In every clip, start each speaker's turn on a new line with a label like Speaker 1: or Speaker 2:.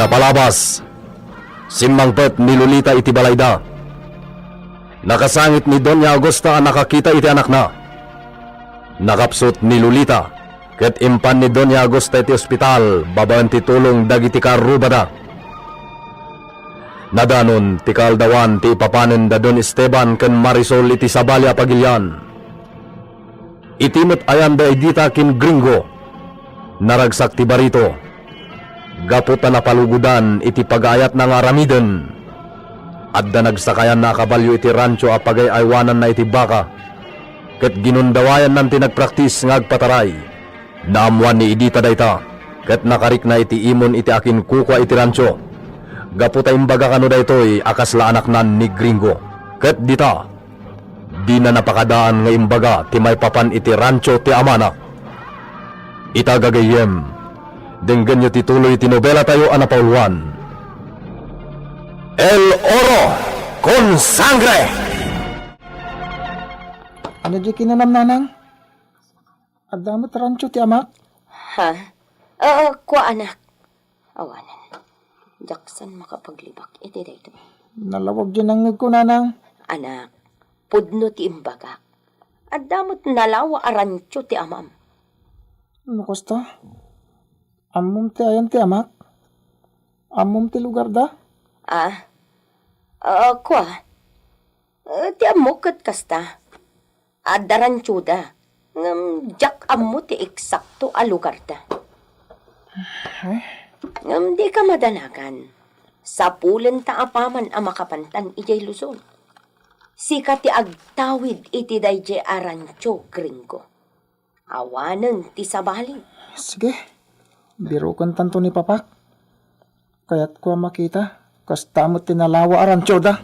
Speaker 1: Napalabas, simmangpet ni Lolita iti balayda. Nakasangit ni Doña Augusta ang nakakita iti anak na. Nakapsot ni Lolita, ket impan ni Doña Augusta iti ospital, babaan ti tulong dagiti karubada. Nadanon ti kaldawan ti ipapanen da Don Esteban ken Marisol iti Sabalia Pagilian. Itimot ayan da idita kin Gringo, naragsak ti barito. Gaputa na palugudan iti pagayat na nga ramiden. Adda nagsakayan na kabalyo iti rancho a pagayaywanan na iti baka. Ket ginundawayan nan tinagpraktis nga agpataray. Naamuan ni idita dayta, ket nakarik na iti imon iti akin kukwa iti rancho. Gaputa imbaga kano daytoy akas la anak nan ni Gringo. Ket dita, di na napakadaan nga imbaga ti may papan iti rancho ti amana. Itagagayem, denggan nyo tituloy ti nobela tayo anapauluan. El Oro con Sangre!
Speaker 2: Ano di kinanam nanang? Adamot rancho ti amak?
Speaker 3: Ha? Kwa anak. Awanan. Jaksan makapaglibak. Iti dayto.
Speaker 2: Nalawag dyan ang ngag ko nanang.
Speaker 3: Anak, pudno ti imbaga. Adamot nalawa arancho ti amam.
Speaker 2: Ano kosta? Amom ti ayan ti amak? Amom ti lugar da?
Speaker 3: Kwa? Ti amukat kasta. Adarancho da. Jak amu ti eksakto a lugar da. Di ka madanagan. Sa pulen ta apaman a makapantan ijay Luzon. Sika ti agtawid iti dayjay arancho Gringo. Awanan ti sabali.
Speaker 2: Sige. Biro kan tanto ni papak. Kaya't ko makita. Kastamot tinalawa arancho da.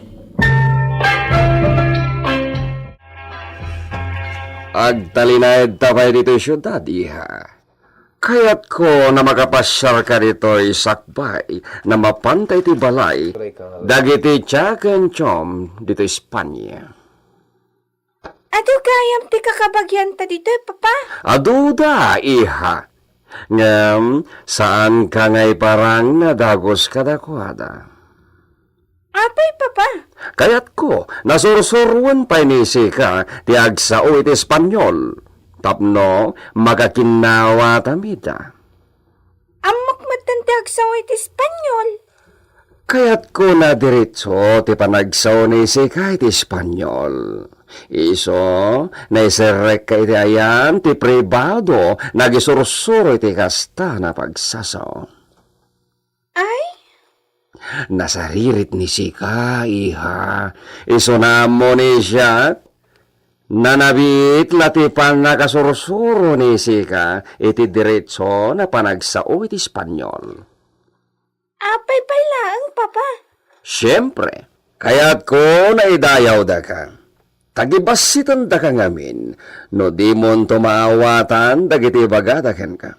Speaker 4: Agtalinayad tapay dito yung syudad, iha. Kaya't ko na makapasyar ka dito isakbay na mapantay ti balay dagiti tiyaken chom dito Espanya.
Speaker 3: Ado kayam ti kakabagyan ta dito, papa?
Speaker 4: Aduda, iha. Ngam, saan ka ngay parang nadagos kadakwada?
Speaker 3: Apay, papa?
Speaker 4: Kaya't ko, nasursurwan pa inisi ka ti agsao iti Espanyol. Tapno, magakinawa tamida.
Speaker 3: Amok matantag sa iti Espanyol.
Speaker 4: Kaya't ko na diretso ti panagsaw ni si kahit Espanyol. Iso, naiserek ka iti ayan ti pribado nagisursuro iti kasta na pagsasaw.
Speaker 3: Ay?
Speaker 4: Nasaririt ni Sika, iha. Iso na mo ni siya. Nanabit latipan na kasursuro ni Sika iti diretso na panagsao iti Espanyol.
Speaker 3: Apay pa lang, papa.
Speaker 4: Siyempre, kaya't ko naidayaw da ka. Tagibasitan da ka ngamin, no di mon tumaawatan dagiti bagadaken ka.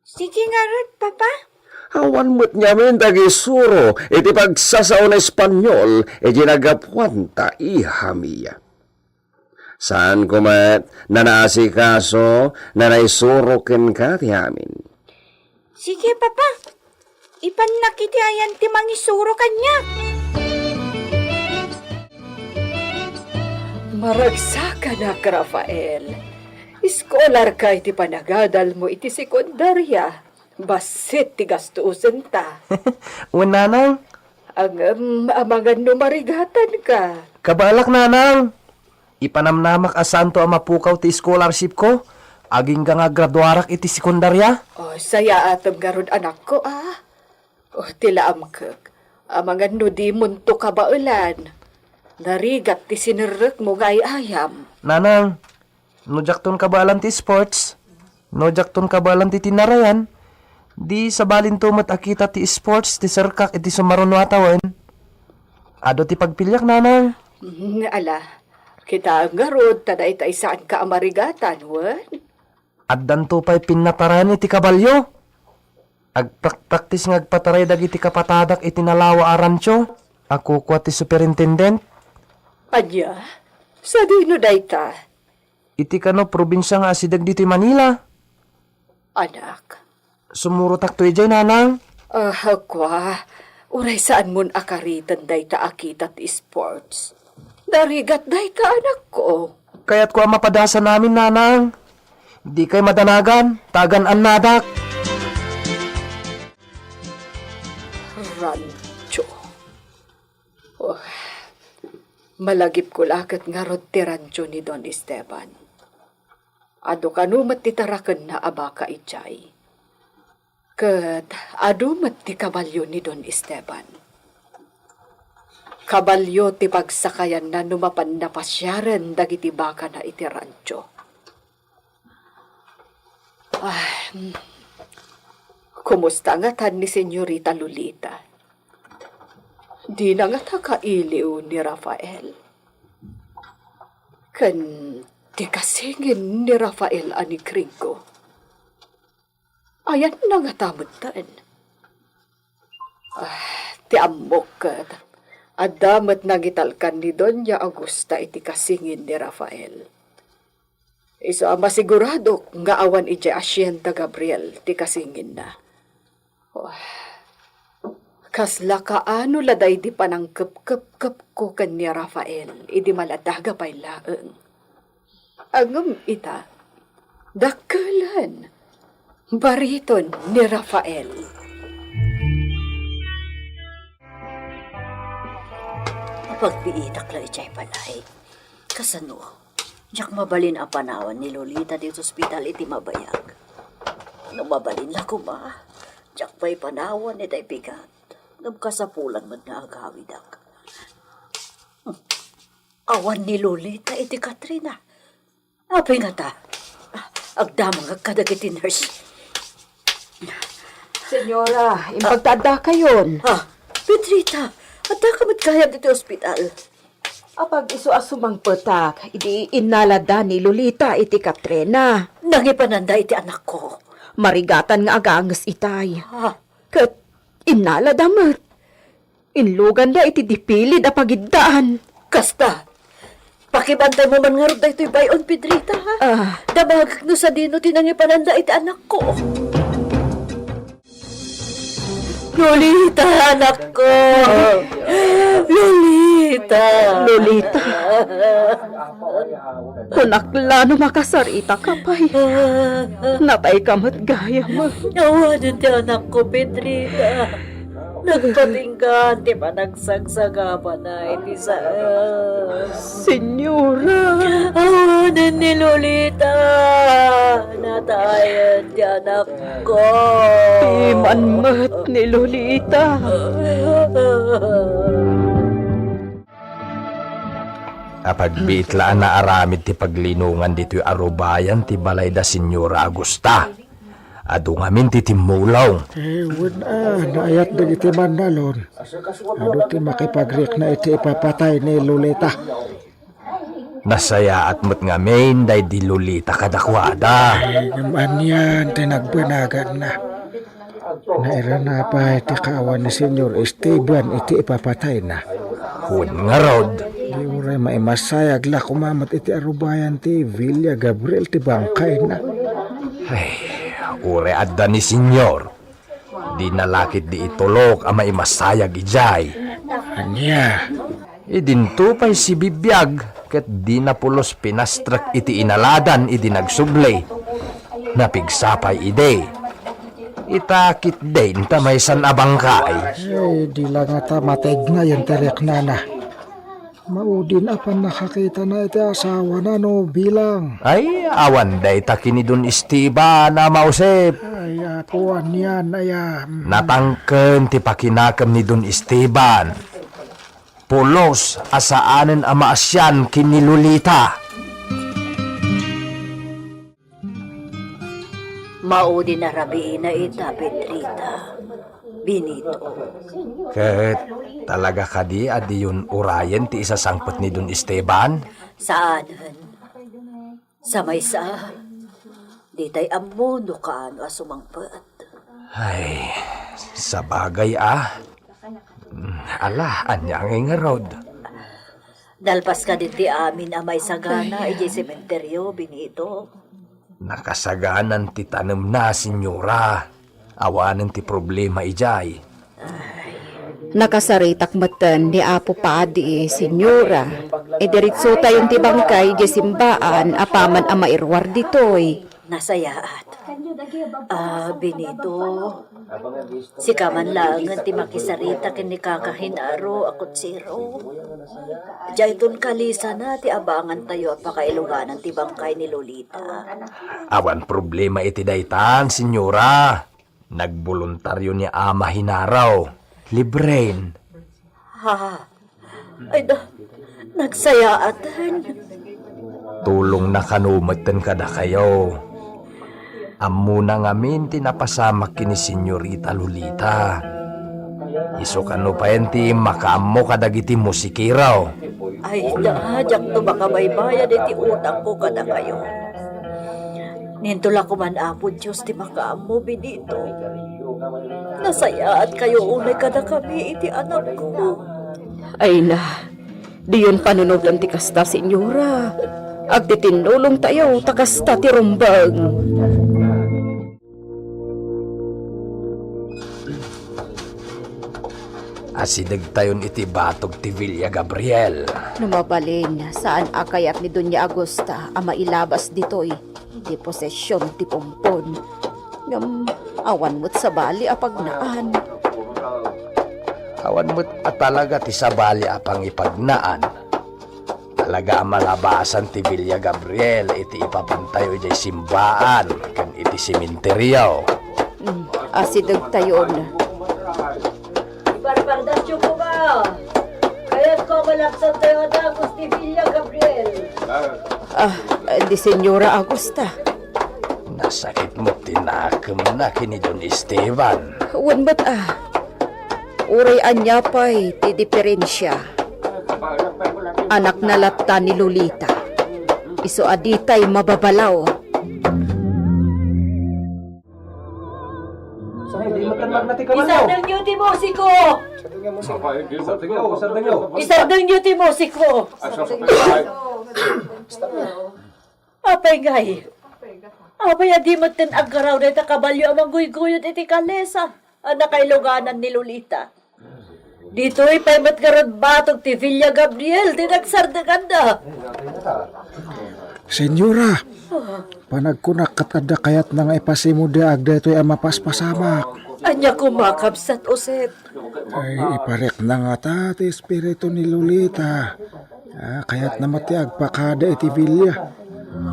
Speaker 3: Sige nga rin, papa.
Speaker 4: Awan mo't nyamin dagisuro iti pagsasao na Espanyol iti nagapuanta ihamiya. Saan kumat nanaasikaso na naisuroken ka ti amin?
Speaker 3: Sige, papa. Ipanakitiayan ti mangisuro kanya.
Speaker 5: Maragsakan na ka, Rafael. Iskolar ka iti panagadal mo iti sekundarya. Basit ti gastuusan ta.
Speaker 2: Nanang,
Speaker 5: Ang amangan no marigatan ka.
Speaker 2: kabalak nanang. Ipanamnamak asanto ang mapukaw ti scholarship ko. Aging nga graduarak iti sekundarya.
Speaker 5: O, saya atam garod anak ko, O, tilaam kag. Amangan no di munto ka baulan. Narigat ti sinirek mo ngay ayam.
Speaker 2: Nanang, nojakton kabalan ti sports. Nojakton kabalan ti tinarayan. Di sa balin tumot akita ti sports ti serkak iti sumaron watawan. Ado ti pagpilyak nanang.
Speaker 5: Ala, kita ang garod taday tay saan ka amarigatan, wan?
Speaker 2: Addan to pa'y pinaparani ti kabalyo. Agpraktis nga agpataray dagiti kapatadak iti nalawa arancho. Ako kwa ti superintendent.
Speaker 5: Anya, sa dino dayta?
Speaker 2: Iti kano probinsya nga asidag dito Manila.
Speaker 5: Anak,
Speaker 2: Sumurutak to ijay nanang.
Speaker 5: Kwa, uray saan mon akaritan day ta akita ti sports. Darigat day ta anak ko.
Speaker 2: Kaya't ko ang mapadasa namin, nanang. Di kay madanagan, tagan ang nadak.
Speaker 5: Rancho. Oh, malagip ko lakat nga rod ti rancho ni Don Esteban. Ado kanumat ti taraken na abaka itchay. Kat adumat ti kabalyo ni Don Esteban. Kabalyo ti pagsakayan na numapan na pasyaran dagiti baka na iti rancho. Kumusta nga tan ni Senyorita Lolita? Di na nga takailiw ni Rafael. Kan ti kasingin ni Rafael ani Gringo. Ayan na nga tamutan. Ti amok kat. Adamat nagitalkan ni Doña Augusta iti kasingin ni Rafael. Isa masigurado nga awan iti Asyenta Gabriel ti kasingin na. Kasla kaano laday di panang kep-kep-kep ko kan ni Rafael, idi maladaga pa'y laeng. Angam ita, dakalan, bariton ni Rafael.
Speaker 6: Pagpiitak la ichay palay. Kasano, jak mabalin ang panawan ni Lolita dito sa ospital iti mabayag. Nung mabalin la ko ma, jak pa'y panawan ni day bigat. Nagkasapulan man nga agawidak. Awan ni Lolita iti Katrina. Apay nga ta. Agdamang agkadagiti nurse.
Speaker 5: Senyora, impagtada kayon.
Speaker 6: Petrita, at kamit kaya dito ospital.
Speaker 5: Apag iso asumang petak, idi inalada ni Lolita iti Katrina.
Speaker 6: Nangipananda iti anak ko.
Speaker 5: Marigatan nga agangas itay.
Speaker 6: Ha?
Speaker 5: Kat inaladamat. Inlugan da iti dipilid a pagiddaan.
Speaker 6: Kasta, pakibantay mo man nga rin dahito bayon, Pedrita, ha? Damagag no sa dino tinangipananda iti anak ko. Lolita, anak ko! Lolita!
Speaker 5: Lolita. Kunakla no makasarita ka pa'y. Natay kamat gaya mo.
Speaker 6: Awanan ti anak ko, Pedrita. Nagpatinggan, di ba nagsagsaga na iti sa...
Speaker 5: Senyora.
Speaker 6: Awanan ni Lolita. Natayan ti anak ko.
Speaker 5: Imanmat ni Lolita.
Speaker 1: Apagbiitlaan na aramid ti paglinungan dito'y arubayan ti balay da Senyora Augusta. Adu ngamin ti timulaw.
Speaker 7: Naayat din iti manalon. Ado ti makipagrik na iti ipapatay ni Lolita.
Speaker 1: Nasaya at mo't ngamin day di Lolita kadakwada.
Speaker 7: Naman yan, tinagbanagan na. Nairana pa iti kaawan ni Senyor Esteban iti ipapatay na.
Speaker 1: Hun nga rod.
Speaker 7: Di uray maimasayag la kumamat iti arubayan ti Villa Gabriel ti bangkay na.
Speaker 1: Ure adda ni Senyor. Di nalakit di itulok ang maimasayag ijay.
Speaker 7: Anya,
Speaker 1: Idinto pa'y si Bibiyag ket di napulos pinastrak iti inaladan idi nagsublay. Napigsapay ide. Itakit din tamaysan abangkay.
Speaker 7: di lang ata mateg na yung terek na na. Maudin apan nakakita na iti asawa na no bilang.
Speaker 1: Ay, awan day takini dun Esteban na mausip.
Speaker 7: Ay, apuan yan, ayam.
Speaker 1: Natangken ti pakinakam ni Don Esteban. Pulos asaanen ama asyan kini Lolita.
Speaker 6: Maudi na rabiin na ita, Petrita. Benito.
Speaker 1: Ket talaga kadi adi yun urayen ti isasangpot ni Don Esteban.
Speaker 6: Saanan? Sa maysa. Di tay ammo no kaano asumangpat.
Speaker 1: Ay, sa bagay Ala, anyang nga rod.
Speaker 6: Dalpas ka din ti amin amay sagana iti sementeryo, Benito.
Speaker 1: Nakasaganan ti tanem na, Senyora.
Speaker 2: Awanan ti problema ijay.
Speaker 5: Nakasaritak matan ni Apo Padi, senyora. Diritso tayong tibangkay di simbaan apaman ang mairwar ditoy.
Speaker 6: Nasayaat. Benito. Si kaman lang ti makisarita ken ni kakahinaro akot siro. Jayton kalisa na ti abangan tayo at pakailuganan ti bangkay ni Lolita.
Speaker 2: Awan problema iti daytan, senyora. Nagboluntaryo ni ama hinaraw. Librein.
Speaker 6: Ha? Ay da, nagsayaatan.
Speaker 2: Tulong na kanumatan kada kayo. Amo na ngamin tinapasamak kini Senyorita Lolita. Iso kano pa enti makaamo kadagiti musikiraw.
Speaker 6: Ay da, jak to baka baybayan iti utang ko kada kayo. Nintula ko man apo Diyos ti makaamo Benito. Nasayaat kayo unay kada kami iti anak ko.
Speaker 5: Ay na, diyon panunutan ti kasta, senyora. Agdi tinulong tayo, takasta ti rumbang.
Speaker 2: Asidag tayon iti batog ti Villa Gabriel.
Speaker 5: Numabalin, saan akayat ni Doña Agosta ang mailabas ditoy? Di posesyon ti pompon. Ngam, awan mo't sa bali apagnaan.
Speaker 2: Awan mo't at talaga ti sabali apang ipagnaan. Talaga ang malabasan ti Villa Gabriel iti ipapantayo jay simbaan kan iti simenteryo.
Speaker 5: Asidag tayon.
Speaker 6: Iparpardasyo ko ba? Kaya't ko malaksan tayo na Gusti Villa Gabriel.
Speaker 5: Di senyora Agosta.
Speaker 2: Nasakit mo tinakam na kini Don Esteban.
Speaker 5: Wan ba't uray anya pa'y ti diferensya. Anak na latta ni Lolita. Iso aditay mababalaw.
Speaker 6: Isardang nyo ti musiko! Isardang nyo ti musiko! Apay ngay. Apay adi matin agaraw na ita kabalyo amang guy-guyot iti kalesa. Ang nakailuganan ni Lolita. Dito'y pa'y matgarad batog ti Villa Gabriel. Tinagsardagan na.
Speaker 7: Senyora, panagkunak katada kayat na nga ipasimuda agda ito'y mapaspasamak.
Speaker 6: Anya kumakabsat uset.
Speaker 7: Ay, iparek na nga ta, ti espiritu ni Lolita. Kayat na matiag pakada iti Villa.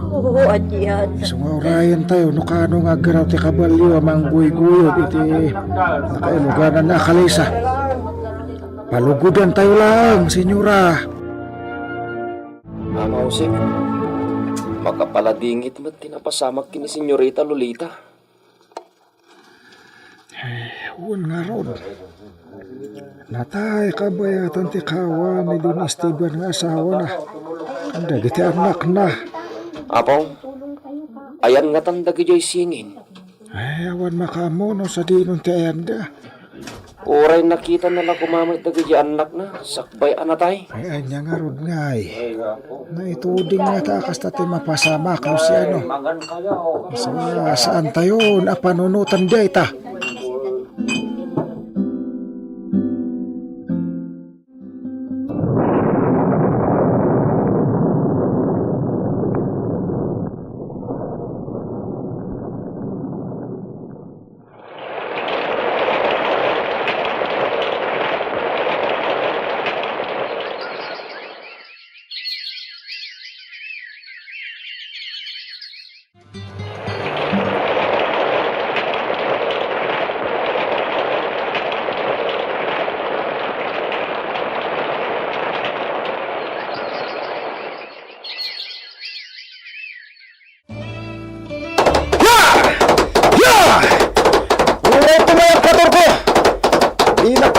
Speaker 6: Oo, anyan.
Speaker 7: Sungaurayan tayo, no kano nga garaw ti kabalyo amang guy-guyod iti nakailuganan na kalisa. Palugudan tayo lang, senyora.
Speaker 4: Mama Jose, makapaladingit mo tinapasamak kini Senyorita Lolita.
Speaker 7: Uwan nga ron. Natay kabayatan ti kawan ni Don Esteban nga asawa na. Ang dagiti anak na.
Speaker 4: Apong, ayan nga tanda gijoy singin.
Speaker 7: Ay, awan makamono sa dinon ti ayanda.
Speaker 4: Uray nakita nala kumamay dagi anak na, sakbay anatay.
Speaker 7: Ay, anya nga ron nga ay. Naituding nga takas na ti mapasamak no si ano. Saan tayo na panunutan di ta?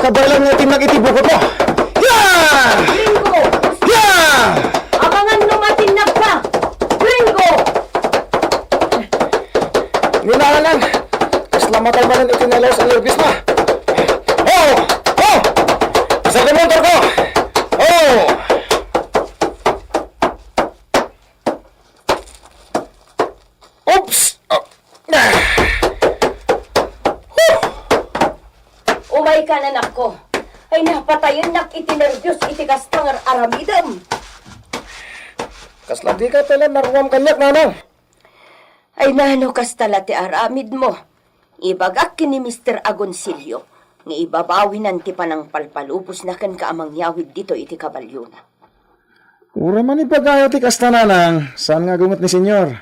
Speaker 4: Kabalang nga tinag-itibo ko to.
Speaker 3: Gringo! Abangan numatinag ka! Gringo!
Speaker 4: Nginangan, kaslamatay man ang itinalaw sa alergis na. Oh! Oh! Isa ka motor ko! Oh! Oops! Oh.
Speaker 3: ka na nako. Ay napatayon nak itinervyos itikastang aramidam.
Speaker 2: Kasla di ka pala naruam kanyak, nanang.
Speaker 3: Ay nano kastala ti aramid mo. Ibagak kini Mr. Agoncillo. Nga ibabawinan ti panang palpalupos na kan kaamang yawid dito iti kabalyo na.
Speaker 7: Ura man ipagayo ti kasta nanang. Saan nga gungot ni senyor?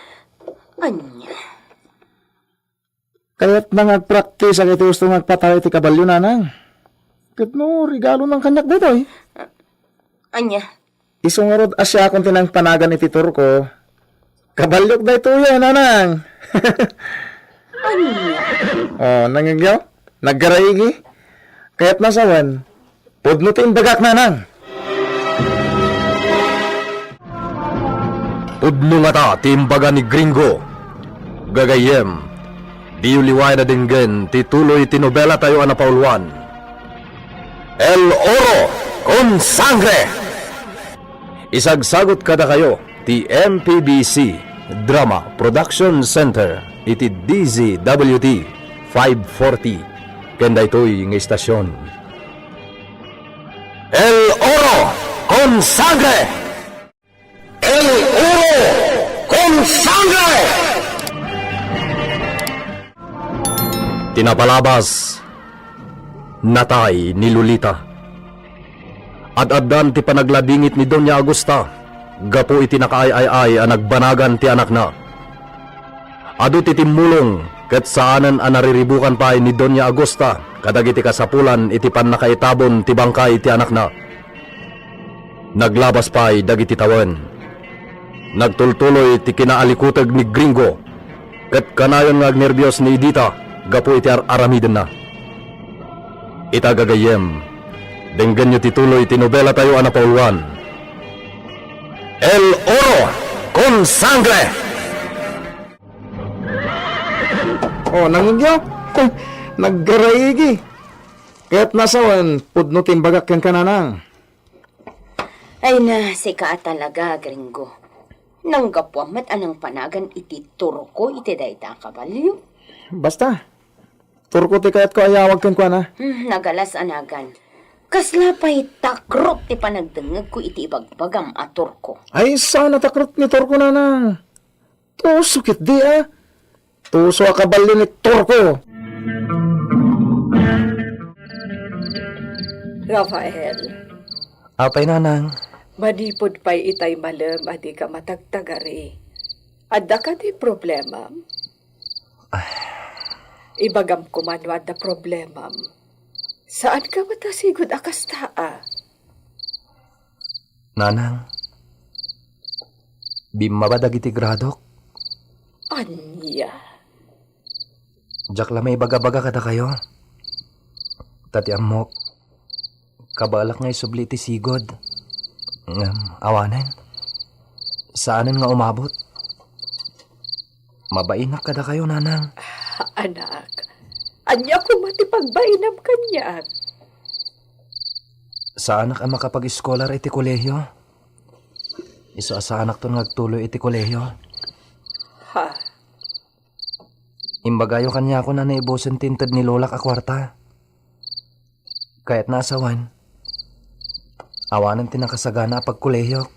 Speaker 3: Anya?
Speaker 7: Kaya't nangag-practice ang iti gusto magpatay ti kabalyo nanang. Kat no, regalo ng kanyak dito eh.
Speaker 3: Anya?
Speaker 7: Isungarod asya kung tinang panagan iti turko. Kabalyok da ito yan, nanang.
Speaker 3: Anya?
Speaker 7: Oh, nangigyaw? Naggaraigi? Kaya't nasawan, pudno ti imbagak nanang.
Speaker 1: Pudno nga ta, timbaga ni Gringo. Gagayem, di uliway na dinggen, tituloy tinobela tayo anapauluan. El Oro con Sangre! Isagsagot kada kayo, ti MPBC Drama Production Center, iti DZWT 540. Kenda ito'y ng istasyon. El Oro con Sangre! El Oro con Sangre! Tinapalabas, natay ni Lolita. Ad-addan ti panagladingit ni Doña Agusta, gapo iti nakaay-ay-ay ang nagbanagan ti anak na. Adu ti timulong, ket saanan ang nariribukan pa ni Doña Agusta, kadag iti kasapulan iti panakaitabon ti bangkay ti anak na. Naglabas pa'y dagiti tawen. Nagtultuloy ti kinaalikutag ni Gringo, ket kanayon nga agnerbiyos ni Edita, gapo iti aramiden na. Itagagayem, denggan nyo tituloy tinobela tayo anapauluan. El Oro con Sangre!
Speaker 7: Oh, nangigyaw? Naggaraigi. Kaya't nasawan, pudno ti imbagak yan ka nanang.
Speaker 3: Ay na, sika talaga, Gringo. Nanggapwamat anang panagan iti turko iti dayta kabalyo.
Speaker 7: Basta, turko ti kayat ko ayawag kan kwa na.
Speaker 3: Nagalas anagan. Kasla pa'y takrot ti panagdengeg ko iti ibagbagam a turko.
Speaker 7: Ay, sana takrot ni turko nanang. Tusukit di ah. Tuso akabalyo ni turko.
Speaker 5: Rafael,
Speaker 2: Apay, nanang.
Speaker 5: manipod pa'y itay malam adi ka matagtagari. Adda ka di problema. Ibagam ko man wad da problema. Saan ka matasigod akas taa?
Speaker 2: Nanang. Bimabadag iti gradok.
Speaker 5: Anya?
Speaker 2: Diyak la may baga-baga kada kayo. Tati amok. Kabalak nga isubli iti sigod. Awanen. Saanan nga umabot? Mabainak kada kayo, nanang.
Speaker 5: Anak, anya ko matipagbainam kanya.
Speaker 2: Sa anak ang makapag-scholar iti kolehiyo? Iso sa anak to nagtuloy iti kolehiyo?
Speaker 5: Ha?
Speaker 2: Imbagayo kanya ako na naibusin tintad ni Lola ka kwarta. Kaya't nasawan. Awanan tinakasagana pag kolehiyo.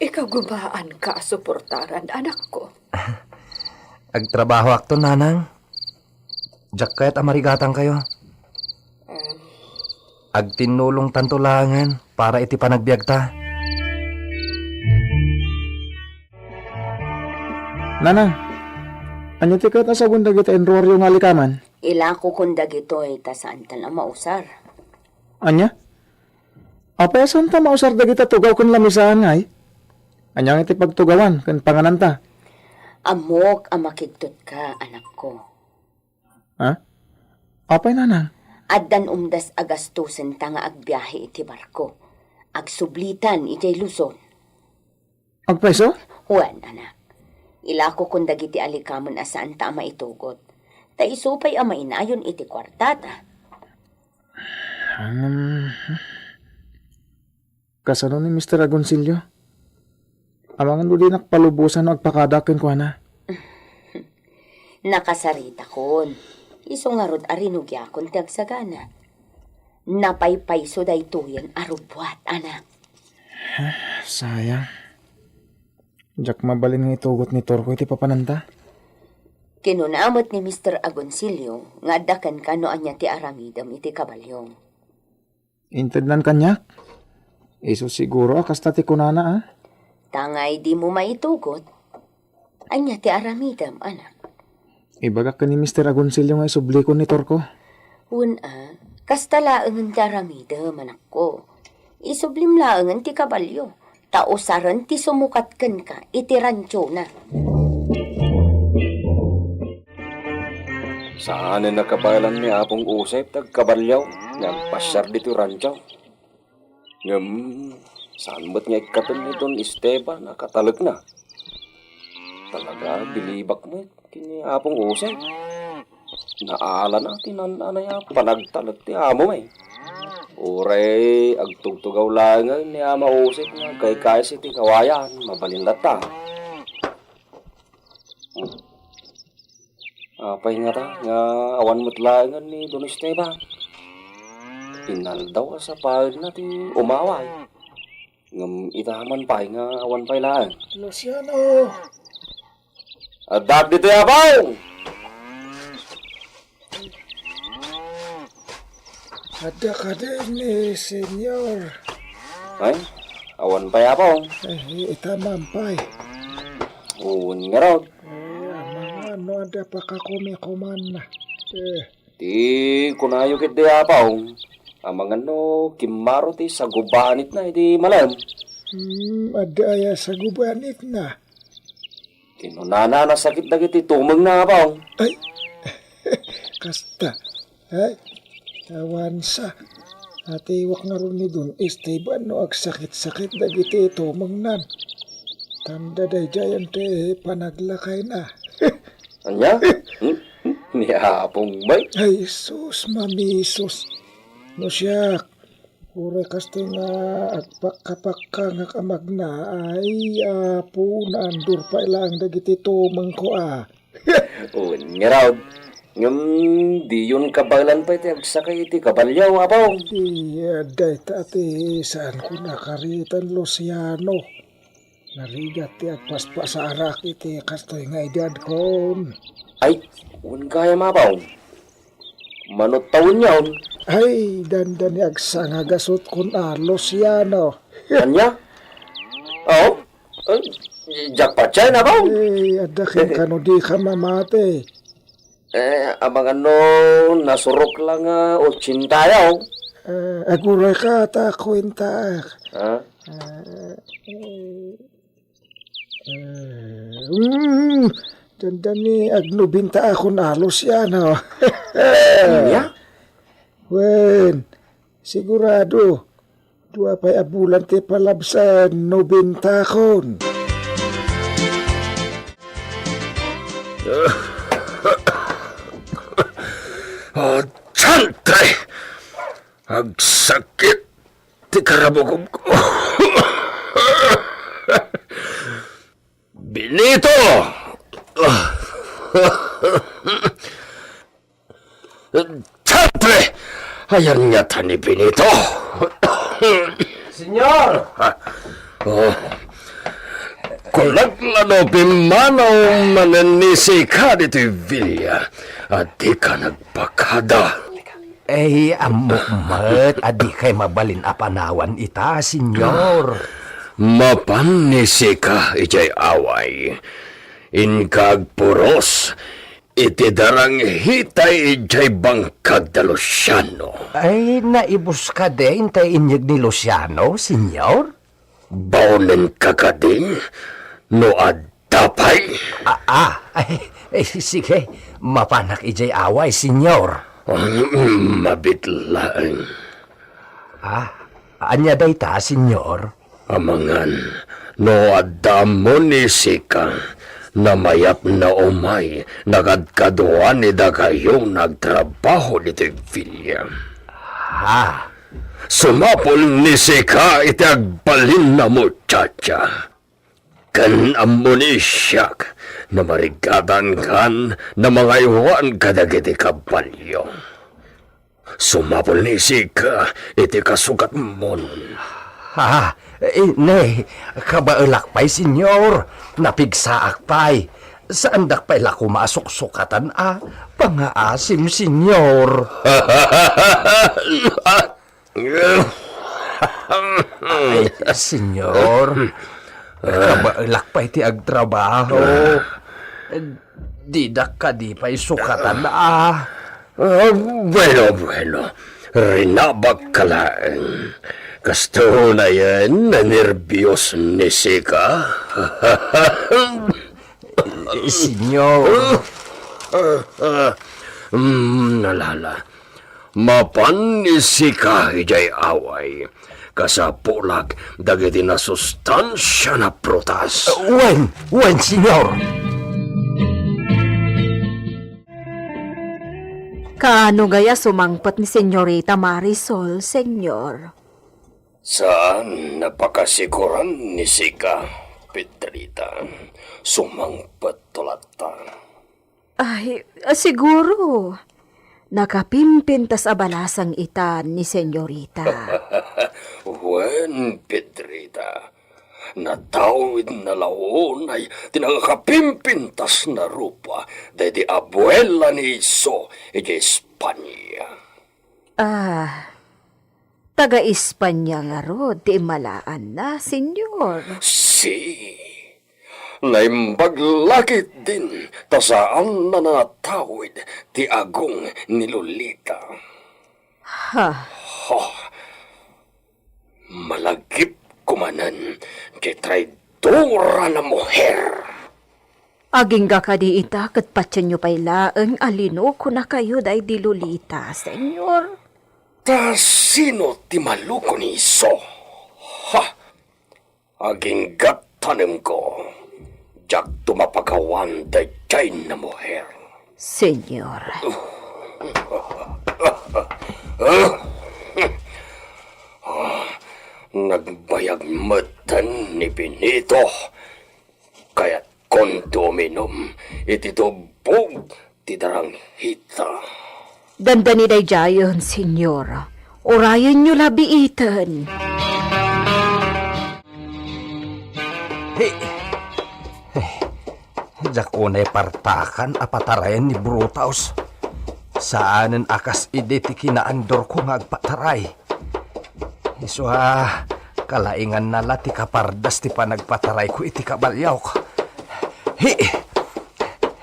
Speaker 5: Ikaw gumaan ka suportaran, anak ko.
Speaker 2: Agtrabaho akto, nanang. Diyak kaya't amarigatang kayo. Agtinulong tantulangan para iti panagbiagta.
Speaker 7: Nanang, anyo ti kat asabon dagiti enroryo nga likaman?
Speaker 3: Ila ko kundag ito ay tasaan ta na mausar.
Speaker 7: Anya? Apay asan ta mausar dagiti tugaw kun lamisahan nga eh? Anyang iti pagtugawan kun pangananta?
Speaker 3: Amok ang makigtot ka, anak ko.
Speaker 7: Ha? Apay nanang?
Speaker 3: Addan umdas agastusen ta nga agbiyahe iti barko. Agsublitan iti Luzon.
Speaker 7: Agpeso?
Speaker 3: Juan, anak. Ila ko kundag iti alikamon asaan ta maitugot. Ta isupay ang mainayon iti kwartata.
Speaker 7: Kasano ni Mr. Agoncillo? Amangan uli nakpalubusan o agpakadakin ko na.
Speaker 3: Nakasarita kon. Iso nga rod arinugya kon ti agsagana. Napaypayso day tuyan arubwat, anak.
Speaker 7: Sayang. Jak mabalin nga itugot ni Torko iti papananta.
Speaker 3: Kinunamot ni Mr. Agoncillo nga dakan kanoan niya ti aramidam iti kabalyong.
Speaker 7: Intednan kanyak. Iso siguro kasta ti kunana ah.
Speaker 3: Tangay di mo maitugot. Anya ti aramidam, anak.
Speaker 7: Ibagak ka ni Mr. Agoncillo nga isublikon ni Torko.
Speaker 3: Una, kasta laangan ti aramidam, anak ko. Isublim laangan ti kabalyo. Tausaran ti sumukatken ka iti rancho na.
Speaker 4: Saan na nakabalan ni Apong Usep tagkabalyaw ng pasyar dito rancho? Saan ba't nga ikaton ni Don Esteban nakatalag na? Talaga, bilibak mo kini Apong Usep. Naala natin ang anaya panagtalag ti amo eh. Uray, agtugtugaw lang ni Ama Usep nga kay kayas iti kawayan, mabalin lata. Apay nga ta, nga awan mo't langan ni Don Esteban. Inal daw sa pahid na ti umaway. Ngam itahaman pa, nga awan pa'y laan.
Speaker 7: Luciano!
Speaker 4: Adag dito yabaw!
Speaker 7: Ada ka din eh, senyor.
Speaker 4: Ay, awan pa yabaw.
Speaker 7: Ay, itamampay.
Speaker 4: Uwan nga raw.
Speaker 7: Mga ano ada pa kakumikuman na.
Speaker 4: Ti kunayo kit di yabaw. Amang ano, kimaro ti sa gubanit na, iti malam.
Speaker 7: Ada ya sa gubanit na.
Speaker 4: Kinunana na sakit na kiti tumang na yabaw.
Speaker 7: Ay, kasta. Ay, awan sa. Ati iwak nga ron ni Don Esteban no agsakit-sakit dagiti tumangnan. Tanda day jayan te panaglakay na.
Speaker 4: Anya? Ni Apong bay?
Speaker 7: Ay, sus, mamisos. No siya, ure kaste nga agpakapaka nga kamag na ay apo na andur pa ilang dagiti tumang ko ah.
Speaker 4: Uwan nga raw. Ngam di yun kabalan pa iti agsakay iti kabalyaw abaw.
Speaker 7: Iya, day tati, saan ko nakaritan Luciano? Narigat ti agpaspa sa arak iti kastoy nga edad kon.
Speaker 4: Ay, uwan kaya mabaw. Manot taon yawn.
Speaker 7: Ay, dandan ni agsanga gasot kon Luciano.
Speaker 4: Anya? Oo? Jackpot siya na ba?
Speaker 7: Ay, adakin ka no di ka mamate.
Speaker 4: Abang ano, nasurok lang 80 yaw.
Speaker 7: Aguray ka ta kwenta.
Speaker 4: Ha?
Speaker 7: Dandan ni agnubinta ako na Luciano.
Speaker 4: Anya?
Speaker 7: Wen, sigurado. Dua pa'y abulan ti palabsan, nubinta kon.
Speaker 1: Santay! Agsakit ti karabogom ko. Benito! Santay! Ayan nga ta ni Benito.
Speaker 2: Senyor!
Speaker 1: Kulaglano pimanaw mananisi ka dito Villa at di ka nagpakada.
Speaker 2: Eh, amukmat, adi kay mabalin apanawan ita, senyor.
Speaker 1: Mapanisi ka ijay away. Inkag puros, iti darang hitay ijay bangkag da Luciano.
Speaker 2: Ay, naibus ka din tay inyag ni Luciano, senyor?
Speaker 1: Baunen ka ka din, no adapay.
Speaker 2: Ay, sige, mapanak ijay away, senyor.
Speaker 1: Mabitlaan.
Speaker 2: Anya day ta, senyor?
Speaker 1: Amangan, no adamo ni Sika, namayap na umay, nagadkaduan ni da kayong nagtrabaho ni Villa. Sumapol ni Sika iti agbalin na muchacha. Kan amunisyak na marigadan kan na mga iwan kadagiti kabalyo.
Speaker 4: Sumapol ni Sika, iti kasukat mon.
Speaker 2: Ha, ne, kabaelak pa'y senyor, napigsaak pa'y. Saan dak pa'y lako masuksukatan pangaasim senyor. Ay, senyor, kabaelak pa'y ti agtrabaho. Didak ka di pa'y sukatan
Speaker 4: Bueno. Rinabak ka lang. Gusto na yan na nervyos ni Sika.
Speaker 2: senyor.
Speaker 4: Nalala. Mapan ni Sika ijay away. Kasapulag dagiti na sustansya na prutas.
Speaker 2: Wen, senyor.
Speaker 8: Kaano gaya sumangpat ni Senyorita Marisol, senyor?
Speaker 4: Saan napakasiguran ni Sika, Pedrita? Sumangpat tulata.
Speaker 8: Ay, siguro. Nakapimpintas abalasang itan ni Senyorita.
Speaker 4: Wen, Pedrita, natawid na laon ay tinangakapimpintas na rupa dahil di abuela ni Iso iti Espanya.
Speaker 8: Taga-Espanya nga ro, di malaan na, senyor.
Speaker 4: Si, naimbag lakit din tasaan na natawid ti agong ni Lolita.
Speaker 8: Ha,
Speaker 4: Malagip kumanan di traidora na muher.
Speaker 8: aging ga kadi ita, kat patyan nyo pa'y laeng alino ko na kayo day di Lolita, senyor.
Speaker 4: Ta sino ti maluko ni Iso? Ha! Aging gatanem ko. Jak tumapagawan da jay na muher.
Speaker 8: Senyor.
Speaker 4: Nagbayag matan ni Benito. Kaya't kondominum iti tubog ti darang hita.
Speaker 8: Ganda ni Dayjayon, senyor. Orayan nyo labiitan.
Speaker 2: Jakunay partakan apatarayan ni Brutaus. Saanen akas ide ti kinaandor ko ngagpataray. Iso kalaingan nala ti kapardas ti panagpataray ko iti kabalyaw ko.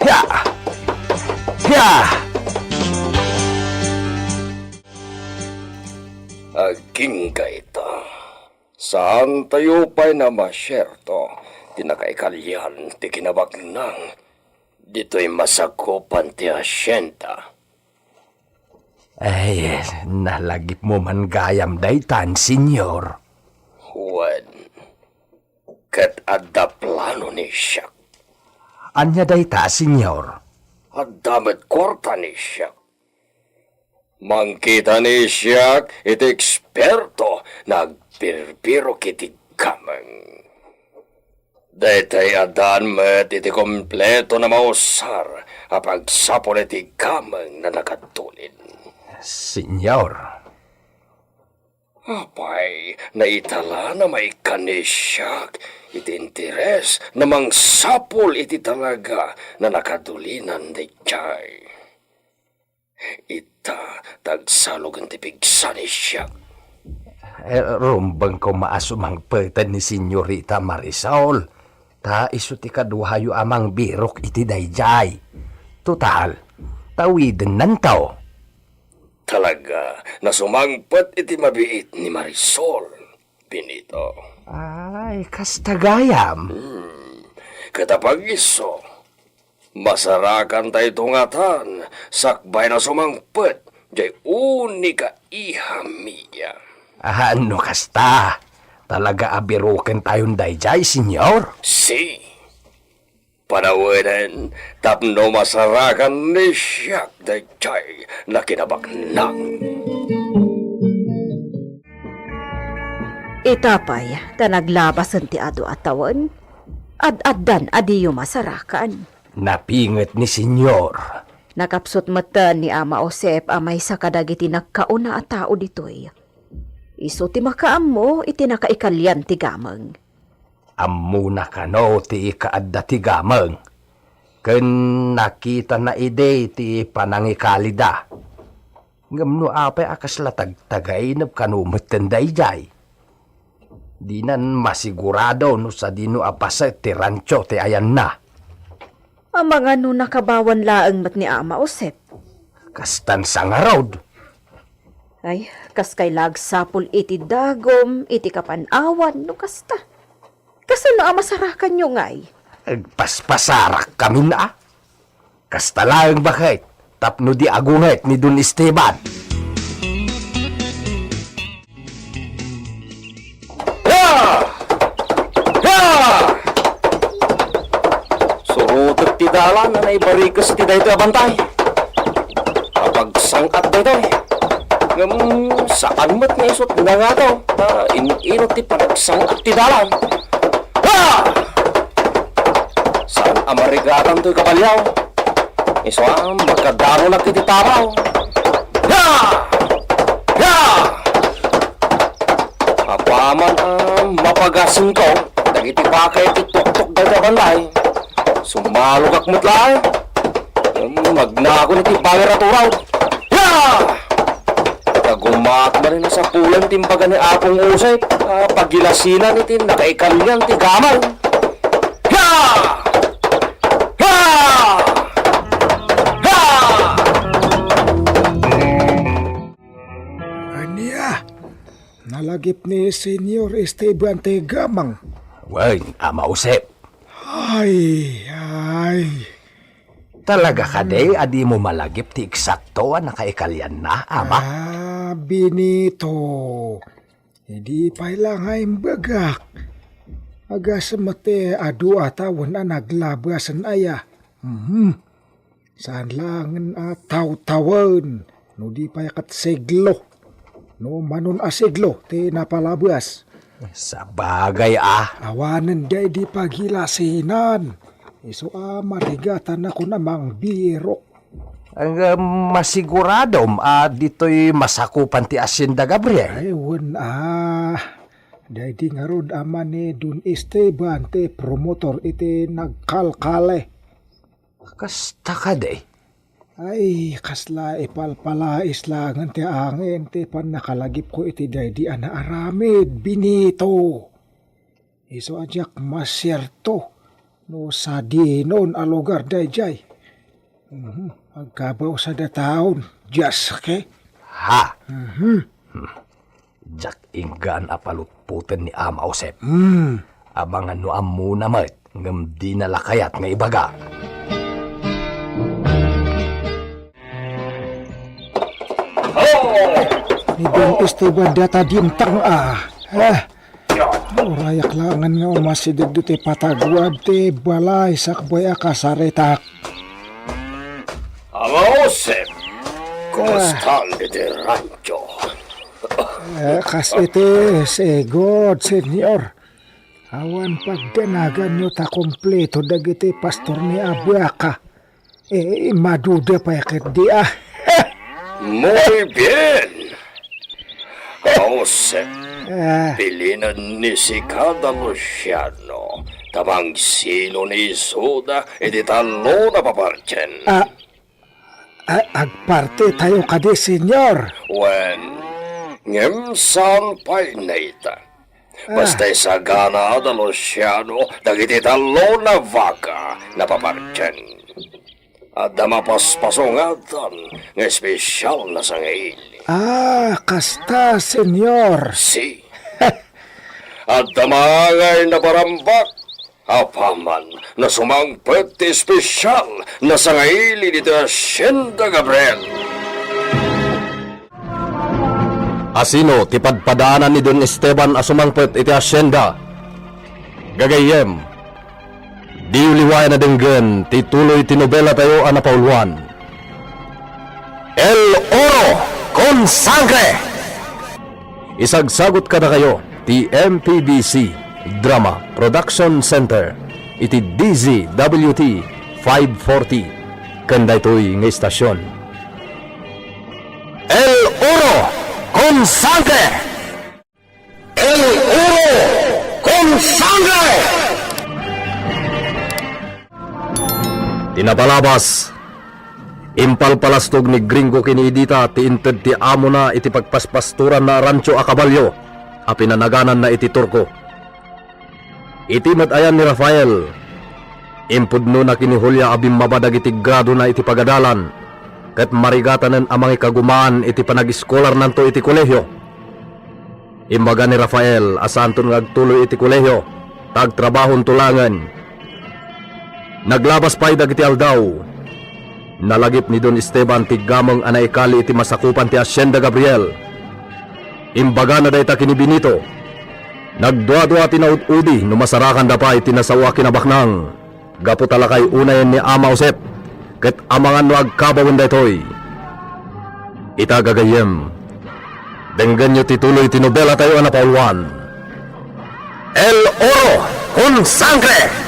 Speaker 2: Ya!
Speaker 4: Aging kaita. Saan tayo pa'y na masyerto? Tinakaikalyan ti kinabagnang. Dito'y masakupan ti asyenda.
Speaker 2: Ay, nalagip mo man gayam daytan, senyor.
Speaker 4: Wen, kat adda plano ni siya.
Speaker 2: Anya dayta, senyor?
Speaker 4: Addamet kwarta ni siya. Mangkita ni siya iti eksperto nagpirbiro kiti kamang. Daytay adan met iti kompleto na mausar apag sapol iti kamang na nakatulin.
Speaker 2: Senyor.
Speaker 4: Apay, naitala na may kanisyak iti interes na mangsapol iti talaga na nakadulinan di jay. Ita, tagsalog ang tipigsa ni siya.
Speaker 2: Rumbang ko maasumang petan ni Senyorita Marisol. Ta iso ti kaduhayo amang birok iti dayjay. Total, tawiden nantaw.
Speaker 4: Talaga, nasumangpat iti mabiit ni Marisol, Benito.
Speaker 2: Ay, kastagayam.
Speaker 4: Katapag iso, masarakan tayo tungatan, sakbay na sumangpat, jay unika ihamiya.
Speaker 2: Ano kasta? Talaga abiruken tayon dayjay, senyor?
Speaker 4: Si, panawanan, tapno masarakan ni siya dayjay na kinabaknang.
Speaker 8: Itapay, tanaglabasan ti ado atawan. Ad-addan adiyo masarakan.
Speaker 2: Napinget ni senyor.
Speaker 8: Nakapsot mata ni Ama Osep amay sa kadagiti nagkauna at tao ditoy. Iso ti makaam mo iti nakaikalyan ti gamang.
Speaker 2: Ammo na kano ti ikaadda ti gamang. Ken nakita na ide ti panangikalida. Ngamno apay akas latagtagay na kanumaten dayjay. Di nan masigurado no sa dino apasa ti rancho ti ayan na.
Speaker 8: Ang mga no nakabawan laang mat ni Ama Osep.
Speaker 2: Kastan sa nga road.
Speaker 8: Ay, kas kay lagsapol iti dagom, iti kapanawan, no kasta. Kasano ang masarakan nyo ngay?
Speaker 2: Paspasarak kami na. Kasta lang bakit? Tapno di agunget ni Don Esteban.
Speaker 4: Surutot ti dalan na naibarikas ti dayto abantay. Kapag sangkat dayto saan mo't nga isot na nga to. Inot ti panagsangkat ti dalan. Saan amarigatan to'y kabalyaw? Iso ang magkadaro na kiti tamaw. Apaman ang mapagasin ko. Dagiti pakay ti tok-tok dayto abantay. Sumalugak mo't lang. Magnako na ti pangiraturaw. Nagumak na rin sa pulang timbaga ni Apong Usay. Pagilasinan iti nakaikalyan ti gamang.
Speaker 7: Aniya, nalagip ni Senyor Esteban ti gamang.
Speaker 2: Wen, Ama Usep.
Speaker 7: Ay.
Speaker 2: Talaga ka day, adi mo malagip ti eksakto ang nakaikalyan na, Ama.
Speaker 7: Benito. Hindi pa lang ay bagak. Agas mate adu atawan na naglabasan aya. Saan lang taw-tawan. No di pa yakat seglo. No manon asiglo ti napalabas.
Speaker 2: Sa bagay
Speaker 7: Awanan day di pagilasinan. Iso marigatan ako namang biro.
Speaker 2: Ang masigurado, dito'y masakupan ti Asyenda Gabriel.
Speaker 7: Ay, Day di nga ron ama ni Don Esteban ti promotor iti nagkalkale.
Speaker 2: Kasta ka day.
Speaker 7: Ay, kasla ipalpalais langan ti angin ti panakalagip ko iti day di ana aramid, Benito. Iso ajak masyerto. No sa dinon a lugar dayjay. Agkabaw sa dataon, just ke?
Speaker 2: Ha? Jak inggan apalutputin ni Ama Osep. Abangan no amu namat, ngam di nalakayat nga ibaga.
Speaker 7: Ni Don Esteban data dintang rayak langan nga umasidag ti patagwad ti balay sakbay akasaretak.
Speaker 4: Ama Osep, kumustan iti rancho.
Speaker 7: Kas iti segod, senyor. Awan pagdanagan nyo ta kompleto dagiti pastor ni Abuaka. Maduda pa yakit di
Speaker 4: Muy bien. Josep, pilinan ni si Cada Luciano. Tamang sino ni Suda, iti talo na paparchen.
Speaker 7: Agparte tayo kadi, senyor.
Speaker 4: When, ngemsan pa'y naita. Basta sa gana da Luciano, dagiti talo na vaka na paparchen. At damapaspasongatan ng espesyal na sangaili.
Speaker 7: Kasta, senyor.
Speaker 4: Si. At damangay na barambak, apaman na sumangpet ti espesyal na sangaili dito Asyenda Gabriel.
Speaker 1: Asino ti padpadaanan ni Don Esteban asumangpet iti Asyenda. Gagayem, di uliway na denggen ti tuloy ti nobela tayo anapauluan. El Oro con Sangre! Isagsagot ka na kayo ti MPBC Drama Production Center iti DZWT 540 Kanda ito'y nga istasyon. El Oro con Sangre! El Oro con Sangre! Tinapalabas, impalpalastog ni Gringo kiniidita ti inted ti amo na iti pagpaspasturan na rancho a kabalyo, a pinanaganan na iti Turko. Iti matayan ni Rafael, impudno na kinihulya abim mabadag iti grado na iti pagadalan, ket marigatanen amang ikagumaan iti panag-iskolar nanto iti kolehyo. Imbaga ni Rafael, asaan to nagtuloy iti kolehyo, tagtrabahon tulangan. Naglabas pa'y dagiti aldaw, nalagip ni Don Esteban ti gamang anaikali iti masakupan ti Hacienda Gabriel. Imbaga na dayta kini Benito, nagdua-dua tinaud-udi no masarakan da pa iti nasawa kinabaknang. Gapo talakay unayan ni Ama Josep, ket amangan no agkabawen daytoy. Itagagayem, denggan nyo tituloy tinobela tayo na pauluan. El Oro con Sangre!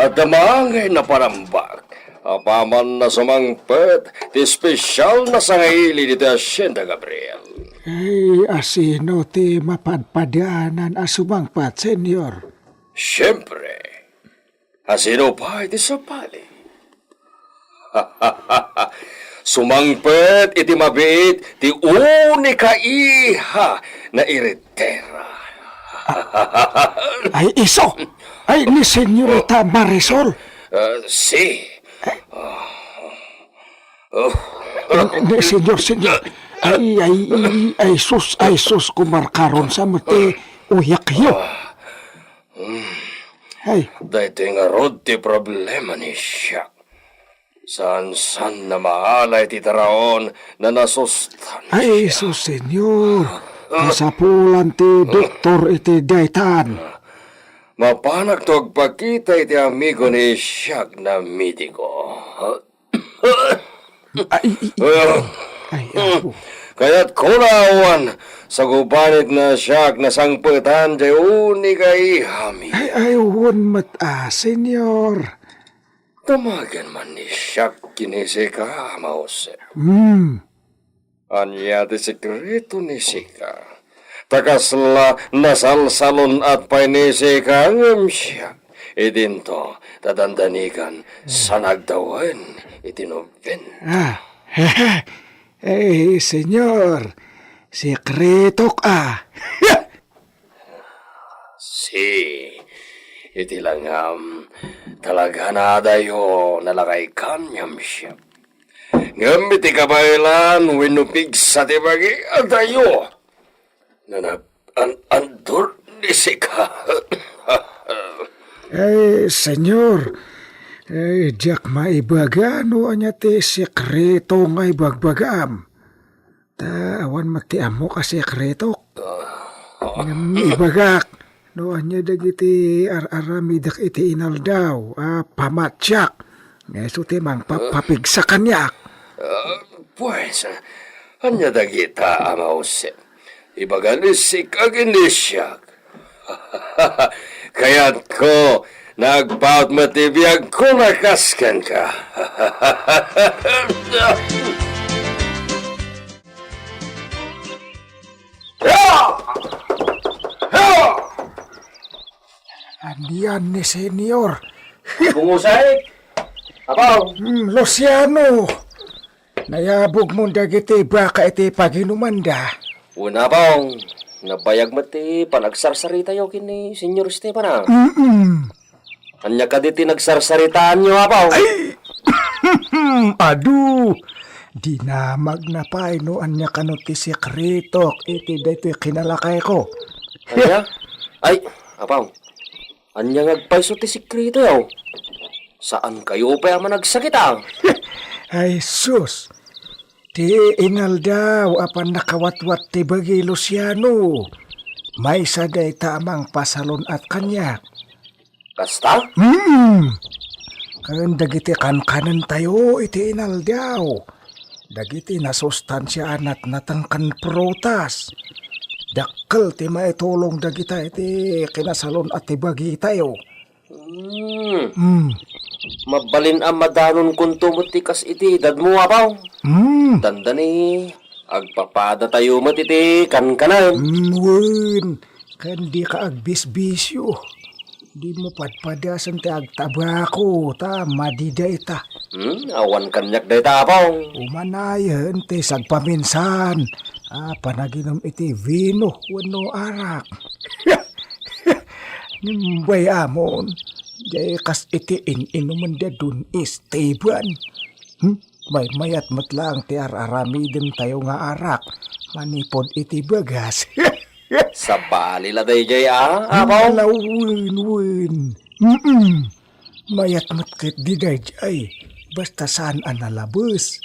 Speaker 4: At damangay na parambak, apaman na sumangpet, ti espesyal na sangaili dito Hacienda Gabriel.
Speaker 7: Ay, asino ti mapadpadaanan asumangpat, senyor?
Speaker 4: Siyempre, asino pa iti sapali? Sumangpet iti mabit ti unika iha na iritera.
Speaker 7: Ay, iso! Ay, ni Senyorita Marisol!
Speaker 4: Si.
Speaker 7: Ni senyor. Ay, sus, kumarkaron sa mati uyak hiyo. Ay,
Speaker 4: Dahito nga rod ti problema ni siya. San na maalay ti taraon na nasustan.
Speaker 7: ay, sus, senyor. Kasapulan ti doktor iti daytan.
Speaker 4: Mapanak to agpakita iti amigo ni Siak na mediko.
Speaker 7: Ay, ako.
Speaker 4: Kaya't kunawan sa gubanit na Siak na sangputan di uni kay hami.
Speaker 7: Ay, won mata, senyor.
Speaker 4: Tamagan man ni Siak kinisika, Mause. Anya ti sekreto ni Sika. Takasla nasalsalon at painisika ngem siya. Idinto, tadandanikan sa nagdawan itinoven.
Speaker 7: Eh, senyor. Sekreto ka.
Speaker 4: Si, iti langam, talaga na dayo nalakay kanyam siya. Ngam iti kabaylan, winupig sa tibagi, adayo. Andur ni Sika.
Speaker 7: Senyor. Diyak maibagano anya ti sekreto nga ibagbagam. Awan matiam mo ka sekreto. Ibagak. No anya dagiti aramidak iti inaldaw. Pamatsyak. Ngayon ti mang papigsa kanyak.
Speaker 4: Pues, anya dagita Mause. Ibagalisik agin ni Siak. Kaya't ko, nagpaut matibiyag ko nakaskan ka.
Speaker 7: Andiyan ni senyor.
Speaker 4: Bungusay? Apaw?
Speaker 7: Luciano. Nayabog mo dagiti baka iti paginumanda.
Speaker 4: Una pong, nabayag mati panagsarsarita yo kini Senyor Esteban. Anya ka diti nagsarsaritaan nyo apaw?
Speaker 7: Ay! Adu! Di na magnapay no anya kano ti sekreto iti daytoy kinalakay ko.
Speaker 4: Anya? Ay, apaw. Anya ngagpaiso ti sikreto yaw. Saan kayo pa yaman nagsakita?
Speaker 7: Ay sus! Ti ingal daw apan nakawatwat ti bagi Luciano. May saday tamang pasalon at kanyak.
Speaker 4: Kasta?
Speaker 7: Kan dagiti kankanan tayo iti inal daw. Dagiti nasustansyaan at natangkan prutas. Dakkel ti maitulong dagita iti kinasalon at ti bagi tayo.
Speaker 2: Mabalin ang madanon kung tumutikas iti edad mo, apaw. Tandani, agpapada tayo matiti kankanan.
Speaker 7: Wen, kandi ka agbisbisyo. Di mo padpadasan ti agtabako, ta madiday ta.
Speaker 2: Awan kanyak day tapaw.
Speaker 7: Umanayan ti sagpaminsan. Panaginom iti vino, wano arak. Nimbay amon, jay kas iti inuman da dun Esteban. May mayat matlang ti araramiden tayo nga arak. Manipod iti bagas.
Speaker 2: Sa balila day jay apaw.
Speaker 7: Wen. Mayat matkit di dayjay. Basta saan ang nalabas.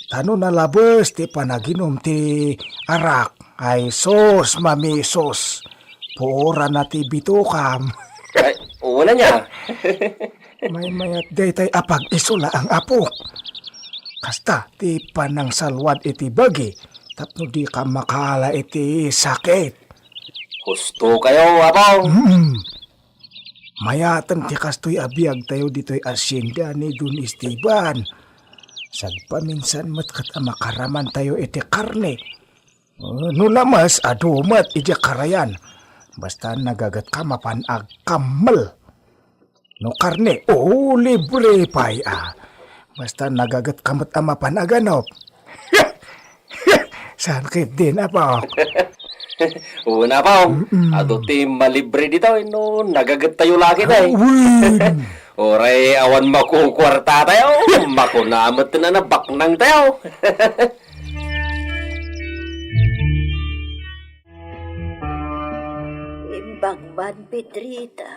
Speaker 7: Tano nalabas ti panaginom ti arak. Ay sos, mami sos. Pura na ti bitukam.
Speaker 2: Ay, wala niya.
Speaker 7: May mayat daytay apag isula ang apok. Kasta ti panang salwad iti bagi. Tapno di ka makala iti sakit.
Speaker 2: Gusto kayo, apaw.
Speaker 7: Mayatan ti kastoy abiyag tayo dito'y asyenda ni Don Esteban. Sagpaminsan matkat makaraman tayo iti karne. No lamas adumat iti karayan. Basta nagagat ka mapanag kamal. No karne, libre pay Basta nagagat kamat mapanaganop. Sakit din apaw.
Speaker 2: Una pa, ado ti malibre dito, no, nagagat tayo lagi na Oray, awan makukwarta tayo, makunamat na nabaknang tayo.
Speaker 6: Imbangban, Pedrita.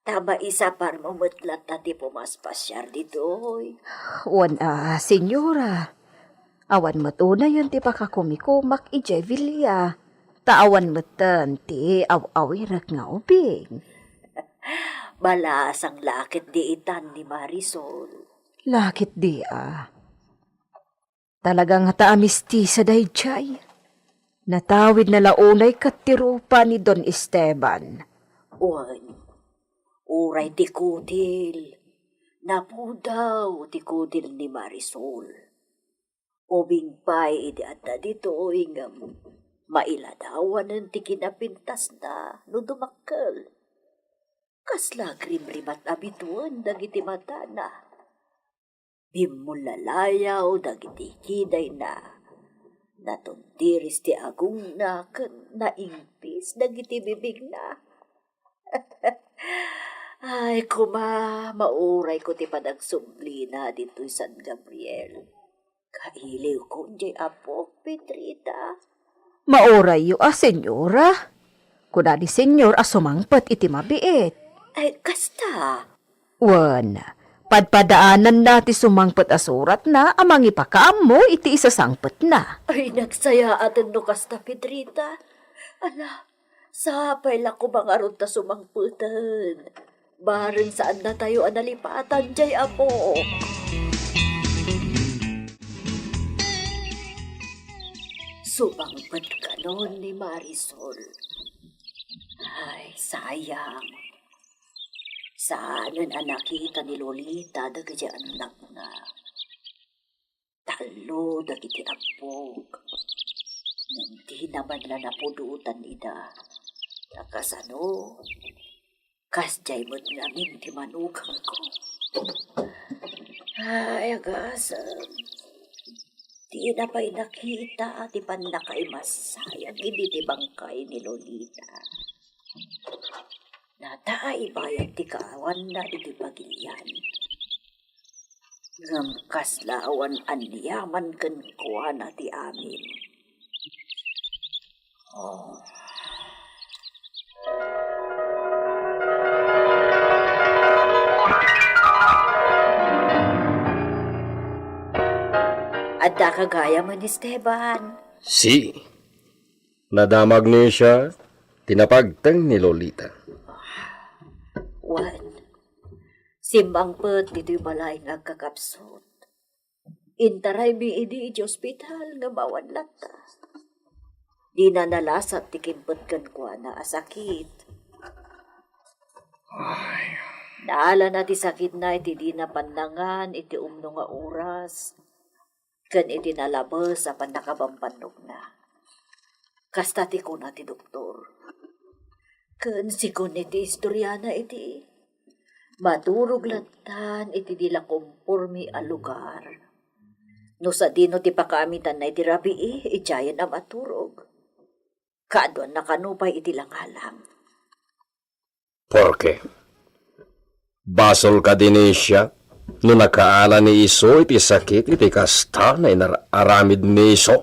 Speaker 6: Tama isa par mamutlat na ti pumaspasyar ditoy.
Speaker 8: Wan senyora. Awan mo na yun ti pakakumikumak ijay vilya. Taawan mo ti aw-awirak nga ubing.
Speaker 6: Balas ang lakit di itan ni Marisol.
Speaker 8: Lakit di Talagang taamisti sa dayjay. Natawid na launay katirupa ni Don Esteban.
Speaker 6: Uray ti kutil. Napudaw ti kutil ni Marisol. Ubing pa'y idi at dito ingam. Mailadawan ng ti kinapintas na no dumakkel. Kasla grimrimat abituan dagiti mata na. Bimulalayaw dagiti kiday na. Natuntiris ti agung na ken naingpis dagiti bibig na. Ay mauray ko ti padagsubli na dito'y San Gabriel. Kailiw ko jay apo, Pedrita.
Speaker 8: Maoray yu senyora. Kuna di senyor sumangpat iti mabiit.
Speaker 6: Ay, kasta.
Speaker 8: Wan, padpadaanan na ti sumangpat surat na amang ipakaam mo iti isasangpat na.
Speaker 6: Ay, nagsaya atin no kasta, Pedrita. Ala, sapay lang ko bang aron ta sumangputan. Bareng saan na tayo analipatan, jay apo. Sumangpat ka noon ni Marisol. Ay, sayang. Saanan ang nakita ni Lolita dagiti anak na. Talo dagiti apog. Nang di naman na napudutan nida. Nakasano. Kasjay mo't namin ti manugang ko. Ay, agasam. Di na pa'y nakita at ipan na kay masayang hindi ti bangkay ni Lolita. Nataay bayan ti kawan na iti pagilyan. Ngamkas lawan anyaman ken kuha na ti amin. Adda kagaya mo ni Esteban.
Speaker 4: Si, nadamag niya siya, tinapagtang ni Lolita.
Speaker 6: Simbangpet dito'y balay nga kakapsot. Intaray mi idi iti ospital nga bawan lata. Di na nalasat ti kimpet kan kwa na asakit. Naala na ti sakit na iti di na pandangan iti umno nga oras. Kan iti nalabas sa panakabampannog na. Kasta ti kuna ti doktor. Kan si kun iti istoryana iti. Maturog latan iti dila kompormi a lugar. No sa dino ti pakaamitan na iti rabii, ijayan ang maturog. Kaadwan na kanupay iti langalang.
Speaker 4: Porke? Basol ka din siya, no nakaala ni iso iti sakit iti kasta na inararamid ni iso.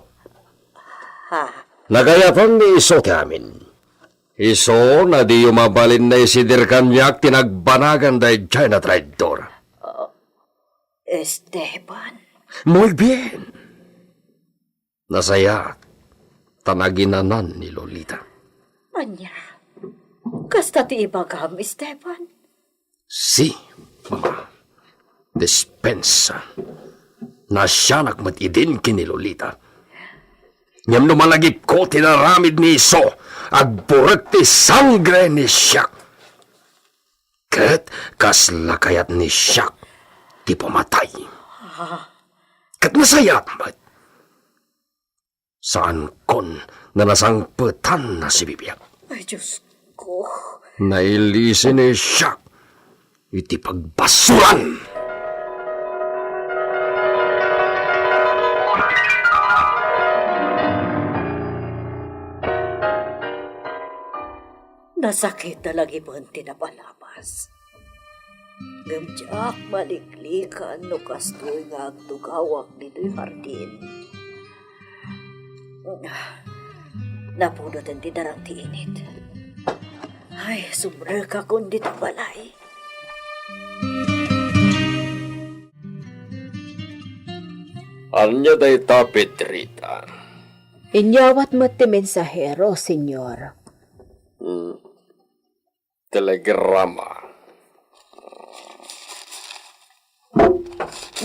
Speaker 6: Ha?
Speaker 4: Nagayatan ni iso ti amin. Iso na di umabalin na isidir kanyak tinagbanagan dahil dyan na traidor.
Speaker 6: Esteban.
Speaker 4: Muy bien. Nasaya, tanaginanan ni Lolita.
Speaker 6: Anya, kasta ti ibagam, Esteban.
Speaker 4: Si, mama. Dispensa. Na siya nagmatidin kini Lolita. Ngam numalagip ko tinaramid ni iso, agburet ti sangre ni siya. Ket kaslakayat ni siya, ti pamatay. Ket nasayat mat. Saan kon na nasangpetan na si Bibiak.
Speaker 6: Ay, Diyos ko.
Speaker 4: Nailisin ni siya, iti pagbasuran.
Speaker 6: Nasakit na lagi mo ang tinapalabas. Gamjak maliklikan no kastoy nga agtugawak dito'y hardin. Napunot ang tinarang tiinit. Ay, sumrer ka kundi balay.
Speaker 4: Anya day tapit, Rita.
Speaker 8: Inyawat mo ti mensahero, senyor.
Speaker 4: Telegrama.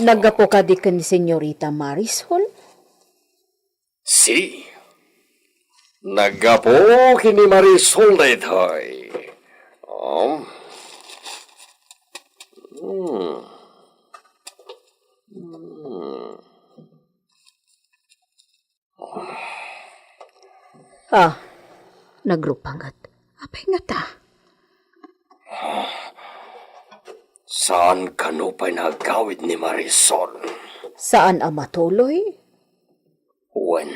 Speaker 8: Nagapo ka di ka ni senyorita Marisol?
Speaker 4: Si. Nagapo kini Marisol na ito'y.
Speaker 8: Nagrupangat. Apay nga ta.
Speaker 4: Saan kanupay nagawid ni Marisol?
Speaker 8: Saan ang matuloy?
Speaker 4: Wen.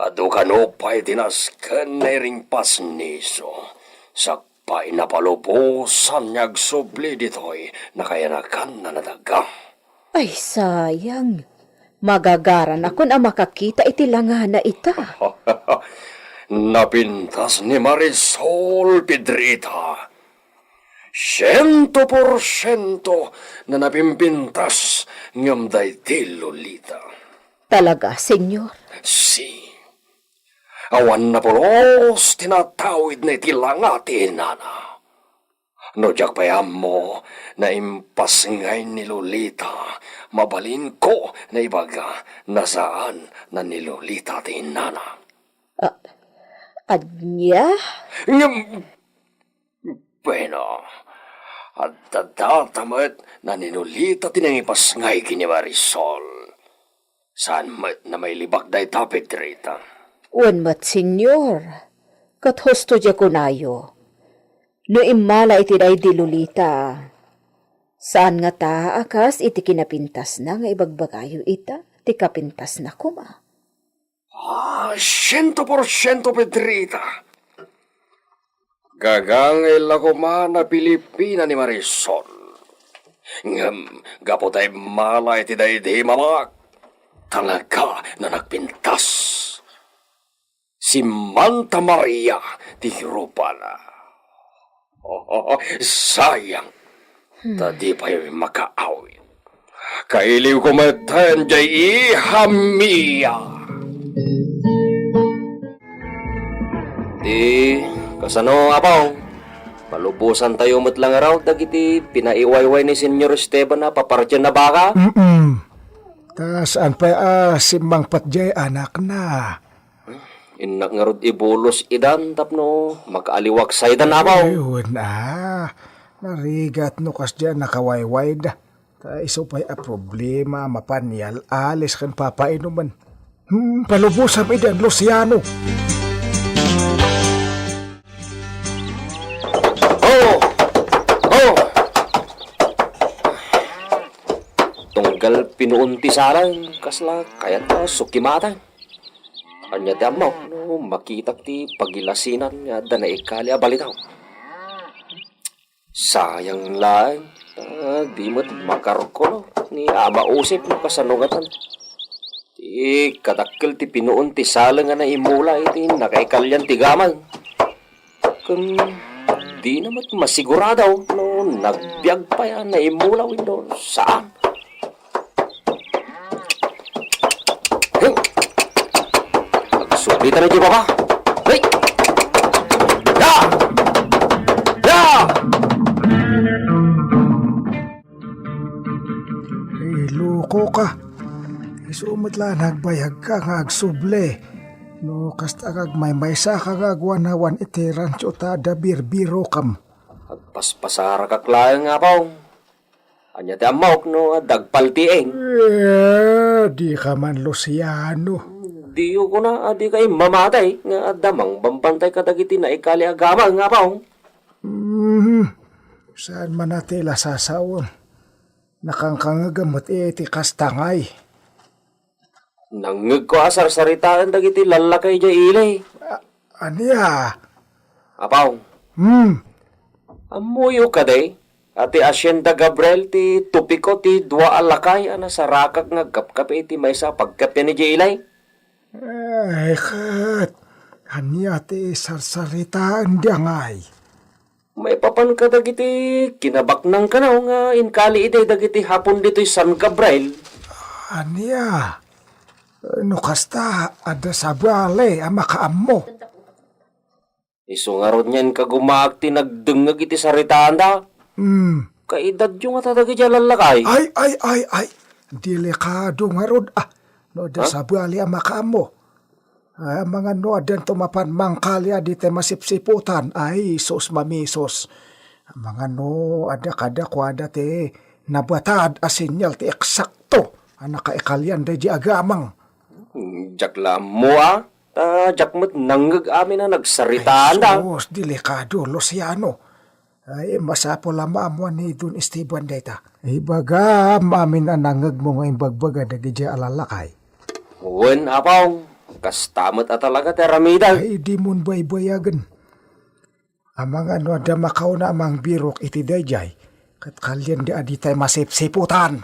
Speaker 4: Ado kanupay tinasken na ring pasniso. Sakpay na palubusan niyag subli dito'y nakayanakan na nadaga.
Speaker 8: Ay, sayang. Magagaran ako na makakita iti langana ita.
Speaker 4: Napintas ni Marisol Pedrita. 100% na napimpintas ngam dayti Lolita.
Speaker 8: Talaga, senyor.
Speaker 4: Si. Awan na pulos tinatawid na itilangati nana. No jak payam mo na impas ngay ni Lolita. Mabalin ko na ibaga nasaan na ni Lolita ti nana.
Speaker 8: Anya?
Speaker 4: Bueno, at tadatamat na ninulita tinangipas ngay kini Marisol. Saan mat na may libak day tapit, Rita?
Speaker 8: Wan mat, senyor. Kat hosto dya kunayo. No imala iti day di Lolita. Saan nga ta akas iti kinapintas na nga ibagbagayo ita? Ti kapintas na kuma.
Speaker 4: 100% Pedrita. Gagangil ako na Pilipina ni Marisol. Ngam, gapo tayo mala iti day di mamak. Talaga na nagpintas. Si Manta Maria ti Rupana. Sayang. Tadi pa yung makaawin. Kailiw ko matan jay ihamia.
Speaker 2: Di, kasano apaw? Palubusan tayo matlang araw, dagiti pinaiwayway ni Senyor Esteban na papartyan na baka?
Speaker 7: Ta saan pa si Mang Patjay anak na?
Speaker 4: Inak nga rod ibulos idan tapno makaaliwak sa idan abaw.
Speaker 7: Ayun narigat no kas dyan nakawayway da. Ta iso pa'y a problema mapanyal alis kan papainuman. Palubusam idan Luciano.
Speaker 4: Oh! Oh! Tunggal pinuunti sarang kasla kayat na sukimatan. Anya ti amaw no makita ti pagilasinan nga da na ikali a balitaw. Sayang lang, di mo't makarko no, ni ama usip no kasanungatan. Ti kadakkel ti pinuon ti sala nga na imula iti nakaikalyan ti gamang. Kung di naman masiguradaw no nagbiag pa yan na imula windo saan? Hey! Magsulitan na di ba ba? Hey! Ya! Ya!
Speaker 7: Loko ka. Isumot lang nagbayag ka nga agsuble. No kasta kag may sa kagagwanawan iti rancho ta da birbiro kam.
Speaker 4: Agpaspasara ka klayang nga paong. Anya ti amawk no dagpaltieng.
Speaker 7: Di ka man Luciano.
Speaker 4: Di ko na adi kay mamatay nga damang bambantay kadagiti na ikali agamang nga paong.
Speaker 7: Saan man natila sasawon? Nakangkangagamot iti kastangay.
Speaker 4: Nangeg ko asar saritaan dagiti lalakay dya ilay.
Speaker 7: Aniya?
Speaker 4: Apaw, amuyo ka day. Ati Hacienda Gabriel ti tupiko ti dua alakay ana sa rakak nga kapkape ti maysa pagkape ni dya ilay.
Speaker 7: Ay, kat. Aniya ti sarsaritaan diya ngay.
Speaker 4: May papan ka dagiti kinabaknang kanaw nga inkali iti dagiti hapon dito'y San Gabriel.
Speaker 7: Aniya? No kasta, ada sa bale, makaam mo.
Speaker 4: Iso nga ron yan kagumaag ti nagdengag iti saritaan da. Kaedad yung nga tatagi dya lalakay.
Speaker 7: Ay. Delikado nga rod. No ada sa bale, makaam mo. Mga no adan tumapan mangkalya di te masipsiputan. Ay, sos mamisos. Mga no ada kada kwada te nabatad asinyal ti eksakto. Nakaikalyan da di agamang.
Speaker 4: Jak mo jak mo't nanggag amin na nagsaritaan da.
Speaker 7: Ay, sos, delikado, Luciano. Ay, masapo lamang mo ni Don Esteban data. Ay, baga, mamin na nangag mo ngayong bagbaga na gidya alalakay.
Speaker 4: Uwan, apaw. Kastamat at talaga teramida.
Speaker 7: Ay, di mon baybayagan. Amang ano, da makaw na amang birok iti dayjay. Kat kalyan di adi tayo masipsiputan.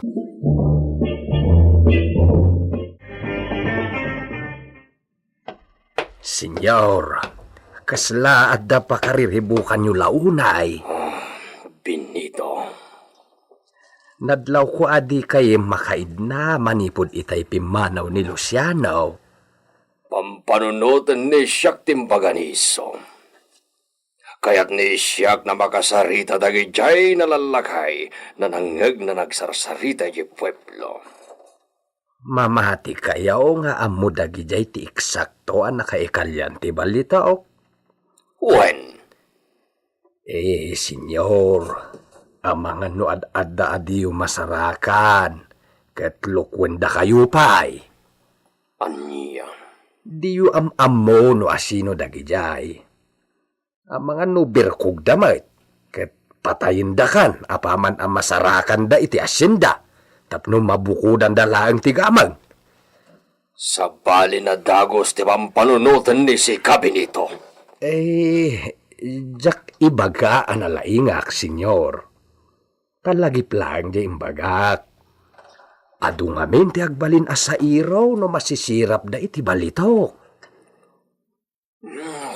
Speaker 1: Senyor, kasla at da pa kariribukan nyo launay.
Speaker 4: Benito.
Speaker 1: Nadlaw ko adi kay makaid na manipod itay pimanaw ni Luciano.
Speaker 4: Pampanunutan ni siyak timbaganiso. Kaya't ni siyak na makasarita dagi jay nalalakay na nangag na nagsarsarita di pueblo.
Speaker 1: Mamati kayaw nga amo dagi jay ti eksakto ang nakaikalyan ti balita o.
Speaker 4: When?
Speaker 1: Senyor, ang mga no ad-adda adiyo masarakan, ket lukwenda kayo pa'y.
Speaker 4: Anya?
Speaker 1: Diyo am-amo no asino dagi jay. Ang mga no birkog damay, ket patayin da kan, apaman ang masarakan da iti asyenda, tapno mabukudan da laang tigamang.
Speaker 4: Sa bali na dagos ti pampanunutan ni si Benito.
Speaker 1: Jak ibaga analaingak, senyor. Talagip lang di imbagak. Adu ngamin ti agbalin asa iraw no masisirap da iti balito.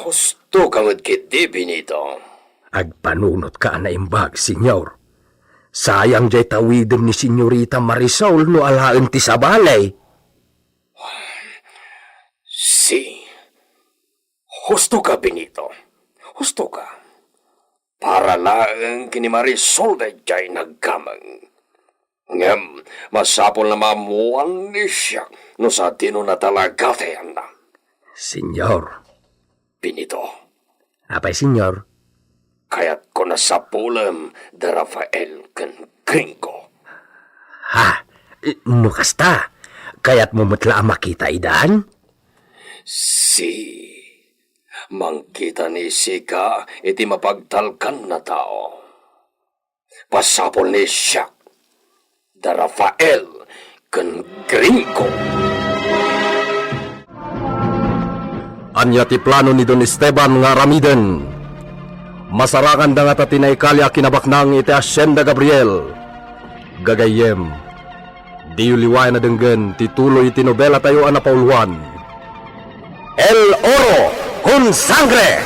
Speaker 4: Husto kamad kiti, Benito.
Speaker 1: Agpanunot ka na imbag, senyor. Sayang jay tawiden ni senyorita Marisol no alaen ti sabalay.
Speaker 4: Husto ka, Benito. Husto ka. Para lang kini Marisol da jay nagkamang. Ngem, masapol na mamuan ni siya no sa tino na talaga tayan na. Senyor.
Speaker 9: Pinito,
Speaker 4: Apay, senyor?
Speaker 9: kaya't ko na sa pulam de Rafael ken Gringo.
Speaker 4: Ha? No kasta? Kaya't mo mutla ang makita idan?
Speaker 9: Si mangkita ni Sika iti mapagtalkan na tao. Pasapol ni siya de Rafael ken Gringo.
Speaker 1: Anya ti plano ni Don Esteban nga ramiden. Masarakan da nga tatinay kalya kinabaknang iti Hacienda Gabriel. Gagayem, di uliway na denggen tituloy iti nobela tayo na pauluan. El Oro con Sangre!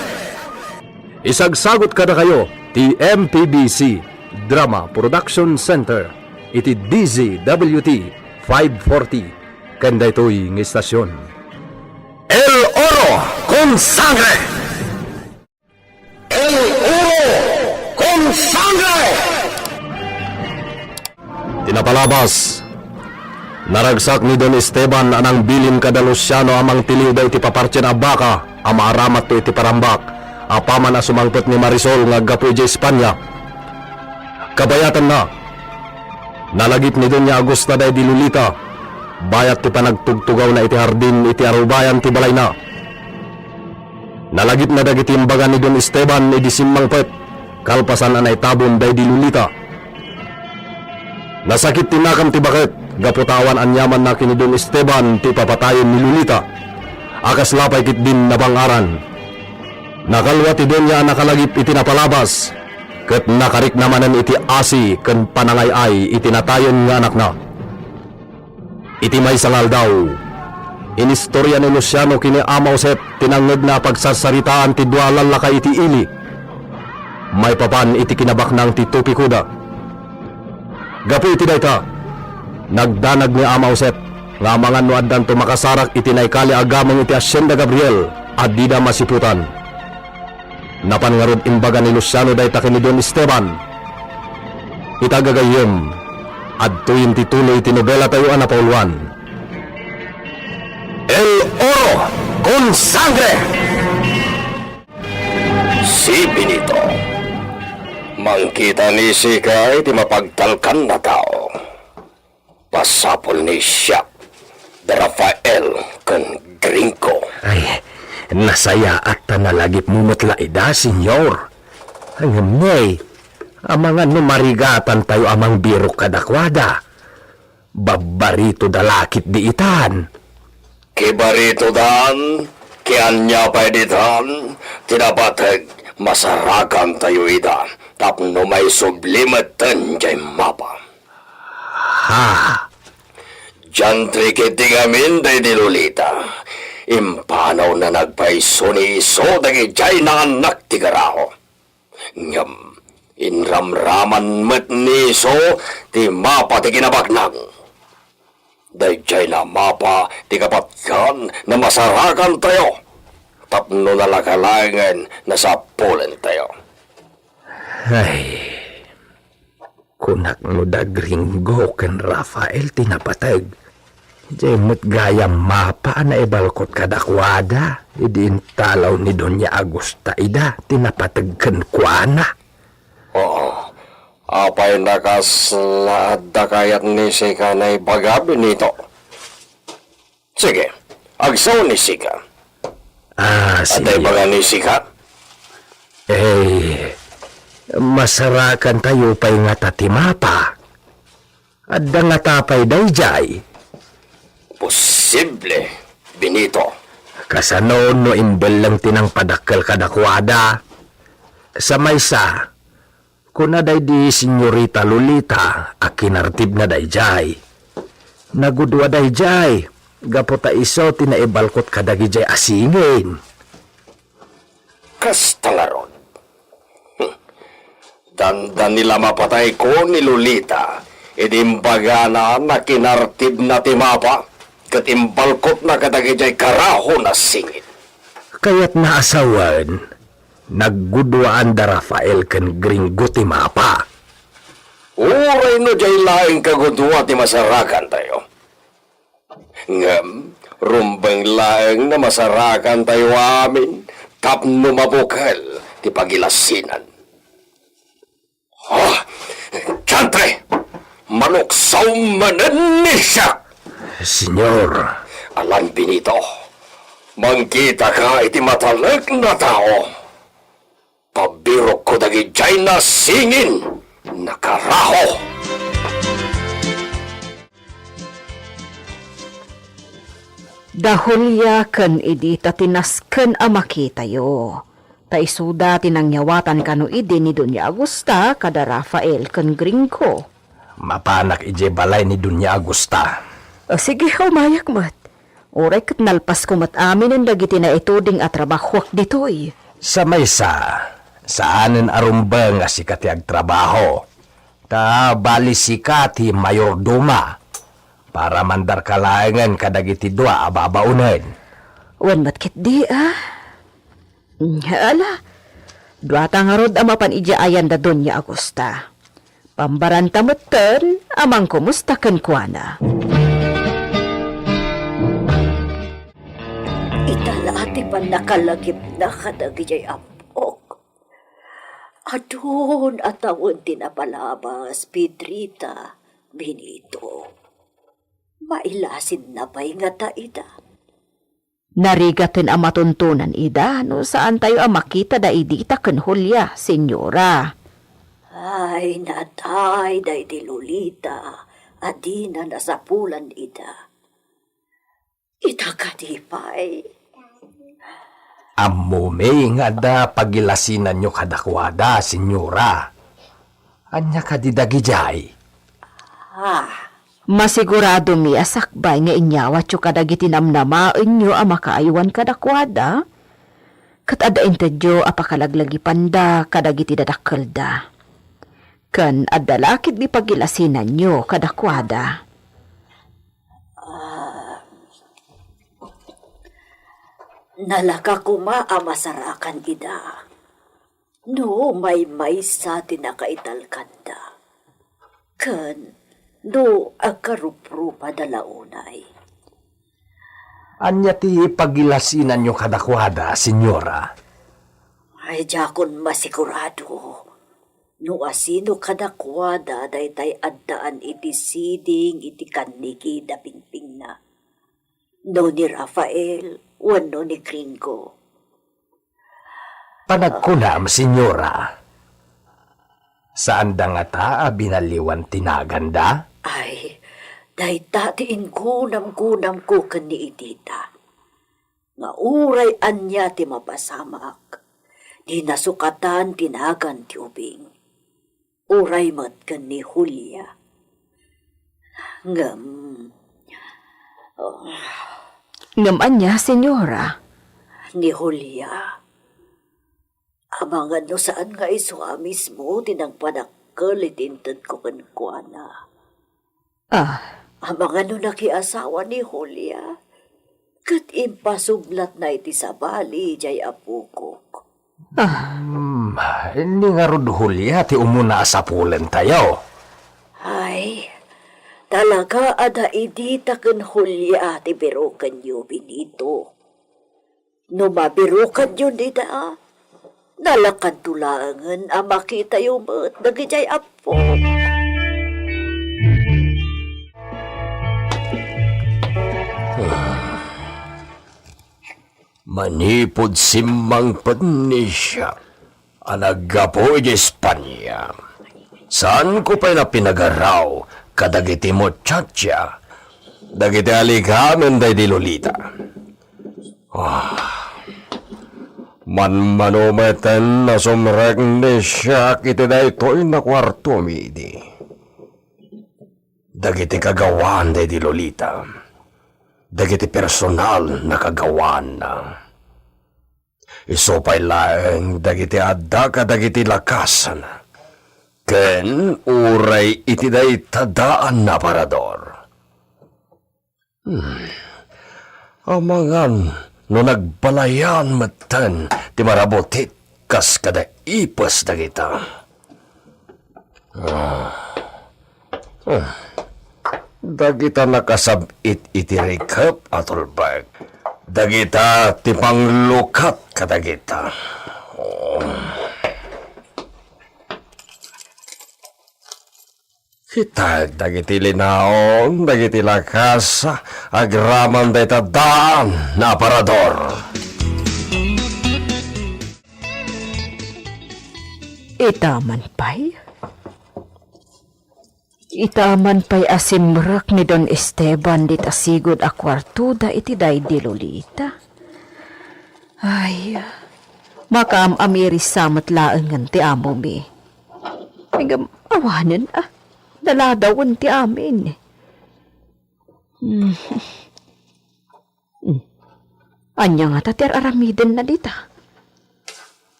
Speaker 1: Isagsagot kada kayo ti MPBC Drama Production Center iti DZWT 540 kanda ito'y ng istasyon. El Oro con Sangre! El Oro con Sangre! Tinapalabas, naragsak ni Don Esteban anang bilin kada Luciano amang tiliw da iti papartyan a baka, ama aramat to iti parambak, apaman a sumangpet ni Marisol nga gapu iti Espanya. Kabayatan na, nalagip ni Doña Agosta da di Lolita, bayat ti panagtugtugaw na iti hardin iti arubayan ti balay na. Nalagip na dagiti imbaga ni Don Esteban iti simmangpet, kalpasan anay tabon da di Lolita. Nasakit tinakam ti bakit, gaputawan anyaman na kini Don Esteban ti papatayon ni Lolita. Akas lapay kit din nabangaran. Nakalwa ti Doña nakalagip iti napalabas, ket nakarik namanen iti asi ken panangay-ay iti natayon nga anak na. Iti may sangal daw, inistorya ni Luciano kini Ama Jose tinanged na pagsasaritaan ti dualan laka iti ili. May papan iti kinabaknang ti Tupikuda. Gapu iti dayta, nagdanag ni Ama Jose nga mga nuaddan to makasarak iti naykali agamang iti Hacienda Gabriel at di da masiputan. Napangarod imbaga ni Luciano dayta kini Don Esteban. Itagagayem, adtuin tituloy ti nobela tayo na pauluan. El Oro con Sangre!
Speaker 9: Si Benito, mangkita ni Sika iti mapagtalkan na tao. Pasapol ni siya de Rafael ken Gringo.
Speaker 4: Ay, nasaya at nalagip mo mutla ida, senyor. Ang may, ang mga numarigatan tayo amang biro kadakwada. Babarito dalakit di itan.
Speaker 9: Kibarito dan, kianya pa editan, tinabatag masarakan tayo ida, tapno may sublimatan jay mapa.
Speaker 4: Ha?
Speaker 9: Diyan trikitigamin day di Lolita, impanaw na nagpaiso ni iso dagi jay na anak ti garaho. Ngam, inramraman met ni iso ti mapa ti kinabaknang. Dayjay na mapa ti kapatyan na masarakan tayo. Tapno na lakalangan na sapulen tayo.
Speaker 4: Ay, kunak no da Gringo ken Rafael tinapatag. Jay mo't gayam mapa na ibalkot kadakwada. Idiin talaw ni Doña Agosta ida tinapatag ken kuana.
Speaker 9: Oo, apay nakaslad da kayat ni Sika na ibagabi nito. Sige, agsaw ni Sika.
Speaker 4: Ah,
Speaker 9: At ay baga ni Sika?
Speaker 4: Masarakan tayo pa'y nga tatimapa. At da nga tapay dayjay.
Speaker 9: Posible, Benito.
Speaker 4: Kasano no imbel lang tinang padakkel kadakwada. Sa maysa, kunaday di Senyorita Lolita akinartib na dayjay. Nagudwa dayjay, gapota iso tinaibalkot kadagijay asingin.
Speaker 9: Kastangaron. Dandan nila mapatay ko ni Lolita, idimbaga na kinartib na timapa, katimbalkot na kadagijay karaho na singit.
Speaker 4: Kaya't naasawan, naggudwaan da Rafael ken Gringo ti mapa.
Speaker 9: Uray no jay laing kagudwa ti masarakan tayo. Ngam, Rumbang laeng na masarakan tayo amin, tapno mabukal, ti pagilasinan. Ha? Chantre! Manuksaw manan ni siya!
Speaker 1: Senyor,
Speaker 9: Alan Benito, mangkita ka iti matalag na tao. Pabirok ko dagi jay na singin, nakaraho.
Speaker 8: Dahulya ken idi tatinasken a makita yo. Taisuda tinangyawatan kano idi ni Doña Agusta kada Rafael ken Gringo.
Speaker 1: mapanak ije balay ni Dunya Agusta.
Speaker 8: Sige, umayak mat. Oray kat nalpas ko mat amin ang dagiti na ituding at trabahwak ditoy.
Speaker 1: Sa maysa, saanen arumba nga sikati agtrabaho. Ta bali sikati mayorduma. Para mandar kalayangan kadagiti dua ababaunan.
Speaker 8: Wan mat kit di Ala, duata nga rod amapan ija ayan da Doña Agusta. Pambaranta motten, amang kumusta ken kuana.
Speaker 6: Itala ati pa nakalagip na kadagijay apok. Adun atawon tinapalabas, Pedrita, Benito. Mailasin na pa'y nga taida.
Speaker 8: Narigaten ang matuntunan ida, no saan tayo ang makita da idita ken Julia, senyora.
Speaker 6: Ay, natay, day di Lolita, adina nasapulan ida. Ita kadipay.
Speaker 1: Amume nga da pagilasinan nyo kadakwada, senyora. Anya kadidagijay.
Speaker 8: Masigurado mi asakbay nga inyawat yung kadagiti namnamain nyo ang makaaywan kadakwada. Kat ada intedyo apakalaglagi panda kadagiti dadakelda. Kan adalakid di pagilasinan nyo kadakwada.
Speaker 6: Nalaka kuma amasarakan ida. No, may sa tinakaitalkanda. Kan, no, agkaruprupa dalaunay.
Speaker 1: Anya ti pagilasinan nyo kadakwada, senyora.
Speaker 6: Ay, jakon masigurado. No asino kadakwada daytay addaan iti siding iti kaniki da pingping na. No ni Rafael, wano ni Gringo.
Speaker 1: Panagkunam, senyora. Saan da nga ta binaliwan tinaganda?
Speaker 6: Ay, daytatiin kunam-kunam ko kani itita. Nga uray anya ti mapasamak. Di nasukatan tinagan ti ubing. Uray mat kani Julia. Ngam.
Speaker 8: Ngaman niya, senyora.
Speaker 6: Ni Julia. Amangan no saan nga iswa mismo tinagpanakkel itintad ko kankwana. Amangan no nakiasawa ni Julia. Kat impasublat na iti sa bali jay apukok.
Speaker 1: Hindi nga rod Julia ti umuna sa pulen tayo.
Speaker 6: Ay, talaga ada idita ken Julia ti birokan yo Benito. No mabirokan yun dita, nalakad tulangan ang makita yung nagijay apo.
Speaker 9: Manipod simmang panisya, anagapo iti Espanya. Saan ko pa na pinagaraw, kadagiti mo tchatcha, dagiti alikamen day di Lolita. Manmanometen na sumrek ni siya kiti day to'y na kwarto midi. Dagiti kagawan day di Lolita. Dagiti personal na kagawan na. Isopay laeng dagiti adda ka dagiti lakasan. Ken uray iti day tadaan na parador. Amangan no nagbalayan matan ti marabotit kas kada ipos dagita. Dagita nakasabit iti rekap Atulbag. Dagita ti panglukat kadagita. Kitag dagiti linaon, dagiti lakas, agraman dayta daan na aparador.
Speaker 8: Itaman pa'y? Itaman pa'y asimrak ni Don Esteban dit asigod a kwartuda iti daydi Lolita. Ay, makaam-amiri samat laengan ti amo mi. Hingam awanan daladawan ti amin. Anya nga tatir aramiden na dita.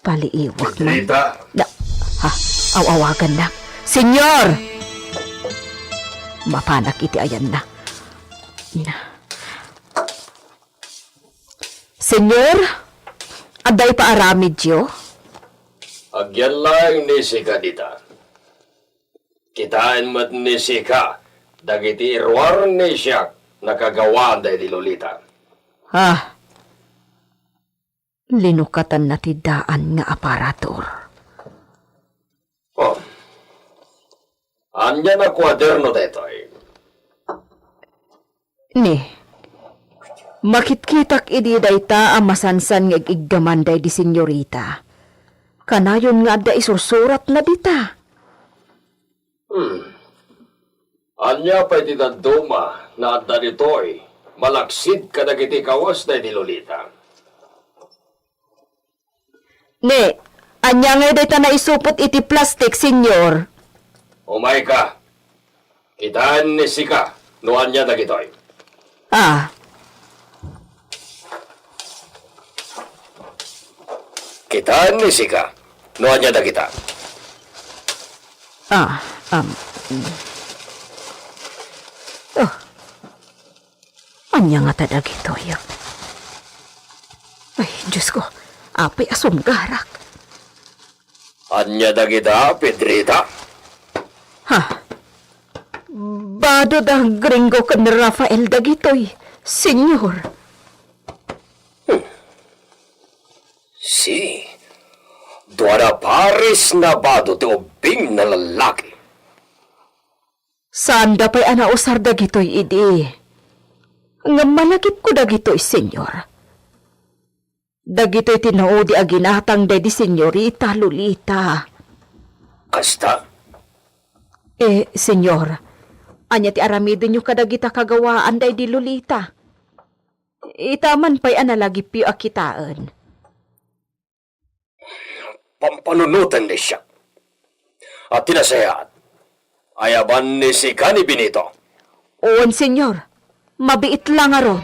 Speaker 8: Paliiwak man. Awawagan na. Senyor! Mapanak iti ayan na. Senyor, aday pa aramid yo?
Speaker 9: Agyan lang ni Sika dita. Kitaan mat ni Sika, dagiti irwar ni siya nakagawa day di Lolita.
Speaker 8: Linukatan na ti daan nga aparator.
Speaker 9: Oh, anya na kwaderno detoy.
Speaker 8: Ni, makitkitak idi dayta ang masansan nga iggamanday di senyorita. Kanayon nga da isusurat na dita.
Speaker 9: Anya pa iti daduma na adda ditoy, malaksid ka dagiti kawas day di Lolita.
Speaker 8: Ni, anya nga dayta na isupot iti plastic, senyor.
Speaker 9: Umay ka. Kitaan ni Sika, no anya dagitoy. Kitaan ni Sika, no anya dagita.
Speaker 8: Anya nga tadag ito, yak. Ay, Diyos ko, apay asom garak.
Speaker 9: Anya dagita, Pedrita.
Speaker 8: Bado dang gringo kan Rafael dagitoy, senyor.
Speaker 9: Si, duwara paris na bado ti ubing na lalaki.
Speaker 8: Saan da pa'y anausar dagitoy, idi? Nga malagip ko dagitoy, senyor. Dagitoy tinuodi a ginatang di senyorita Lolita.
Speaker 9: Kasta?
Speaker 8: Senyor, anya ti aramidin nyo kadagita kagawaan day di Lolita. Itaman pa'y analagip yu akitaan.
Speaker 9: Pampanunutan ni siya. At tinasayat, ayaban ni si Kani Benito.
Speaker 8: Oon, senyor. Mabiit lang aron.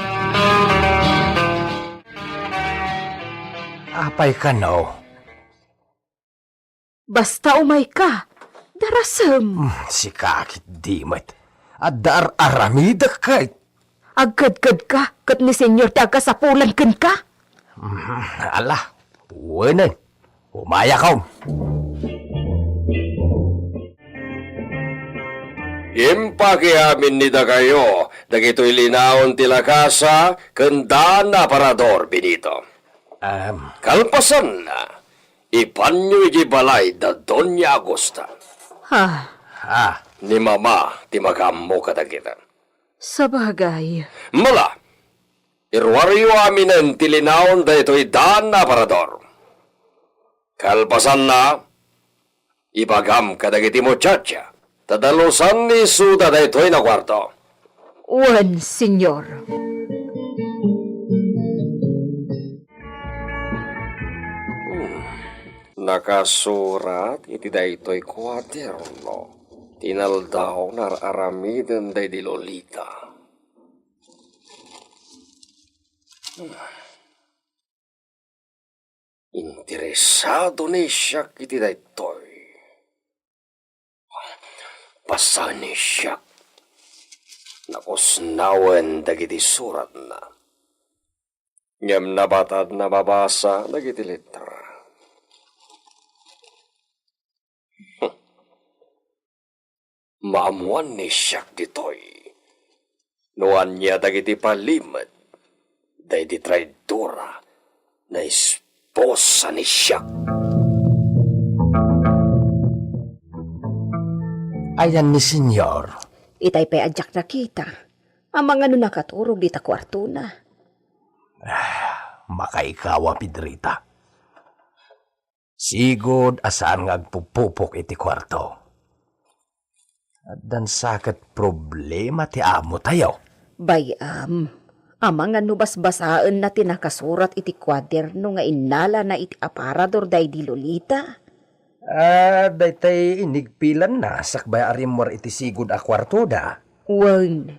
Speaker 2: Apay ka no?
Speaker 8: Basta umay ka. Darasem.
Speaker 2: Si kakit dimat. At daar aramida kay.
Speaker 8: Agkad-kad ka. Kat ni senyor tagasapulan kan ka.
Speaker 2: Ala, wanan. Umaya ka.
Speaker 9: Impaki amin nida kayo, dagito'y linaon tilakasa, kanda na parador, Benito. Kalpasan na, ipanyo iti balay da Doña Agosta. Ni mama, ti makammo kadagita.
Speaker 8: Sabagay.
Speaker 9: Mala, irwaryo aminen ti linaon da ito'y daan na parador. Kalpasan na, ipagam kadagiti muchacha. Tadalusan ni Suda da ito'y na kwarto.
Speaker 8: Wan, senyor.
Speaker 9: Nakasurat iti da ito'y kwaderno. Tinaldaw na aramiden da di Lolita. Interesado ni siya iti da ito'y. Pasani siya. Nakusnawen dagiti surat na. Ngem nabatad na babasa dagiti litra. Maamuan ni siya ditoy. Nuan niya dagiti palimet, day di traidora, na esposa ni siya.
Speaker 2: Ayan ni senyor.
Speaker 8: Itay pa adyak na kita. Ang mga nakaturog di ta kwarto na.
Speaker 2: Makaikawa, Pedrita. Sigod asaan nga agpupupok iti kwarto. At dan sakit problema ti amo tayo.
Speaker 8: Bayam, amang nga nubas-basaan na tinakasurat iti kwaderno nga inala na iti aparador day di Lolita.
Speaker 2: Daytay inigpilan na sakbay arimor iti sigod a kwarto da.
Speaker 8: Wan,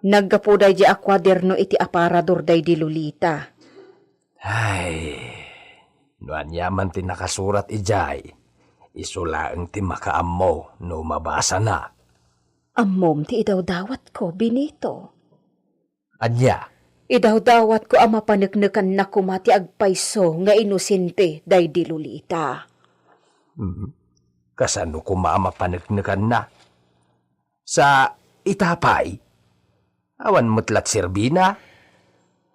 Speaker 8: naggapo day di a kwaderno iti aparador day di Lolita.
Speaker 2: Ay, nuan yaman ti nakasurat ijay. Isulaang ti makaammo no mabasa na.
Speaker 8: Ammom ti idaw-dawat ko, Benito.
Speaker 2: Anya,
Speaker 8: Idaw-dawat ko ang mapanagnakan na kumati agpayso nga inosente day di Lolita.
Speaker 2: kasano ko mapanagnakan na. Sa itapay, awan mutlat sirbina.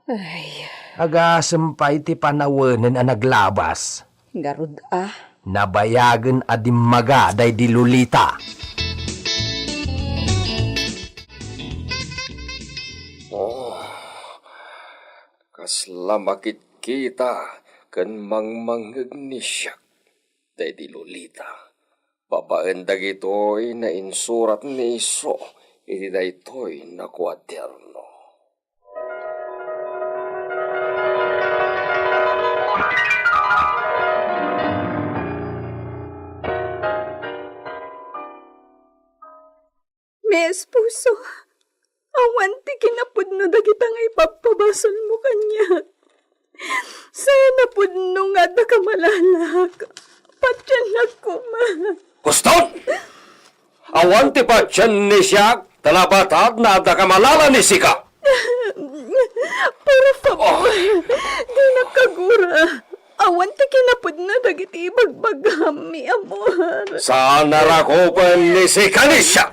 Speaker 8: Ay,
Speaker 2: Agasampay ti panawanan a naglabas.
Speaker 8: garud ah.
Speaker 2: Nabayagan adimmaga day di Lolita.
Speaker 9: Kaslamakit kita kan mangmanggag ni siya, day di Lolita. Babaen dagitoy na insurat ni iso, iti daytoy na kwaderno.
Speaker 5: May esposo, awan ti kinapudno dagita nga ipapabasol mo kanya. Sana pudno nga da kamalalak. Patyan na kuma.
Speaker 9: Kuston! Awan ti pa tiyan ni siya, talabatad na da kamalala ni sika.
Speaker 5: Para favor, di nakagura. Awan ti kinapudno dagiti ibagbagam mi amor.
Speaker 9: Saan narakopan ni sika ni siya?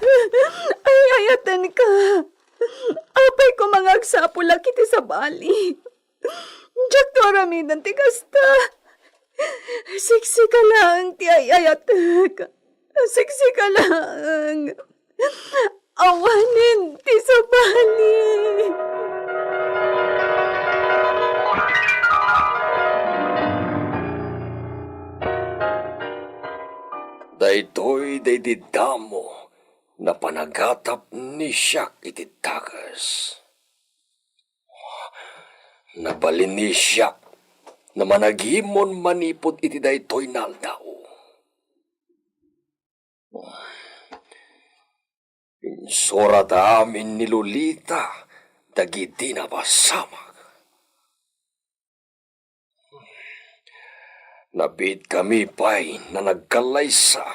Speaker 5: Ay, ayatan ka. Apay ko mga agsapula kiti sa bali. Diyak to aramidan ti kasta. Siksika lang ti ayatek. Siksika lang. Awanin ti sa bali.
Speaker 9: Daytoy daydidamo na panagatap ni siya iti tagas. Nabalin ni siya na managimon manipod iti daytoy naldaw. Insurat amin ni Lolita dagiti na basamag. Nabid kami pa'y na nagkalaysa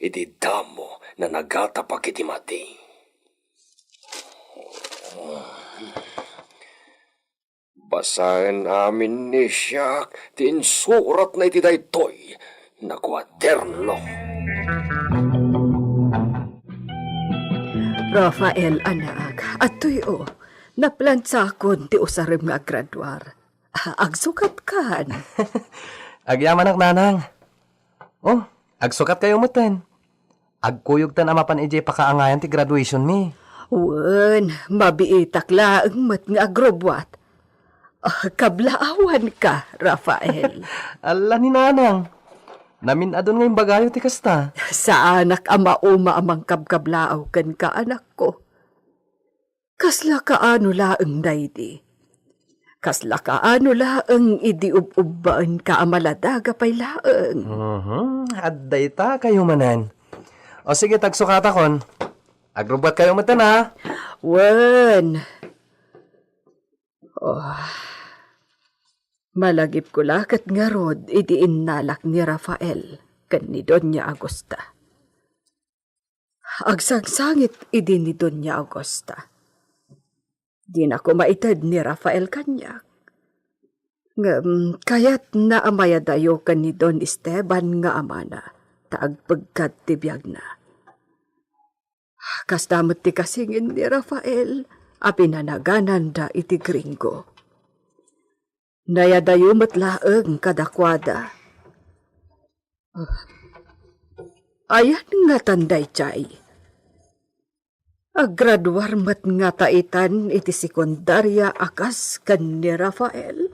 Speaker 9: iti damo na nagatapak iti mati. Basahan amin ni siya tinsurat na iti daytoy na kwaderno.
Speaker 5: Rafael, anak, at tuyo, naplansakon ti usarim nga graduar. Agsukat kan.
Speaker 2: Agyaman ak nanang. Oh, agsukat kayo mutan. Agkuyog tan amapan ijay pakaangayan ti graduation mi.
Speaker 5: Wen, mabiitak laang mat nga agrobwat. Kablaawan ka, Rafael.
Speaker 2: Ala ni nanang. Namin adon ngayong bagayo ti kasta.
Speaker 5: Sa anak ama uma amang kabkablaaw kan ka anak ko. Kasla kaano laang daydi. Kasla kaano laang idiub-ubbaan ka amaladaga pay laang.
Speaker 2: Adday ta kayo manan. O sige, tagsukata kon. Agrubat kayo matan ha.
Speaker 5: Wen. Malagip ko lakat nga rod idiinalak ni Rafael kan ni Doña Agosta. Agsangsangit idi ni Doña Agosta. Di na ko maitad ni Rafael kanyak. Kaya't naamayadayo kan ni Don Esteban nga amana, taagpagkat tibiyag na. Kas damot ti kasingin ni Rafael, a pinanaganan da iti Gringo. Nayadayumat laeng kadakwada. Ayan nga tanday chay. Aggraduar mat nga taitan iti sekundarya akas kan ni Rafael.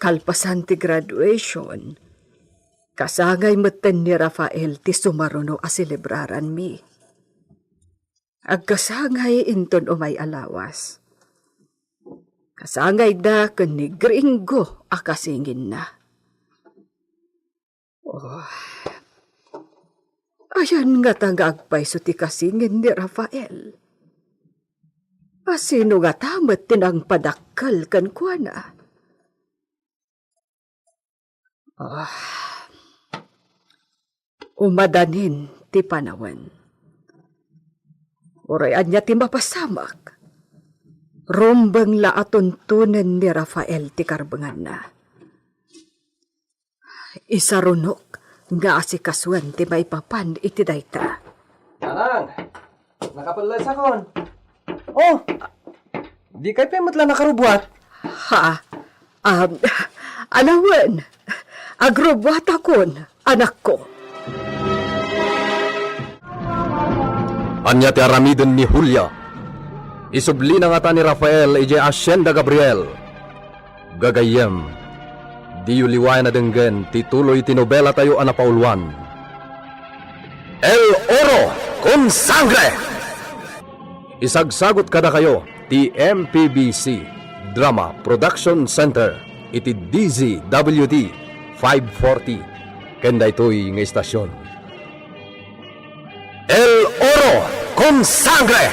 Speaker 5: Kalpasan ti graduation, kasangay meten ni Rafael ti sumaruno a selebraran mi. Agkasangay inton umay alawas. Kasangay da ken ni Gringo a kasingin na. Ayan nga tagagpay so ti kasingin ni Rafael. Sino nga tamat tinang padakkel kan kuana? Umadanin ti panawan. Urayan niya ti mapasamak. Rumbang laatuntunan ni Rafael ti karbangan na. Isarunok nga asikaswan ti maipapan iti dayta.
Speaker 2: Anang, nakapalas akon. Oh, di kay pemutla nakarubwat.
Speaker 5: Ha? Alawan, agrobwat akon, anak ko.
Speaker 1: Anya ti aramidon ni Julia. Isubli na nga ta ni Rafael ije Hacienda Gabriel. Gagayem, di yuliway na denggen tituloy tinobela tayo anapaulwan. El Oro con Sangre! Isagsagot kada kayo ti MPBC Drama Production Center iti DZWD 540 kenda ito'y nga istasyon. El Oro con Sangre!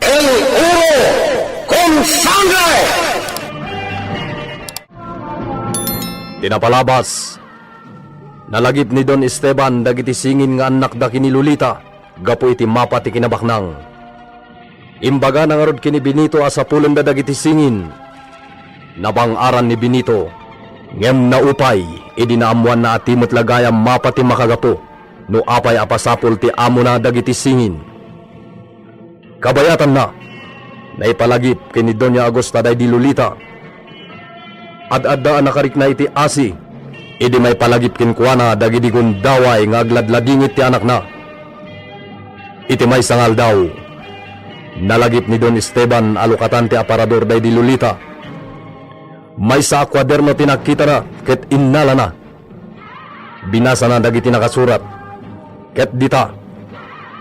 Speaker 1: El Oro con Sangre! Tinapalabas, nalagip ni Don Esteban dagiti singin nga anak da kini Lolita, gapo iti mapa ti kinabaknang. Imbaga na nga rod kini Benito asapulan da dagiti singin. Nabangaran ni Benito, ngem na upay, idinaamuan na atimot lagayam mapa ti makagapo, no apay apasapul ti amo na dagiti singin. Kabayatan na, naipalagip kini Doña Agosta day di Lolita. Ad-adda nakarik na iti asi, idi may palagip kinkuana dagiti gundaway nga agladladingit ti anak na. Iti may sangal daw, nalagip ni Don Esteban alukatan ti aparador day di Lolita. May sa kwaderno tinakita na, ket innala na. Binasa na dagiti nakasurat, ket dita,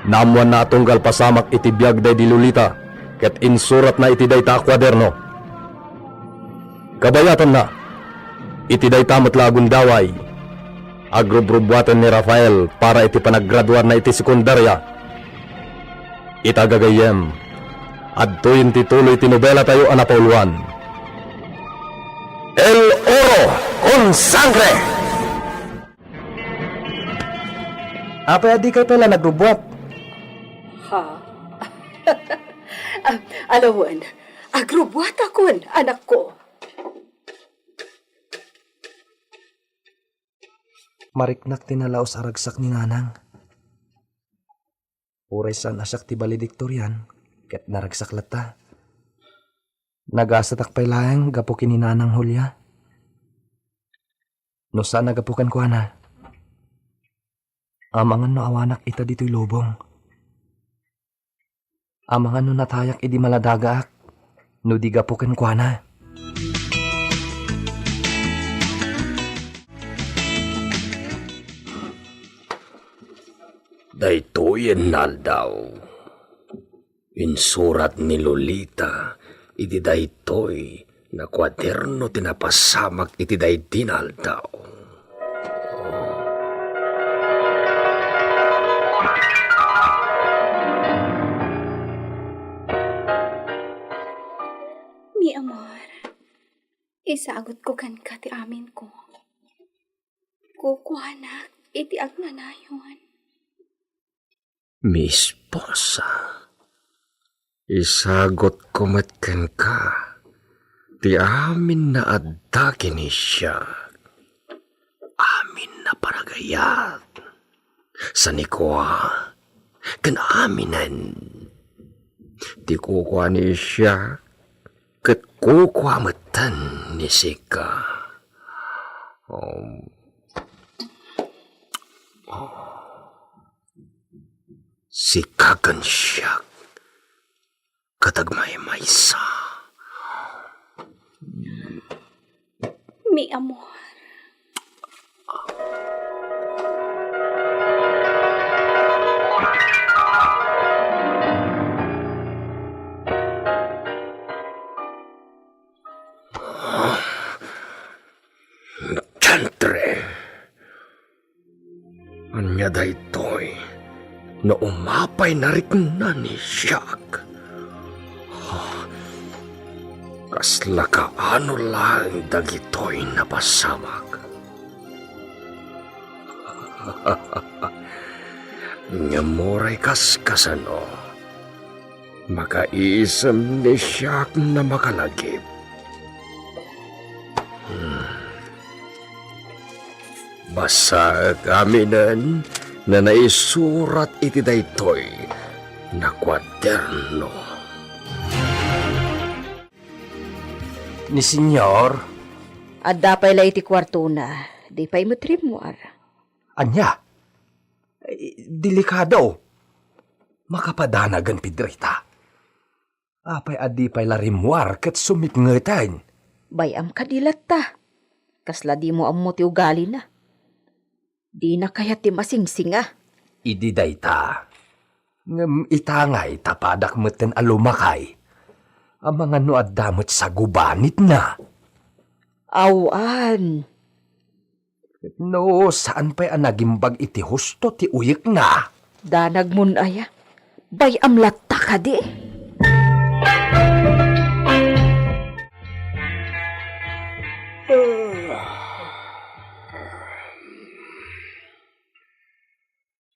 Speaker 1: naamuan na atunggal pasamak iti biyag day di Lolita, ket insurat na iti dayta kwaderno. Kabayatan na, iti dayta matlagun daway, agrubrubuatan ni Rafael para iti panaggraduar na iti sekundarya. Itagagayem, adtoyin tituloy tinobela tayo anapauluan. El Oro con Sangre!
Speaker 2: Apay adi kay pala nagrubuat.
Speaker 5: Ha? Alawan, agrobwat akon, anak ko.
Speaker 2: Mariknak tinalaos aragsak ni nanang. Uray san asak ti valedictorian, ket naragsak lata. Nagasatak pay lang gapo kini nanang Julia. No saan nagapukan ko ana? Amangan no awanak ita dito'y lubong. Amangan no natayak idi maladagaak, no di gapukan ko ana.
Speaker 9: Daytoyen naldaw. Insurat ni Lolita, iti daytoy na kwaderno tinapasamak iti dayti naldaw.
Speaker 10: Mi amor, isagot ko kan ka ti amin ko. Kukuhanak iti agnanayon.
Speaker 9: Mi esposa, isagot ko matken ka, ti amin na adda kini siya. Amin na para Maragayat. Sanikwa. Kanaminan. Di kukwa ni siya. Kat kukwa matan ni Sika. Sikagan siya. Katagmay maysa.
Speaker 10: Mi amor.
Speaker 9: Chantre. Anya daytoy na umapay na rin na ni Siak. Kasla kaano lang dagitoy na pasamag. Ngamoray kaskasano. Makaisam ni Siak na makalagip. Basa kaminan na naisurat iti daytoy na kwaderno.
Speaker 2: Ni senyor,
Speaker 8: Adda pa'y la iti kwarto na, di pa'y matrimwar.
Speaker 2: anya, delikado. Makapadanagan Pedrita. Apay adi pa'y larimwar kat sumitngetan.
Speaker 8: Bayam kadilat ta. Kasla di mo ammo ti ugali na. Di na kaya ti masingsinga.
Speaker 2: Idi dayta. Ngem itangay tapadak meten alumakay. Ang mga nuaddamot sa gubanit na.
Speaker 8: Awan.
Speaker 2: No, saan pa'y anagimbag iti husto ti uyek na?
Speaker 8: Danag mun aya. Bayam latta ka di.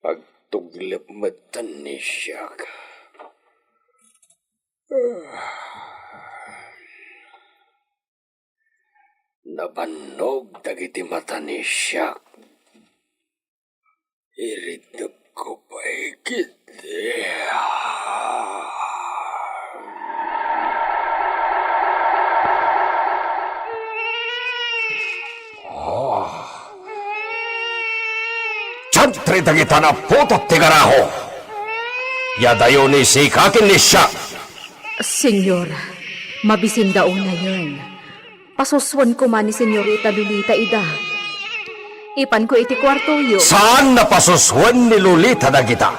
Speaker 9: Pagtuglap matan ni Siak. Nabanog dagiti mata ni Siak. Iritap ko pa ikit. Chantre dagita na putot ti garaho. Yadayo ni Sika kin ni Siak.
Speaker 5: Senyor, mabisin daw na yun. Pasuswan ko man ni Senyorita Lolita ida. Ipan ko iti kwarto yo.
Speaker 9: Saan napasuswan ni Lolita dagita?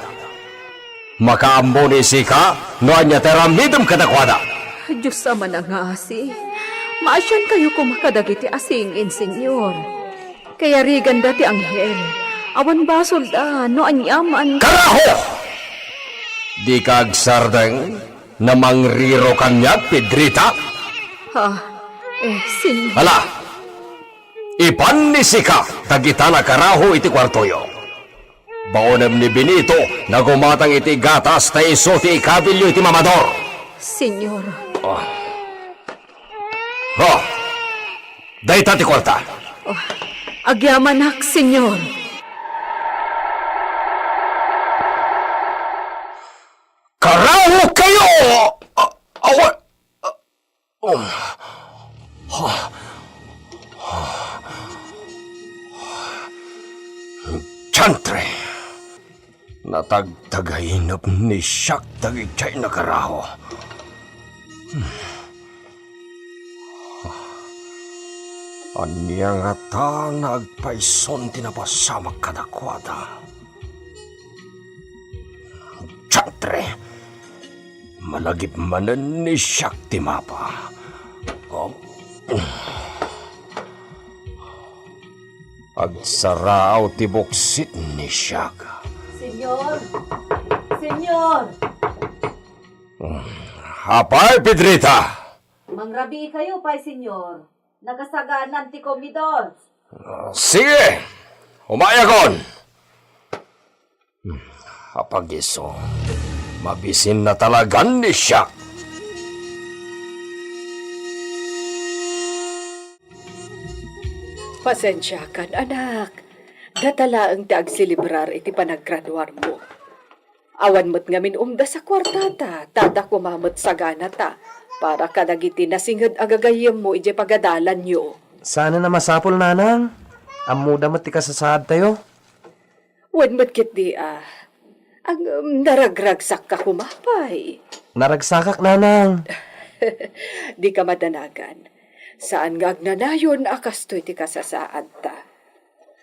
Speaker 9: Makaambo ni Sika no anya teramidem kadakwada.
Speaker 5: Diyos sama na nga asi. Maasyan kayo kumakadagiti asingin, senyor. Kaya rigan dati anghel. Awan basol da, no anyaman.
Speaker 9: Karaho! Di kagsardeng na mangriro kanya, Pedrita?
Speaker 5: Senyor.
Speaker 9: Hala! Ipan ni Sika, tagita na karaho iti kwartoyo. Baonem ni Benito, na gumatang iti gatas ta iso ti ikabilyo iti mamador.
Speaker 5: Senyor.
Speaker 9: Dayta ti kwarta.
Speaker 5: Agyamanak, senyor.
Speaker 9: Karaho kayo! Chantre! Natagtagainap ni Siak dagitay na karaho. Anya nga ta nagpaison tinapasamag kadakwada. Chantre! Malagip manan ni Siak timapa. Agsarao ti buksit ni Siak.
Speaker 8: Senyor! Senyor!
Speaker 9: Hapay, Pedrita!
Speaker 8: Mangrabi kayo pa, senyor. Nagasagaan ti komidor.
Speaker 9: Sige! Umayagon! Hapagiso, mabisin na talagan ni Siak.
Speaker 5: Pasensya ka, anak. Datala ang taagsilibrar iti panaggraduar mo. Awan mo't ngamin umda sa kwartata, tada kumamot sa ganata, para kadagiti nasingad agagayam mo iti pagadalan nyo.
Speaker 2: Sana na masapol, nanang. Amuda mo't ti kasasad tayo.
Speaker 5: Wan mo't kit di ang naragragsak ka kumapay.
Speaker 2: Naragsakak, nanang.
Speaker 5: Di ka madanagan. Saan nga agnanayon akasto iti kasasaad ta?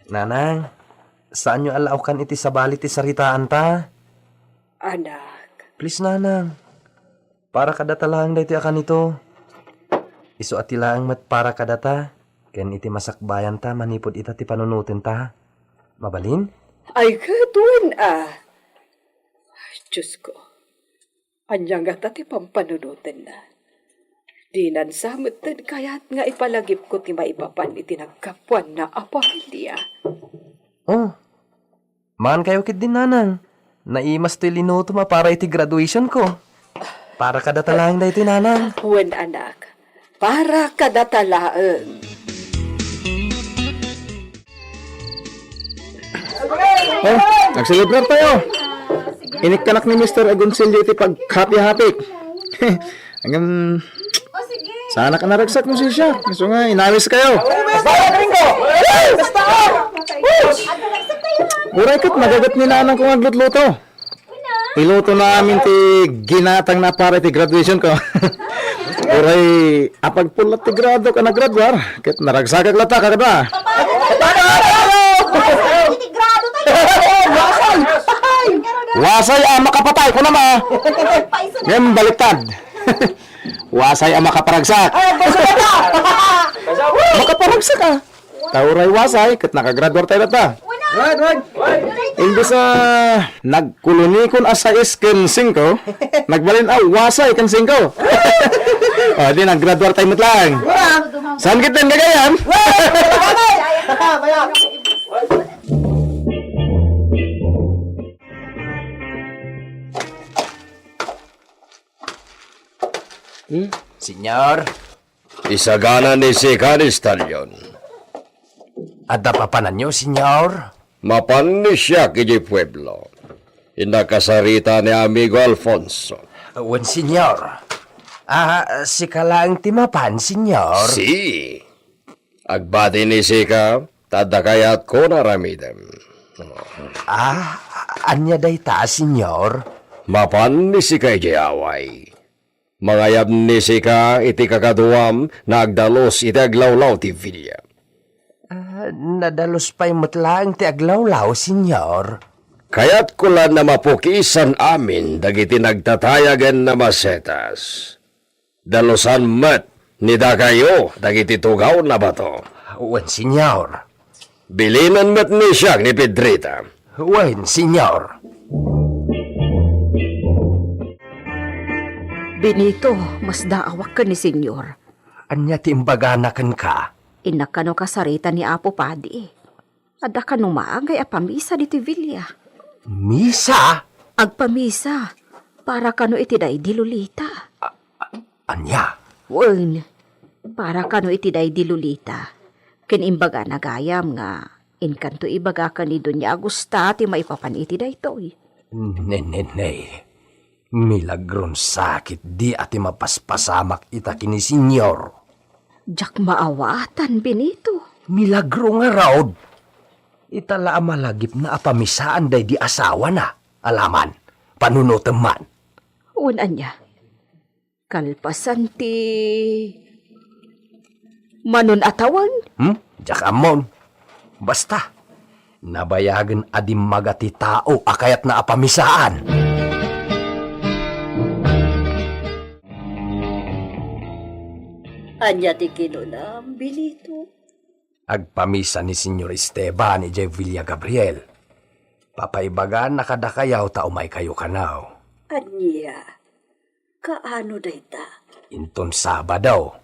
Speaker 2: Nanang, saan nyo alaukan iti sabali ti saritaan ta?
Speaker 5: Anak,
Speaker 2: Please, nanang. Para kadata lang dahi ti akan ito. Iso ati lang mat para kadata. Ken iti masakbayan ta manipod ita ti panunutin ta. Mabalin?
Speaker 5: ay katun Diyos ko, anyang nga ti pampanunutin na. Di nansamot din kaya't nga ipalagip ko ti maipapan iti nagkapuan na apamilya.
Speaker 2: Oh, maan kayo kit din, nanang. Naimas to linuto ma para iti graduation ko. Para kadata lang dahi ti nanang.
Speaker 5: Wen anak, para kadatalaan.
Speaker 7: Nagselebrar tayo. Inikanak ni Mr. Agoncillo iti pag-happy-happy. Hanggang... Sana ka naragsak mo siya. Gusto nga, inawis kayo. Uray kat, magagat ni nanang kong aglutluto. Iluto namin ti ginatang na para ti graduation ko. Uray, apagpulat ti grado ka na graduar. Kat naragsak lata ka ba? Wasay makapatay ko naman. Ngayon baliktad. Wasay makaparagsak. Makaparagsak ka. Tauray wasay, kat nakagraduar tayo na ta. Imbis nagkuluni kun asa isken 5, nagbalin wasay kan 5. O, di naggraduar tayo matlang. Saan kita ang gagayan?
Speaker 2: Senyor,
Speaker 9: Isagana ni si Canistalyon.
Speaker 2: adda papanan nyo, senyor.
Speaker 9: Mapan ni siya kiji pueblo. Inakasarita ni amigo Alfonso.
Speaker 2: Wen, senyor. Si kalaang timapan, senyor.
Speaker 9: Si. Agbati ni Sika, tadakayat ko na ramidem.
Speaker 2: Anya day ta, senyor.
Speaker 9: Mapan ni Sika away. Mangayab ni Sika iti kakaduam na agdalos iti aglawlaw ti Villa.
Speaker 2: Nadalos pa'y matlaang ti aglawlaw, senyor.
Speaker 9: Kaya't kulan na mapukisan amin dagiti nagtatayagan na masetas. Dalosan met ni dakayo dagiti tugaw na bato.
Speaker 2: Wen, senyor.
Speaker 9: Bilinan met ni siya ni Pedrita.
Speaker 2: Wen, senyor.
Speaker 8: Benito, mas daawak ka ni senyor.
Speaker 2: Anya ti imbaganakan ka.
Speaker 8: Inakano kasarita ni Apo Padi. Ada ka nung maagay apamisa dito Villa.
Speaker 2: Misa?
Speaker 8: Agpamisa, para kano itiday di Lolita.
Speaker 2: Anya?
Speaker 8: Wen, para kano itiday di Lolita. Kinimbaga nagayam nga, inkanto ibaga ka ni Doña Agusta ti maipapan itiday to'y.
Speaker 2: Nenenay. Milagron sakit di ati mapaspasamak ita kini senyor.
Speaker 8: Jak maawatan, Benito.
Speaker 2: Milagro nga raod. Itala malagip na apamisaan day di asawa na. Alaman, panunutem man.
Speaker 8: Unan niya. Kalpasan ti... Manon atawan?
Speaker 2: Diyak amon. Basta, nabayagan adim magati tao akayat na apamisaan.
Speaker 6: Anya ti kinunam, Benito.
Speaker 2: Agpamisa ni Senyor Esteban ni J. Villa Gabriel. Papaibagan nakadakayaw ta umay kayo kanaw.
Speaker 6: Anya, kaano dayta?
Speaker 2: Inton Sabado.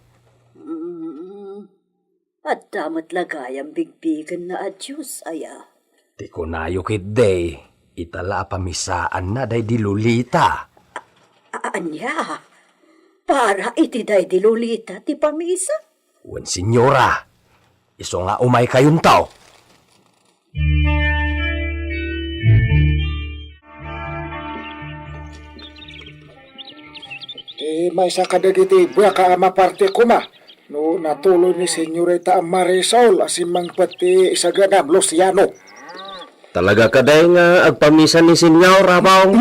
Speaker 6: At damat lagayang bigbigan na adyos, aya.
Speaker 2: Ti kunayo kit day, itala pamisaan na day di Lolita.
Speaker 6: Anya, para itiday di Lolita ti pamisa?
Speaker 2: Wen senyora, iso nga umay kayon tao.
Speaker 7: May sa kadagiti baka maparte ko ma. No natuloy ni Senyorita Marisol asimang pati isa ganam Luciano.
Speaker 4: Talaga kaday nga agpamisan ni Senyor Abong.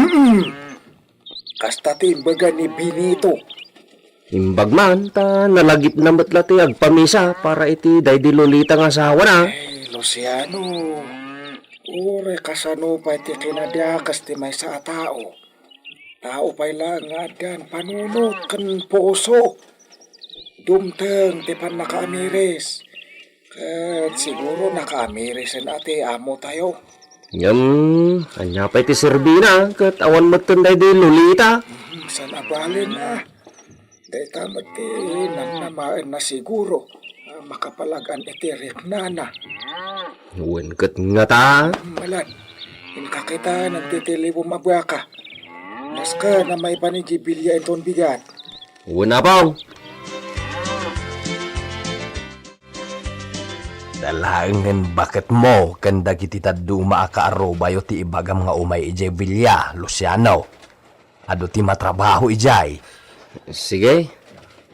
Speaker 7: Kasta timbaga ni Benito.
Speaker 4: Imbag man, ta nalagip na matlati agpamisa para iti daydi Lolita nga asawa na.
Speaker 7: Luciano, ure kasano pa iti kinadyakas ti may sa tao. Tao pa'y lang nga dan panunot kan puso. Dumteng ti pan nakaamiris. Kat siguro nakaamirisan ati amo tayo.
Speaker 4: Anya pa iti Serbina, kat awan matunday di Lolita.
Speaker 7: San abalin na. Day tamat ti nanamaan na siguro. Makapalagan iti riknana.
Speaker 4: Uwan kat nga ta.
Speaker 7: Malan, inkakita nagtitilibo mabaka. Naska na may panigibilya iton bigat.
Speaker 4: Uwan Abong.
Speaker 2: Dalangan bakit mo kanda kiti taduma akaaro bayo ti ibagam nga umay ijay bilya, Luciano. Ado ti matrabaho ijay.
Speaker 4: Sige.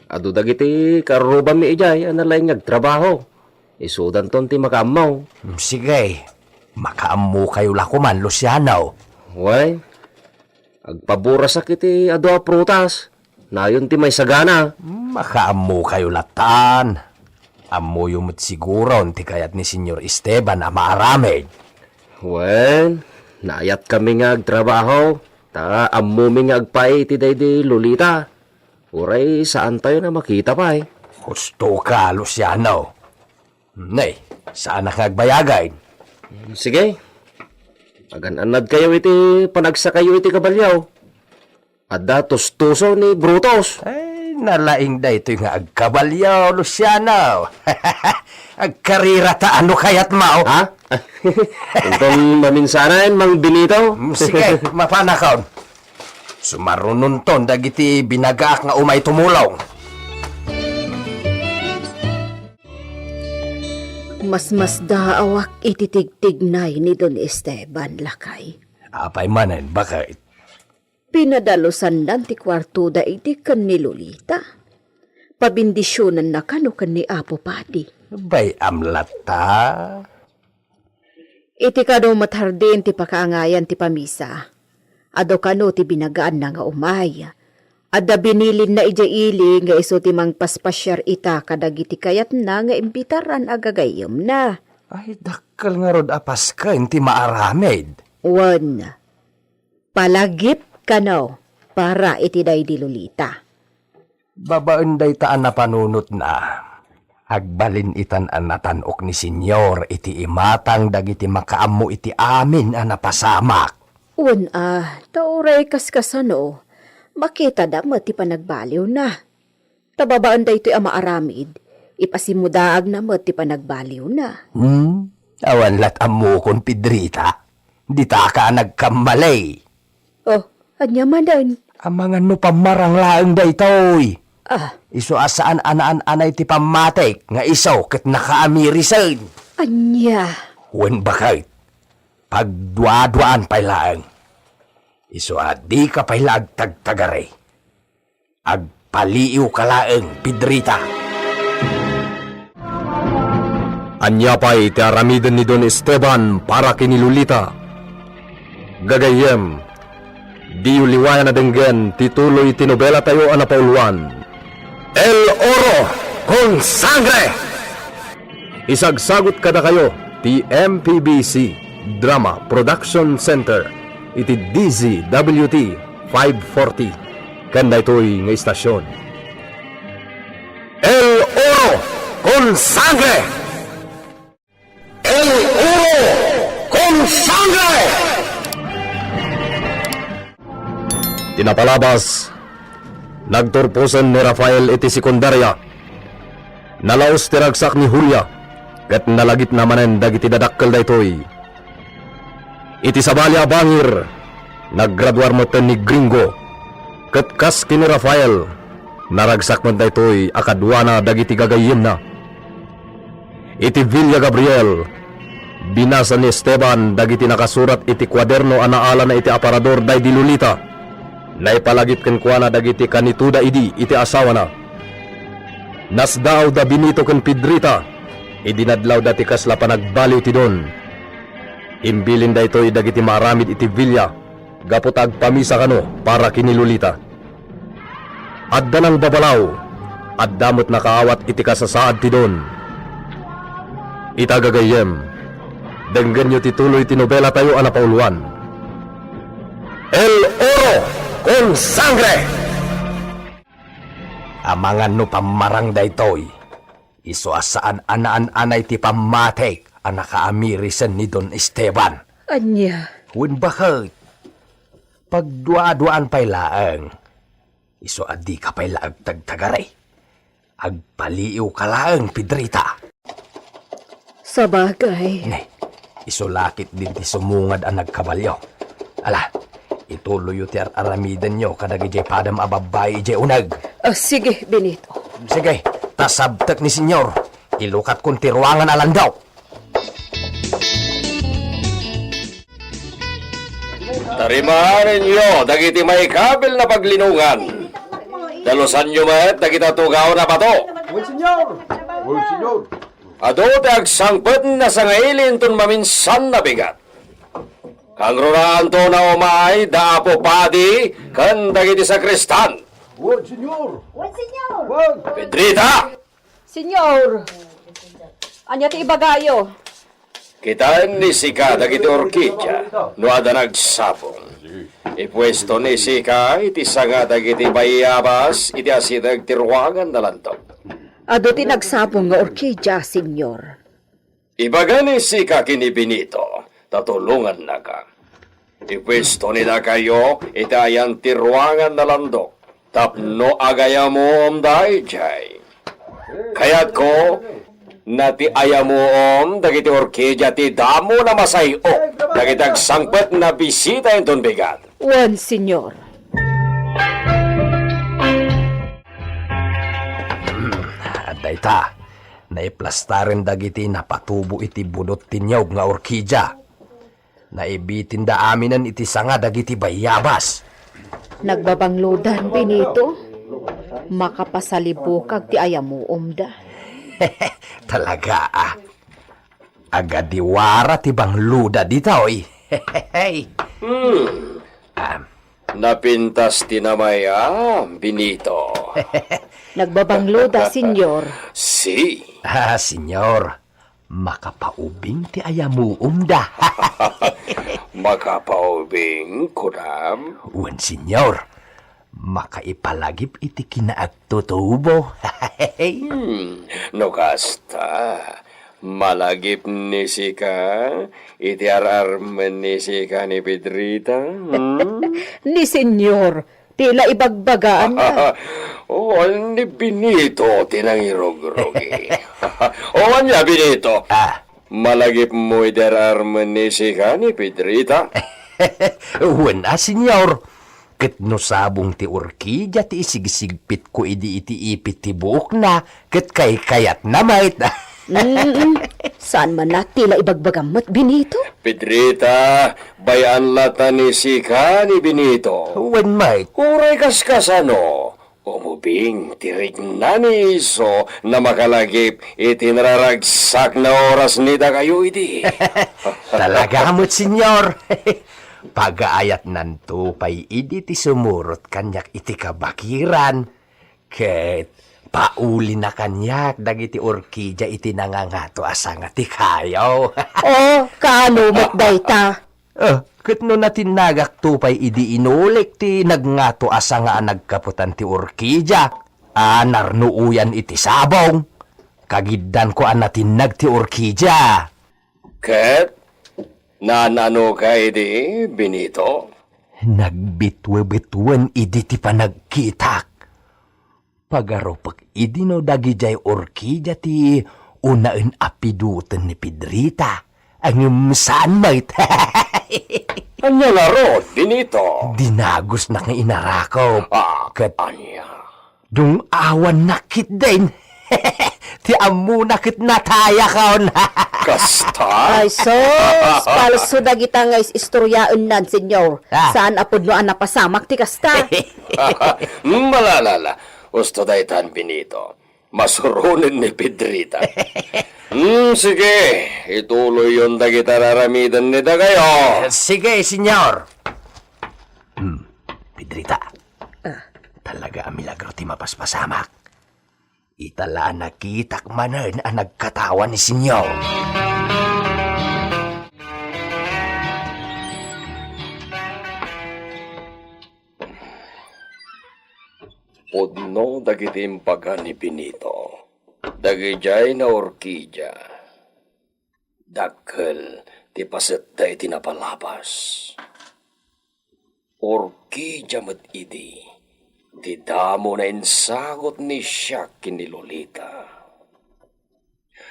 Speaker 4: Adu dagiti karuba mi ijay analay ngagtrabaho. Isudan ton ti makamaw.
Speaker 2: Sige, makaammo kayo lakuman, Luciano.
Speaker 4: Way. Agpabura sakiti adu a prutas. Nayon ti may sagana.
Speaker 2: Makaammo kayo latan. Ammo yung siguro ti kayat ni Senyor Esteban a maaramid.
Speaker 4: Wen, naayat kami nga agtrabaho. Ta ammo mi nga agpay ti daydi Lolita. Uray saan tayo na makita pa eh.
Speaker 2: Gusto ka, Luciano. Nay, saan nakagbayagay?
Speaker 4: Sige. Agan-anad kayo iti panagsa kayo iti kabalyaw. Adda tustuso ni Brutus.
Speaker 2: Ay, nalaing da ito nga agkabalyaw, Luciano. Agkarira ta ano kayat mao?
Speaker 4: Ha? Itong maminsanan, Mang Benito?
Speaker 2: Sige, mapanakaw. Sumarunon ton dagiti binagaak nga umay tumulong.
Speaker 8: Mas daawak ititigtignay ni Don Esteban lakay.
Speaker 2: Apay manen, bakit?
Speaker 8: Pinadalusan nan ti kwarto da iti kan ni Lolita. Pabindisyonan na kano kan ni Apo Padi.
Speaker 2: Bay amlata.
Speaker 8: Iti kano mathardin ti pakaangayan ti pamisa. Ado kano ti binagaan na nga umay. Adda binilin na ijaili nga iso ti mang paspasyar ita kadagiti kayat na nga imbitaran agagayom na.
Speaker 2: Ay, dakkel nga rod apas ka, inti maaramid.
Speaker 8: Wan, palagip kano para iti daydi Lolita.
Speaker 2: Babaan day taan na panunot na. Agbalin itan an natanok ni Senyor iti imatang dagiti makaammo iti amin an napasamak.
Speaker 8: Wan tauray kaskasano, makita da mo ti panagbaliw na. Tababaan da ito'y amaaramid, ipasimudaag na mo ti panagbaliw na.
Speaker 2: Awan lat ammo kon Pedrita. Di ta ka nagkamalay.
Speaker 8: Oh, anya manan.
Speaker 2: Amangan no pamarang laeng da ito'y. Iso asaan anaan-anay ti pamatik nga isaw ket nakaamirisan.
Speaker 8: Anya.
Speaker 2: Wen bakit? Pagdua-duaan pay laeng. Iso di ka pay agtagtagare. Agpaliiw ka laeng, Pedrita. Anya pa'y ti aramiden ni Don Esteban para kini Lolita. Gagayem, di uliwayan na denggen tituloy tinobela tayo anapauluan. El Oro con Sangre! Isagsagot kada kayo ti MPBC Drama Production Center iti DZWT 540 kanda ito'y nga istasyon. El Oro con Sangre! El Oro con Sangre! Tinapalabas, nagturpusan ni Rafael iti sekundarya. Nalaos tiragsak ni Julia, ket nalagit namanen dagiti dadakkel daytoy. Iti sabalya bangir, naggraduar mo ni Gringo, ket kas kini Rafael, naragsak mo daytoy akadwana dagiti gagayem na. Iti Villa Gabriel,
Speaker 1: Binasa ni Esteban dagiti nakasurat iti kwaderno anaala na iti aparador day di Lolita. Naipalagip ken kuana dagiti kanituda idi iti asawa na. Nasdaaw da Benito ken Pedrita, idinadlaw dati kasla panagbaliw ti don. Imbilin da ito dagiti maaramid iti villa, gapot agpamisa kano para kini Lolita. Adda ng babalaw, addamot nakaawat iti kasasaad ti don. Itagagayem, denggan nyo tituloy ti nobela tayo anapauluan. El Oro con Sangre! Amangan no pamarang daytoy, iso asaan anaan-anay ti pamatek ang nakaamirisan ni Don Esteban.
Speaker 8: Anya,
Speaker 1: Wen bakit? Pagdua-duaan pa'y laang, iso adi ka pa'y laag tagtagaray. Agpaliw ka laang, Pedrita.
Speaker 8: sa bagay.
Speaker 1: Ne, iso lakit din ti sumungad ang nagkabalyo. Ala, ituloy ti aramidan nyo kadagijay padam ababay ijay unag.
Speaker 8: Sige, Benito.
Speaker 1: Sige, tasabtak ni senyor. Ilukat kong tiruangan alandaw.
Speaker 9: Tarimahan ninyo, dagiti may kabil na paglinungan. Dalusan nyo met, dagita tugaw na bato. Ado ti agsangpet na sangailin ton maminsan na bigat. Ang ruraan to na umay, daapo padi, kan dagiti sakristan. Pedrita!
Speaker 8: Senyor! Anya ti ibagayo?
Speaker 9: Kitaan ni Sika dagiti orkidya, no ada nagsapong. Ipwesto ni Sika, iti sanga dagiti bayabas, iti asidag tirwangan na lantog.
Speaker 8: Ado ti nagsapong nga orkidya, senyor.
Speaker 9: Ibaga ni Sika kini Benito, tatulungan na ka. Ipwesto nila kayo, iti ayan tirwangan na landok. Tapno agaya mo omday, jay. Kaya't ko, nati ayamu dagiti orkidya ti damo na masayo, dagiti agsangpet na bisita yung bigat.
Speaker 8: Wan, senyor.
Speaker 1: Dayta, naiplastarin dagiti napatubo iti budot tinyaw nga orkidya. Naibitin da aminan iti sanga dagiti bayabas.
Speaker 8: Nagbabanglodan, Benito. Makapasalibukag ti ayamuom da.
Speaker 1: Talaga agadiwara ti bangluda ditoy.
Speaker 9: Napintas tinamaya, Benito.
Speaker 8: Nagbabangloda, senyor.
Speaker 9: Si.
Speaker 1: Senyor, makapaubing ti ayamuom da.
Speaker 9: Makapaubing, kunam.
Speaker 1: Wen, senyor, makaipalagip iti kinaagtutubo.
Speaker 9: No kasta, malagip ni Sika, iti ararmen ni Sika ni Pedrita.
Speaker 8: Ni senyor, tila ibagbagaan na.
Speaker 9: Ni Benito, tinangirog-rogi. Nya, Benito. Malagip mo iti ararmen ni Sika ni Pedrita.
Speaker 1: Wen, senyor, ket no sabong ti orkidya ti isigsigpit ko iti ipit ti buok na, ket kayat na mait.
Speaker 8: Saan man na tila ibagbagamot, Benito?
Speaker 9: Pedrita, bayan lata ni Sika ni Benito.
Speaker 1: Wen, mait.
Speaker 9: Uray kaskasano, umubing tirig na ni Iso na makalagip itinraragsak na oras nita kayo iti.
Speaker 1: Talaga mo't, senyor. Pagaayat nanto pay idi ti sumurot kanyak iti kabakiran. Ket pauli na kanyak dagiti orkidya iti nangangato asanga ti kayaw.
Speaker 8: Kaano mo't dayta?
Speaker 1: Ket no natin nagak tupay idi inulik ti nagngato asanga nagkaputan ti orkidya. Narnuuyan iti sabong. Kagiddan ko natin nag ti orkidya.
Speaker 9: Ket, nanano ka iti, Benito?
Speaker 1: Nagbitwe-bitwen idi ti panagkitak. Pagaropag idi no dagijay orkidya ti unaen apiduten ni Pedrita. Ang saan mait?
Speaker 9: Anya laro, Benito?
Speaker 1: Dinagos na nga inarakaw. Ket
Speaker 9: Anya.
Speaker 1: dung awan nakit din. Ti amu nakit nataya kaon.
Speaker 9: Kasta?
Speaker 8: Ay, sos, palso dagita nga istoryaan nan, senyor.
Speaker 2: Ah.
Speaker 8: Saan apod lo ang napasamak ti kasta?
Speaker 9: Malalala. Gusto daytan Benito. Masurunin ni Pedrita. Sige. Ituloy yun dagita raramidan nita kayo.
Speaker 2: Sige, senyor. Pedrita. Talaga ang milagro ti mapaspasamak. Italaan nakitak manen ang nagkatawan ni senyor.
Speaker 9: Pudno dagiti impaga ni Benito. Dagijay na orkidya. Dakkel ti pasetday tinapalabas. Orkidya mat idi. Ti damo na insagot ni Siak kini Lolita.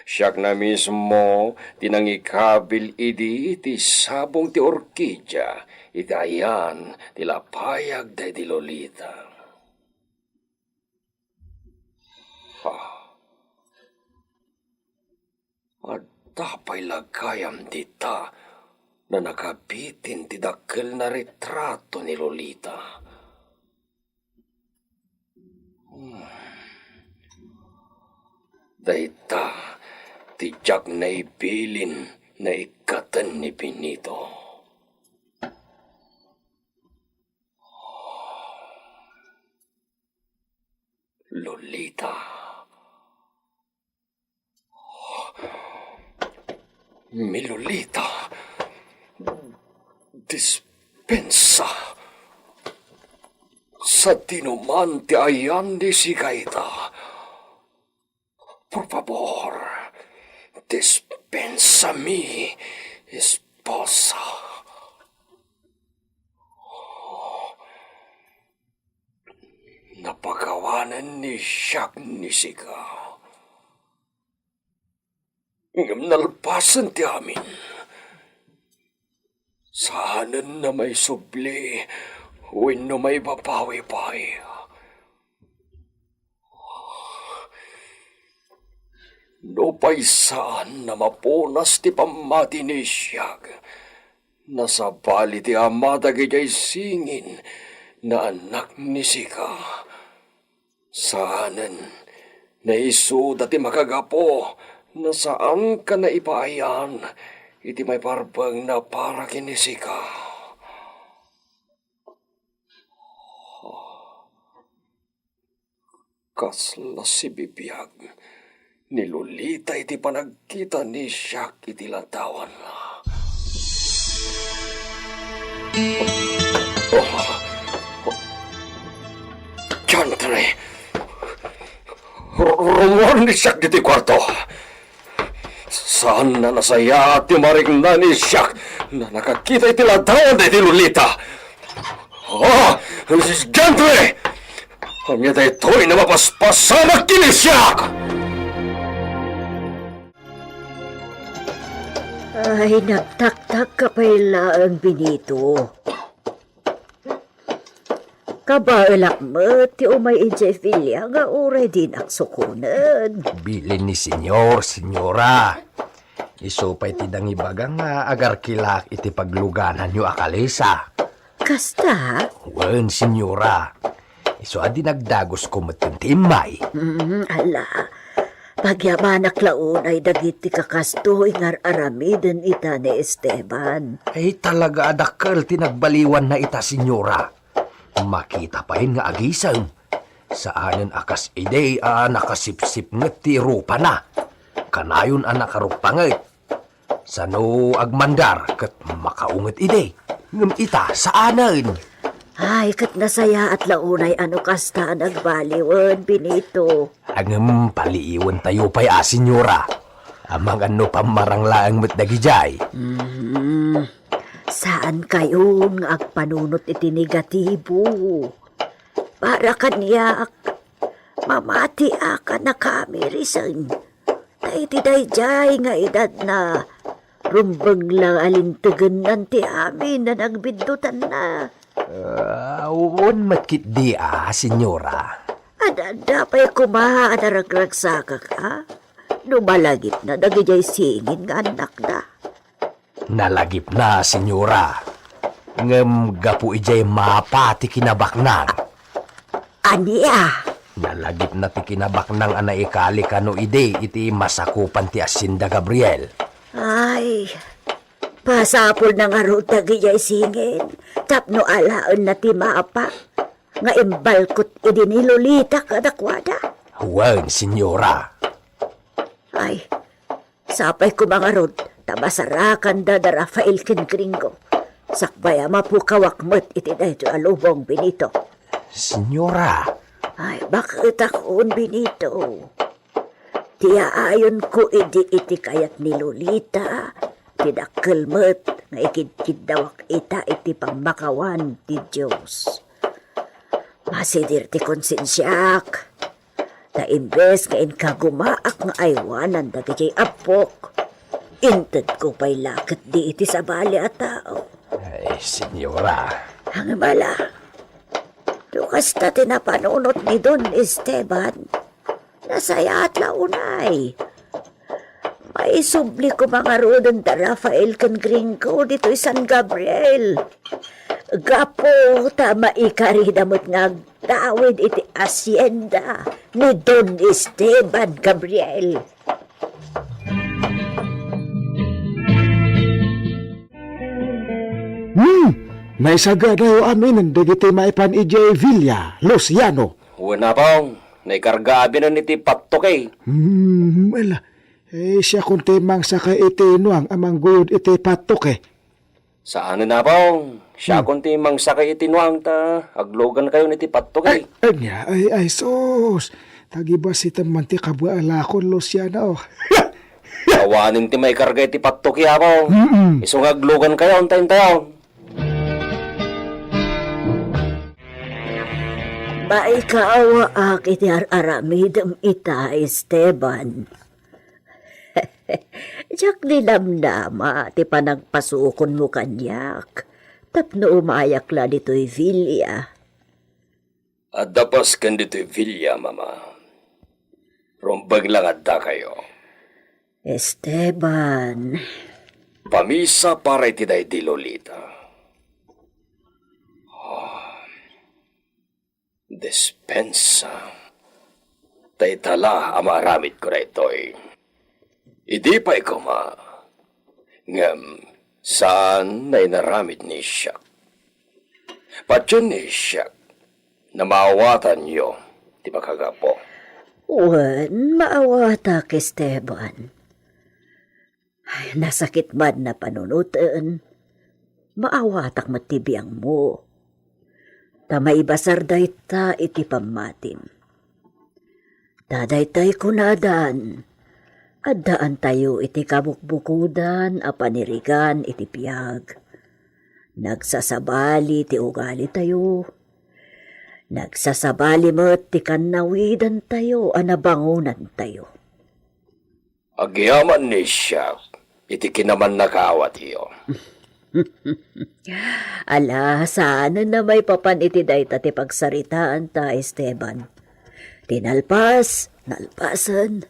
Speaker 9: Siak na mismo tinangikabil idi ti sabong ti orkidya. Iti ayan ti lapayag day ti Lolita. At tapay lagayam dita na nakabitin ti dakkel na retrato ni Lolita. Dayta, tijak na ibilin na ikatan ni Benito. Lolita. Mi Lolita. Dispensa. Sa tinuman ti ayan ni Sigaita. Por favor, dispensa mi, esposa. Napagawanan ni Siak ni Siga. Ngam nalpasan ti amin. Saanan na may subli, wenno may bapawi-pawi. No paisaan na mapunas ti pamati ni Siak. Nasabali ti amata gayay singin na anak ni Sika. Saanan na isuda ti makagapo na saan ka na ipayan iti may parbang na para kini Sika. Kasla si bibiyag ni Lolita iti panagkita ni Siak iti lantawan na. Chantre! Rumor ni Siak iti kwarto. Saan na nasaya at timaring na ni Siak na nakakita iti lantawan na iti Lolita? Mrs. Chantre! Kanya tayo ito'y na mapaspasamak kini Siak!
Speaker 6: Ay, nagtaktak ka pa ang Benito. Kabailak mo, ti umay ijay filya nga uray din aksukunan.
Speaker 2: Bilin ni senyor, senyora. Isupay tidang ibagang nga agar kilak iti pagluganan nyo akalesa.
Speaker 6: Kasta?
Speaker 2: Wen, senyora. Iso adi nagdagos ko matintimay.
Speaker 6: Ala, pagyamanak laun ay dagiti kakasto ingar aramiden ita ni Esteban.
Speaker 2: Ay talaga adakkel tinagbaliwan na ita, senyora. Makita pa yun nga agisan. Saanan akas ide nakasipsip nget ti rupa na. Kanayon nakarupangit. Sano agmandar kat makaunget ide. Ngem ita saanan.
Speaker 6: Ay, kat nasaya at launay ano kasta nagbaliwan, Benito.
Speaker 2: Angem paliiwan tayo pa'y senyora. Amang ano pamaranglaang matdagijay.
Speaker 6: Saan kayong agpanunot iti negatibo? Para kanyak, mamati ka na kami risan. Dayjay nga edad na rumbang lang alintagan nanti amin na nagbindutan na.
Speaker 2: Uwan matkit di senyora.
Speaker 6: Adada pa'y kumaha at aragragsaka ka. Lumalagip na dagijay singin nga anak na.
Speaker 1: Nalagip na, senyora. Ngem gapu ijay mapa ti kinabaknang.
Speaker 6: Aniya?
Speaker 1: Nalagip na ti kinabaknang ana ikali kano ide iti masakupan ti Asinda Gabriel.
Speaker 6: Ay, pasapol na nga ro dagijay singin. Tapno alaon na ti mapa. Nga imbalkot idi ni Lolita kadakwada.
Speaker 1: Huwag, senyora.
Speaker 6: Ay, sapay ko mga rod, tabasarakan da Rafael ken Gringo. Sakbaya mapukawak mo't iti da ito alubong Benito.
Speaker 1: Senyora.
Speaker 6: Ay, bakit akoon Benito? Tiaayon ko iti kayat ni Lolita. Tidakkel mo't nga ikidkidawak ita iti pamakawan ti Diyos. Masidir ti konsensyak. Ta imbes nga inkagumaak nga aywanan dagiti apok. Inted ko pa'y lakit di iti sa bali at tao.
Speaker 1: Ay, senyora.
Speaker 6: Ang bala, dukas ta tinapanunot ni Don Esteban. Nasaya at launay. May subli ko mga rodon da Rafael ken Gringo dito San Gabriel. Gapo tama ikaridamot nga tawid iti asyenda ni Don Esteban Gabriel.
Speaker 7: Naisaga na yung amin ang dagiti maipan ijay Villa, Luciano.
Speaker 9: Wala pong, naikarga abi na niti patok eh.
Speaker 7: Wala. Siya kung timang sa kay iti nuang amang guyod iti patok eh.
Speaker 9: Saan na pong? Siya kunti mang sakay itinuang ta, aglogan kayo niti patok eh.
Speaker 7: Ay, sus. Tagiba si tamanti kabuala ko, Luciano.
Speaker 9: Tawanin ti may karga iti patok ya pong. Isong aglogan kayo, antayin tayo.
Speaker 6: Maikaawa ak iti aramidem ita, Esteban. Diyak nilamnama ti panagpasukon mo kanyak. Tapno umayak la dito'y Villa.
Speaker 9: At dapas kan dito'y Villa, mama. Rumbag lang adda kayo.
Speaker 6: Esteban.
Speaker 9: Pamisa para iti day di Lolita. Despensa. Taytala amaramid ko na ito'y. Idi pa ikaw ma. Ngam, saan na inaramid ni Siak? Patyon ni Siak, na maawatan niyo, di ba kagapo?
Speaker 6: Wan, maawatak, Esteban. Ay, nasakit man na panunutan. Maawatak matibiyang mo. Tamay basar dayta iti pamatim. Dadaytay kunadan. Addaan tayo iti kabukbukudan a panirigan iti piyag. Nagsasabali ti ugali tayo. Nagsasabali mo't ti kanawidan tayo a nabangunan tayo.
Speaker 9: Agyaman ni Siak, iti kinaman nakawat iyo.
Speaker 6: Ala, sana na may papan iti dayta ti pagsaritaan ta, Esteban. Tinalpas, nalpasan,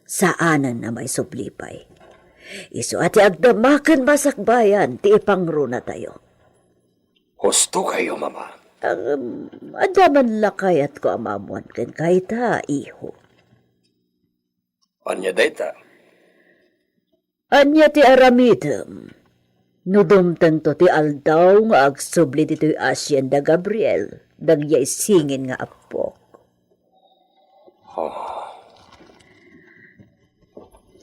Speaker 6: saanan na may sublipay. Isu ati agdamakan masakbayan, ti ipangruna tayo.
Speaker 9: Husto kayo, mama.
Speaker 6: Adaman lakayat ko amamuan ken kahita, iho.
Speaker 9: Anya dayta?
Speaker 6: Anya ti aramidem. Nudumtang to ti aldaw nga agsubli dito'y Asyenda Gabriel, dagyay singin nga apok.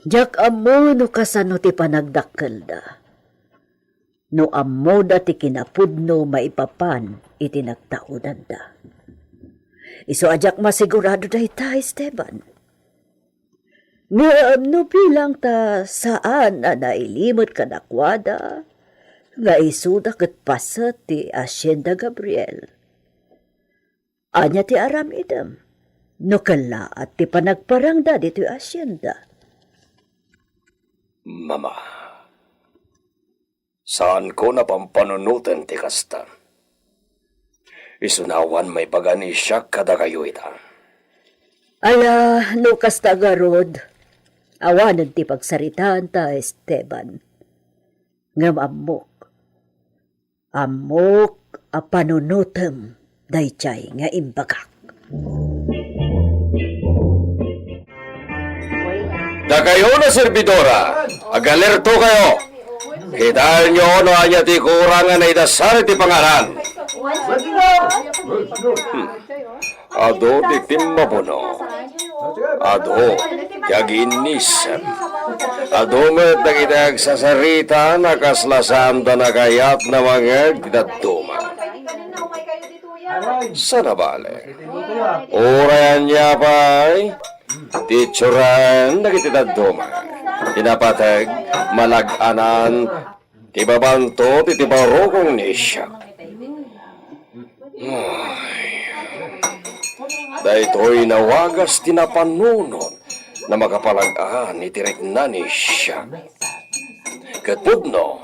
Speaker 6: Jak amo no kasano ti panagdakkel da. No amo da ti kinapudno maipapan iti nagtaudan da. Iso ajak masigurado da ita, Esteban. No bilang ta saan na nailimot ka nakwada, nga isuda ket pasa ti Asyenda Gabriel. Anya ti aramidem, no kala at ti panagparangda dito Asyenda.
Speaker 9: Mama, saan ko napampanunutan ti kasta? Isunawan may pagani siya kada kayo ita.
Speaker 6: Ala, no kasta garod, Awanan ti pagsaritaan ta, Esteban. Ngam amok. Amok a panunutem dayjay nga imbagak.
Speaker 9: Da kayo na servidora, agalerto kayo. Kitaan nyo no anya ti kurangan na idasar ti pangalan. Ado di timmapuno. Ado yaginisem. Ado met nagitag sasarita nakaslasam da nakayat na mga ditaduma. Sana bale. Orayan niya pa'y titsuran nagititaduma. Tinapatag malaganan ti babanto ti tibarokong nisya. Daytoy nawagas tinapanunon na makapalag-aan itirik na nisya. Katpudno,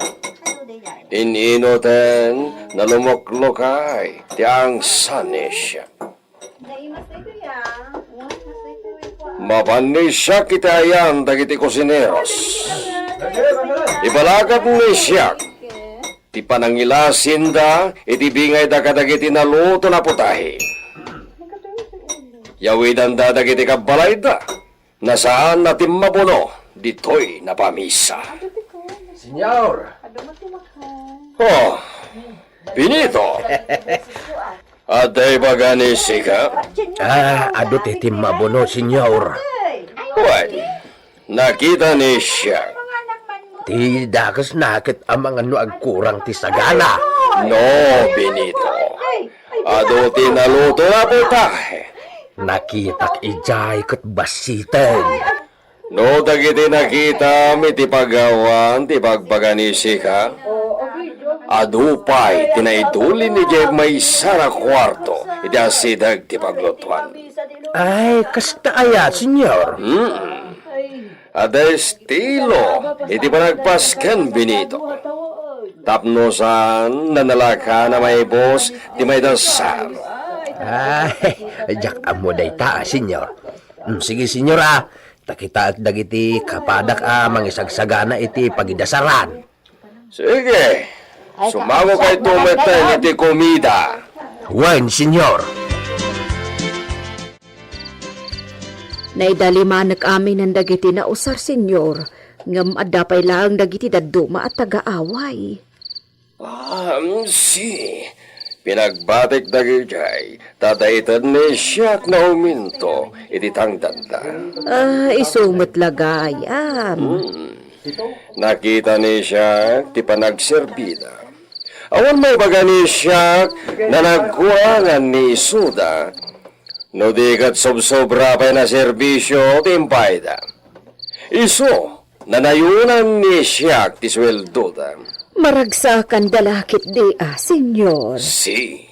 Speaker 9: ininoten na lumoklokay ti ang sanisya. Mapanisya kita yan dagiti kusineros. Ibalagat nisya. Ti panangilasin da, iti bingay da kadagiti naluto na putahe. Yawidan da dagiti kabalay da, nasaan natin mabuno, dito'y napamisa.
Speaker 2: Senyor!
Speaker 9: Oh, Benito! Atay baganisi ka?
Speaker 2: Ado ti mabuno, senyor.
Speaker 9: What? Nakita ni siya.
Speaker 2: Ti dakas nakit ang mga agkurang ti sagana.
Speaker 9: No, Benito. Ado tinaluto na putahe.
Speaker 2: Nakitak ijay kat basiten.
Speaker 9: No, dagiti nakita mi ti pagawan, ti pagpaganisi ka. Adupay, tinaiduli ni Jeb may sara kwarto, iti asidag ti paglutuan.
Speaker 2: Ay, kasta aya, senyor.
Speaker 9: Ada estilo, iti panagpasken, Benito. Tapnosan, nanalaka na may boss, ti may dasar.
Speaker 2: Ay, jak amo day ta, senyor. Sige, senyor takita at dagiti kapadak mangisagsagana iti pagidasaran.
Speaker 9: Sige, sumago kay tumeten iti komida.
Speaker 2: Wen, senyor.
Speaker 8: Naidalimanak amin ng dagiti na usar, senyor. Ngam adapay lang dagiti daduma at tagaaway.
Speaker 9: Si, pinagbatik dagijay, tataitan ni siyak na uminto, iti tangdanda.
Speaker 8: Isumot lagayam.
Speaker 9: Nakita ni siyak, ti panagserbida. Awan may baga ni siyak, na nagkuangan ni Isuda, no di kat sobra pa na serbisyo, timpayda. Iso, nanayunan ni siyak, ti sweldo da.
Speaker 8: Maragsakan dalakit di senyor.
Speaker 9: Si,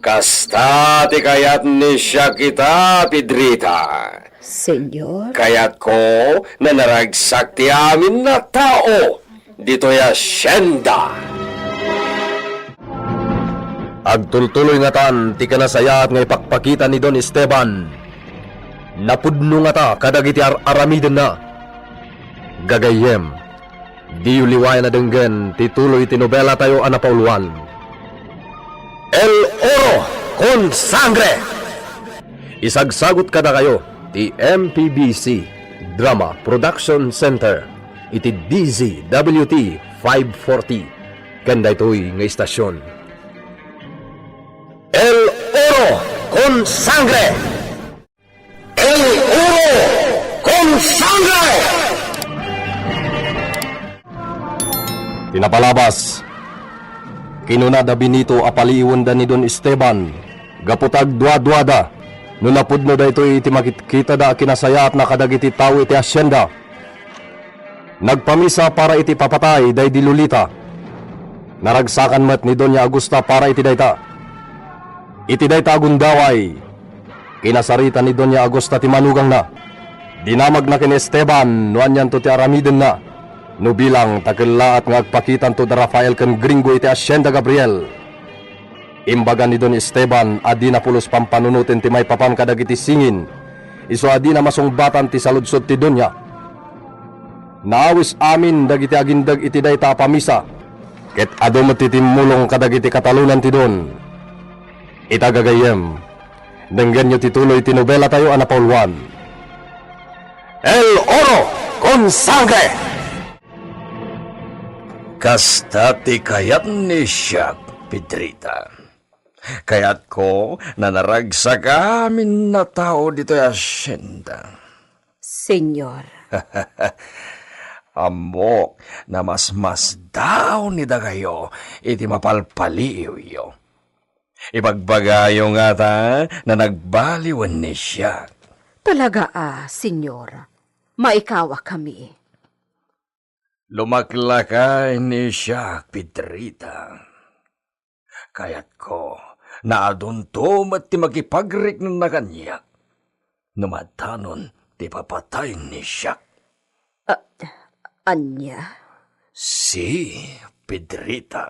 Speaker 9: kasta ti kayat ni siya kita, Pedrita.
Speaker 8: Senyor?
Speaker 9: Kayat ko na naragsak ti amin na tao dito ya asyenda.
Speaker 1: Agtultuloy nga tan, ti kanasayat nga ipakpakita ni Don Esteban. Napudno nga ta, kadagiti aramiden na. Gagayem, di uliway na denggen, tituloy tinobela tayo anapauluan. El Oro con Sangre! Isagsagot kada kayo, ti MPBC Drama Production Center, iti DZWT 540, kanda ito'y nga istasyon. El Oro con Sangre! El Oro con Sangre! Tinapalabas, kinunada Benito apaliiwan da ni Don Esteban, gaputag dua-duada, nunapudno da ito iti makikita da kinasaya at nakadagiti tao iti asyenda. Nagpamisa para iti papatay day di Lolita. Naragsakan mat ni Doña Augusta para iti dayta. Iti dayta agundaway, kinasarita ni Doña Augusta ti manugang na. Dinamag na kin Esteban, nuan yan to ti aramiden na. No bilang takilaat nga agpakitan to da Rafael ken Gringo iti Hacienda Gabriel. Imbaga ni Don Esteban, adi na pulos pampanunutin ti may papan kadagiti singin. Iso adi na masungbatan ti saludsod ti Doña. Naawis amin dagiti agindag iti dayta pamisa. Ket ado matitimulong kadagiti katalunan ti don. Itagagayem. Denggan nyo tituloy tinobela tayo anapolwan. El Oro con Sangre!
Speaker 9: Kasta ti kayat ni siya, Pedrita. Kayat ko na naragsak amin na tao dito yung asyenda.
Speaker 8: Senyor,
Speaker 9: Amok na mas daw ni dagayo iti mapalpaliw yo. Ibagbagayo nga ta na nagbaliwan ni siya.
Speaker 8: talaga senyor. Maikawa kami.
Speaker 9: Lumaklakay ni siya, Pedrita. Kayat ko na aduntom at ti magipagrik na kanya. Numatanon ti papatay ni siya.
Speaker 8: Anya?
Speaker 9: Si Pedrita.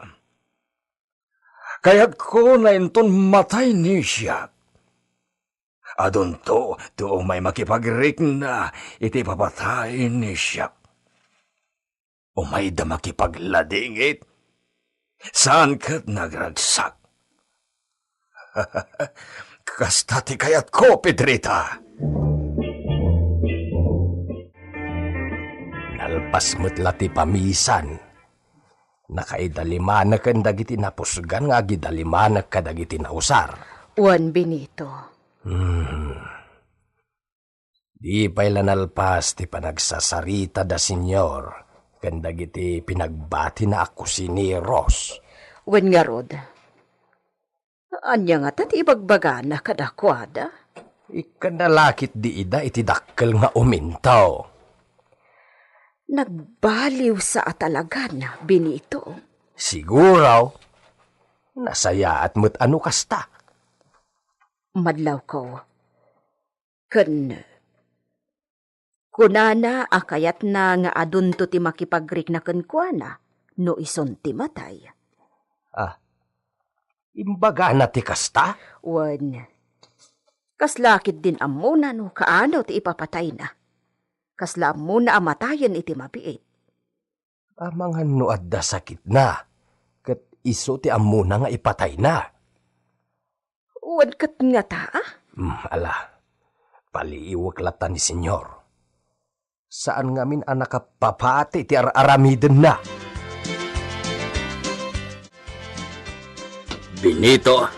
Speaker 9: Kaya't ko na inton matay ni siya. Adon to may makipagrik na iti papatay ni siya. Umay da makipagladingit. Saan kat nagragsak? Kasta ti kayat ko, Pedrita.
Speaker 1: Nalpas mo't lati pamisan. Nakaidalimanak kan dagiti napusgan nga gidalimanak ka dagiti nausar.
Speaker 8: Juan Benito.
Speaker 1: Di pa'y lanalpas ti panagsasarita da senyor kan dagiti pinagbati na ako si ni Ross.
Speaker 8: Wen nga rod. Anya nga tati ibagbagana kadakwada.
Speaker 1: Ikanalakit di ida iti dakkel nga umintaw.
Speaker 8: Nagbaliw sa atalagan, Benito.
Speaker 1: Siguraw, nasaya at mo't ano kasta.
Speaker 8: Madlaw ko. Kunana akayat na nga adunto ti makipagrik na kenkwana no ison ti matay.
Speaker 1: Imbaga na ti kasta?
Speaker 8: Wan. Kaslakit din amuna no kaano ti ipapatay na. Kasla muna amatayan iti mapiit.
Speaker 1: Amangan no adda sakit na. Kat iso ti amuna nga ipatay na.
Speaker 8: Wan kat nga taa?
Speaker 1: Ala, paliiwag lata ni senyor. Saan ngamin anak kapapati ti aramiden na?
Speaker 9: Benito.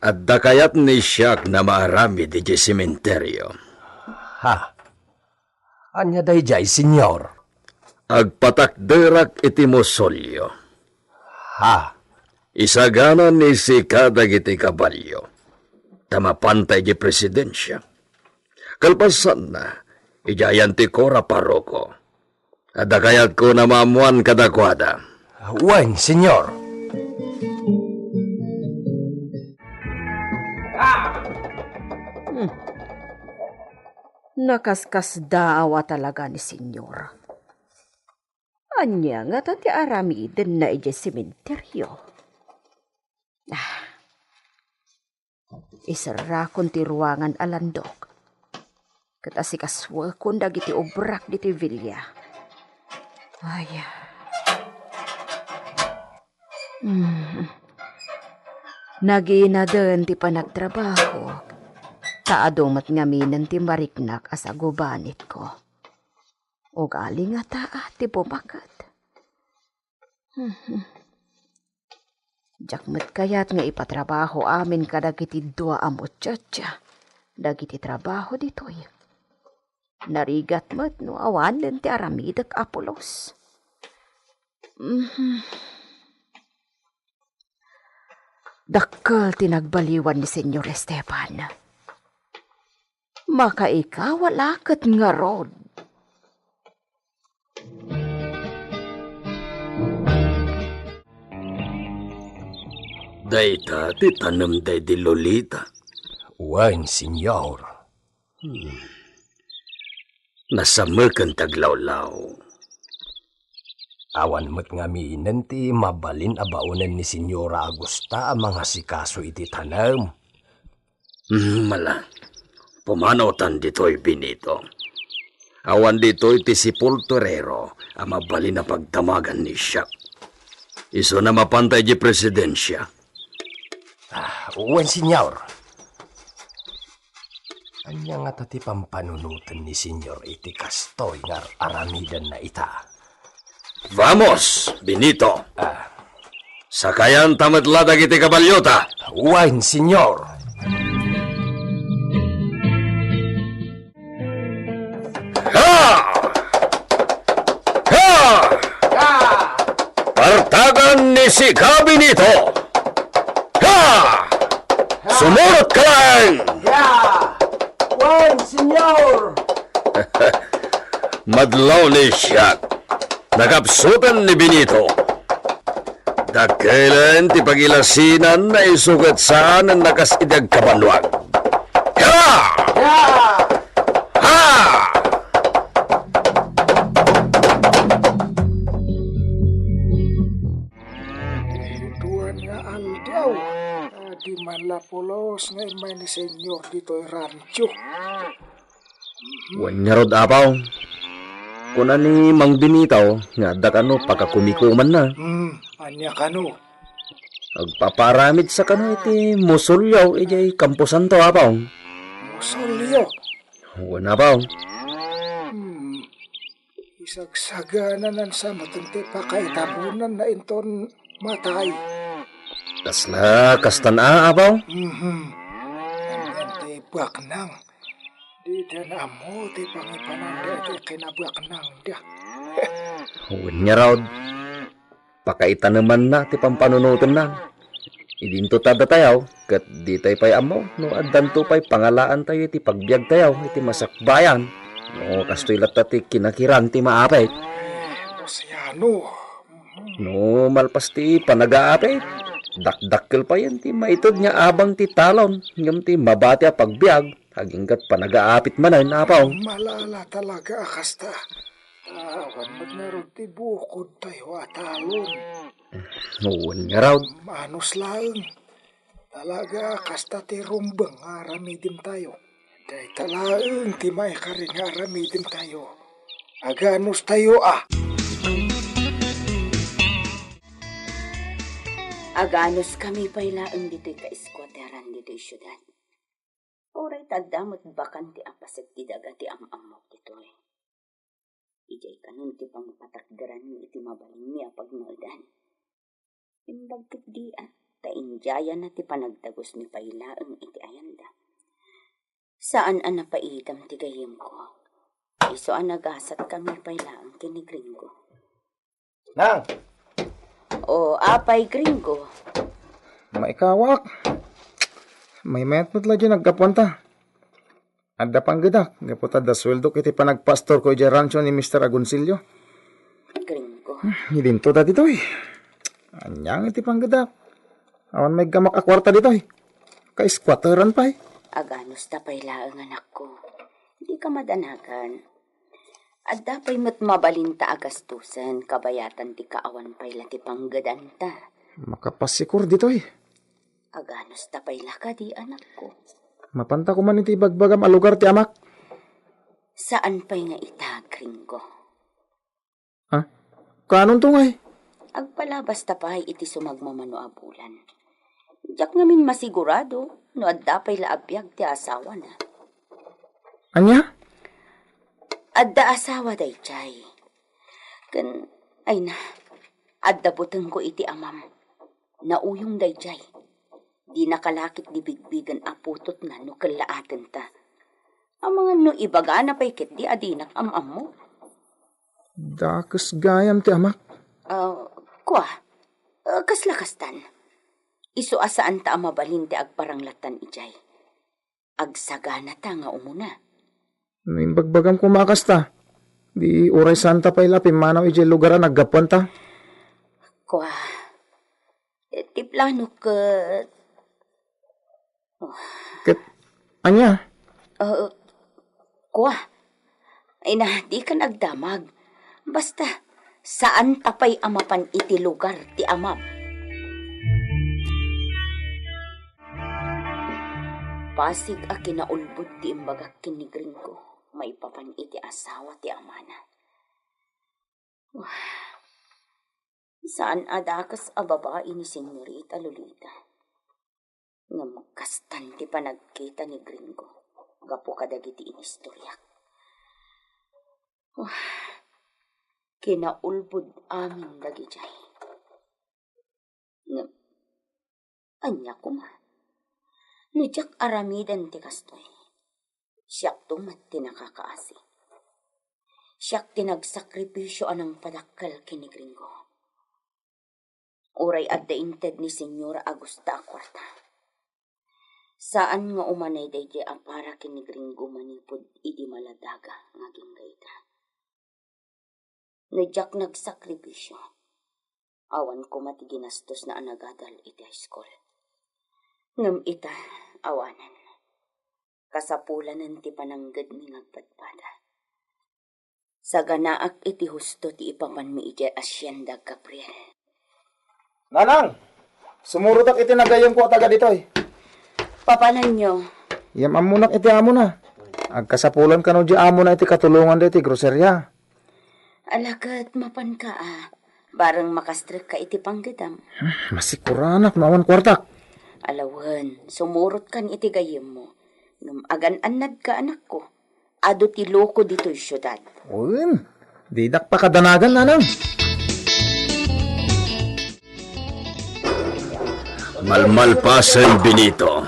Speaker 9: Adda kayat ni siya na maarami di sementeryo.
Speaker 1: Anya day jay, senyor?
Speaker 9: Agpatakderak iti mosolyo. Isagana ni si kadagiti kabalyo. Tamapantay di presidensya. Kalpasan na, ijayan ti Cora Paroko. Adda kayat ko na maamuan kadakwada.
Speaker 1: Wen, senyor.
Speaker 8: Nakaskas daawa talaga ni senyor. Anya nga tati aramiden na ije sementeryo. Isara kon ti ruangan alandok. Katasikaswa kon dagiti obrak diti vilya. Naginaden ti panagtrabaho. Taadomat ngaminan ti mariknak as agubanit ko. O galing nga taa ti bumakat. Jakmet kayat nga ipatrabaho amin kadagiti dua a muchacha. Dagiti trabaho ditoy. Narigat met no awan din ti aramidak Apolos. Dakkel tinagbaliwan ni Senyor Esteban. Makaikawalakat nga rod.
Speaker 9: Dayta ti tanam day di Lolita.
Speaker 1: Wen, senyor.
Speaker 9: Nasamakan taglawlaw.
Speaker 1: Awan mo't ngaminan ti mabalin abaunan ni Senyora Agusta ang mga sikaso iti tanam.
Speaker 9: Mala. Pumanaw tan dito'y Benito. Awan dito iti si Torero, ang mabali na pagtamagan ni siya. Iso na mapantay di presidensya.
Speaker 2: Uwan, senyor. Anya nga tati pampanunutan ni senyor iti kastoy nga aramidan na ita.
Speaker 9: Vamos, Benito. Sakayan tamatladag iti kabalyota.
Speaker 2: Uwan, senyor.
Speaker 9: Ha! Ha! Partagan ni si Benito. Ha! Sumunod ka lang!
Speaker 2: Uwan, senyor.
Speaker 9: Madlaw ni siya. Nakapsutan ni Benito. Dakilan ti pagilasinan na isugat saan ang nakasidag kabanwag. Ha! Ha!
Speaker 7: Tuan nga aldaw. Di man lapulos nga imay ni senyor dito rancho.
Speaker 1: Wan nga rod apaw. Kuna ni Mang Benitaw, nga dakano pagkakumikuman na.
Speaker 7: Anya kano.
Speaker 1: Agpaparamid sa kano iti musulyaw ijay kampusan to apaw.
Speaker 7: Musolyo.
Speaker 1: Wan apaw.
Speaker 7: Isagsaganan sa matunti pa kaitabunan na inton matay.
Speaker 1: Kasla kastan apaw.
Speaker 7: Anyan ti baknang. Di na mo ti pangipananda ti kinabaknang da.
Speaker 1: Wan nga rod. Pakaita naman na ti pampanunutan na. Idinto tada tayaw, kat di tayo pa'y amaw, no addanto pa'y pangalaan tayo iti pagbiag tayaw, iti masakbayan. No kastoy lata ti kinakirang ti maapay.
Speaker 7: Luciano.
Speaker 1: No malpas ti panagaapay. Dakdakkel pa yan ti maitod nga abang ti talon, ngam ti mabati a pagbiag. Haginggat panagaapit manan apaw.
Speaker 7: Malala talaga akasta. Awan magnarod ti bukod tayo atalon.
Speaker 1: Noon nga raw.
Speaker 7: Manos lang. Talaga akasta ti rumbang aramidin tayo. Day talaang ti may karing aramidin tayo. Aganos tayo
Speaker 3: Aganos kami pailaan dito'y ka-squateran dito'y syudad. Oray tagdamot bakan ti apaset ti daga ti am-amok dito'y. Ijay kanon ti pangpatakdaran ni iti mabalin niya pagnoldan. Imbag di ta injaya na ti panagdagos ni pailaang iti ayanda. Saan ang napaitam ti gayem ko? Iso ang nagasat kami pailaang kini Gringo.
Speaker 2: Nang!
Speaker 3: O apay Gringo.
Speaker 7: Maikawak. May metod la dyan nagkapunta. Adda pang gadak. Gaputa da sweldo kiti panagpastor ko dyan rancho ni Mr. Agoncillo.
Speaker 3: Gringo.
Speaker 7: Hilinto da dito Anyang iti pang gadak. Awan may gamak akwarta dito Ka-squatteran pa
Speaker 3: Aganos ta pailaang anak ko. Hindi ka madanagan. At dapay mat mabalinta agastusan, kabayatan ti kaawan payla ti panggadanta.
Speaker 7: Makapasikur dito
Speaker 3: Aganos ta payla ka di anak ko.
Speaker 7: Mapanta ko man iti bagbagam alugar ti amak.
Speaker 3: Saan pa'y nga ita, Gringo?
Speaker 7: Kanon tungay?
Speaker 3: Agpalabas ta pa'y iti sumagmamano abulan. Diyak ngamin masigurado, no at dapay laabiyag ti asawa na.
Speaker 7: Anya?
Speaker 3: Adda asawa day chay. Ay na, adda buteng ko iti amam. Nauyong day chay. Di nakalakit di bigbigan aputot na no kalaaten ta. Ang mga no ibaga na pa'y kit di adinak amam mo.
Speaker 7: Dakas gayam ti amak.
Speaker 3: Kaslakastan. Iso asaan ta amabalin ti agparanglatan ijay. Agsagana ta nga umuna.
Speaker 7: Bagbagam kumakas ta. Di uray santa payla pimanaw iti lugaran naggapuan ta.
Speaker 3: Ti plano ket...
Speaker 7: Ket, anya?
Speaker 3: Ay na, di ka nagdamag. Basta, saan tapay amapan iti lugar ti amam? Pasig a kinaulbod ti imbagak kinigring ko. may papan iti asawa ti amana. Saan adakas a babae ni Senyorita Lolita? Nga magkastan ti panagkita ni Gringo. Gapo kadagiti inistoryak. Kinaulbod amin dagijay. Nga, anya ko ma. Nujak aramidan ti kastoy. Siyak tumat ti nakakaasi. Siyak tinagsakripisyo anang padakkel kini Gringo. Uray at dainted ni Senyora Agusta Kwarta. Saan nga umanay day di apara kini Gringo manipod idi maladaga ngaging gayda. Nadyak nagsakripisyo. Awan ko mati ginastos na anagadal iti high school. Ngam ita, awanan. Kasapulanan ti pananggad mi ngagpadpada. Sa ganaak iti husto ti ipapan mi iti Hacienda Gabriel.
Speaker 7: Nanang! Sumurutak iti nagayong ko taga ditoy.
Speaker 3: Papanan nyo.
Speaker 7: Yam amunak iti amo na. Agkasapulan ka no di amo na iti katulungan da iti groserya.
Speaker 3: Alakat mapan ka Barang makastrek ka iti panggedam.
Speaker 7: Masikuranak naman kwartak.
Speaker 3: Alawan, sumurot kan iti gayem mo. Ngam agan-anad ka anak ko. Ado ti loko dito'y syudad.
Speaker 7: Uwin, didak pa kadanagan nanang.
Speaker 9: Malmalpasan, Benito.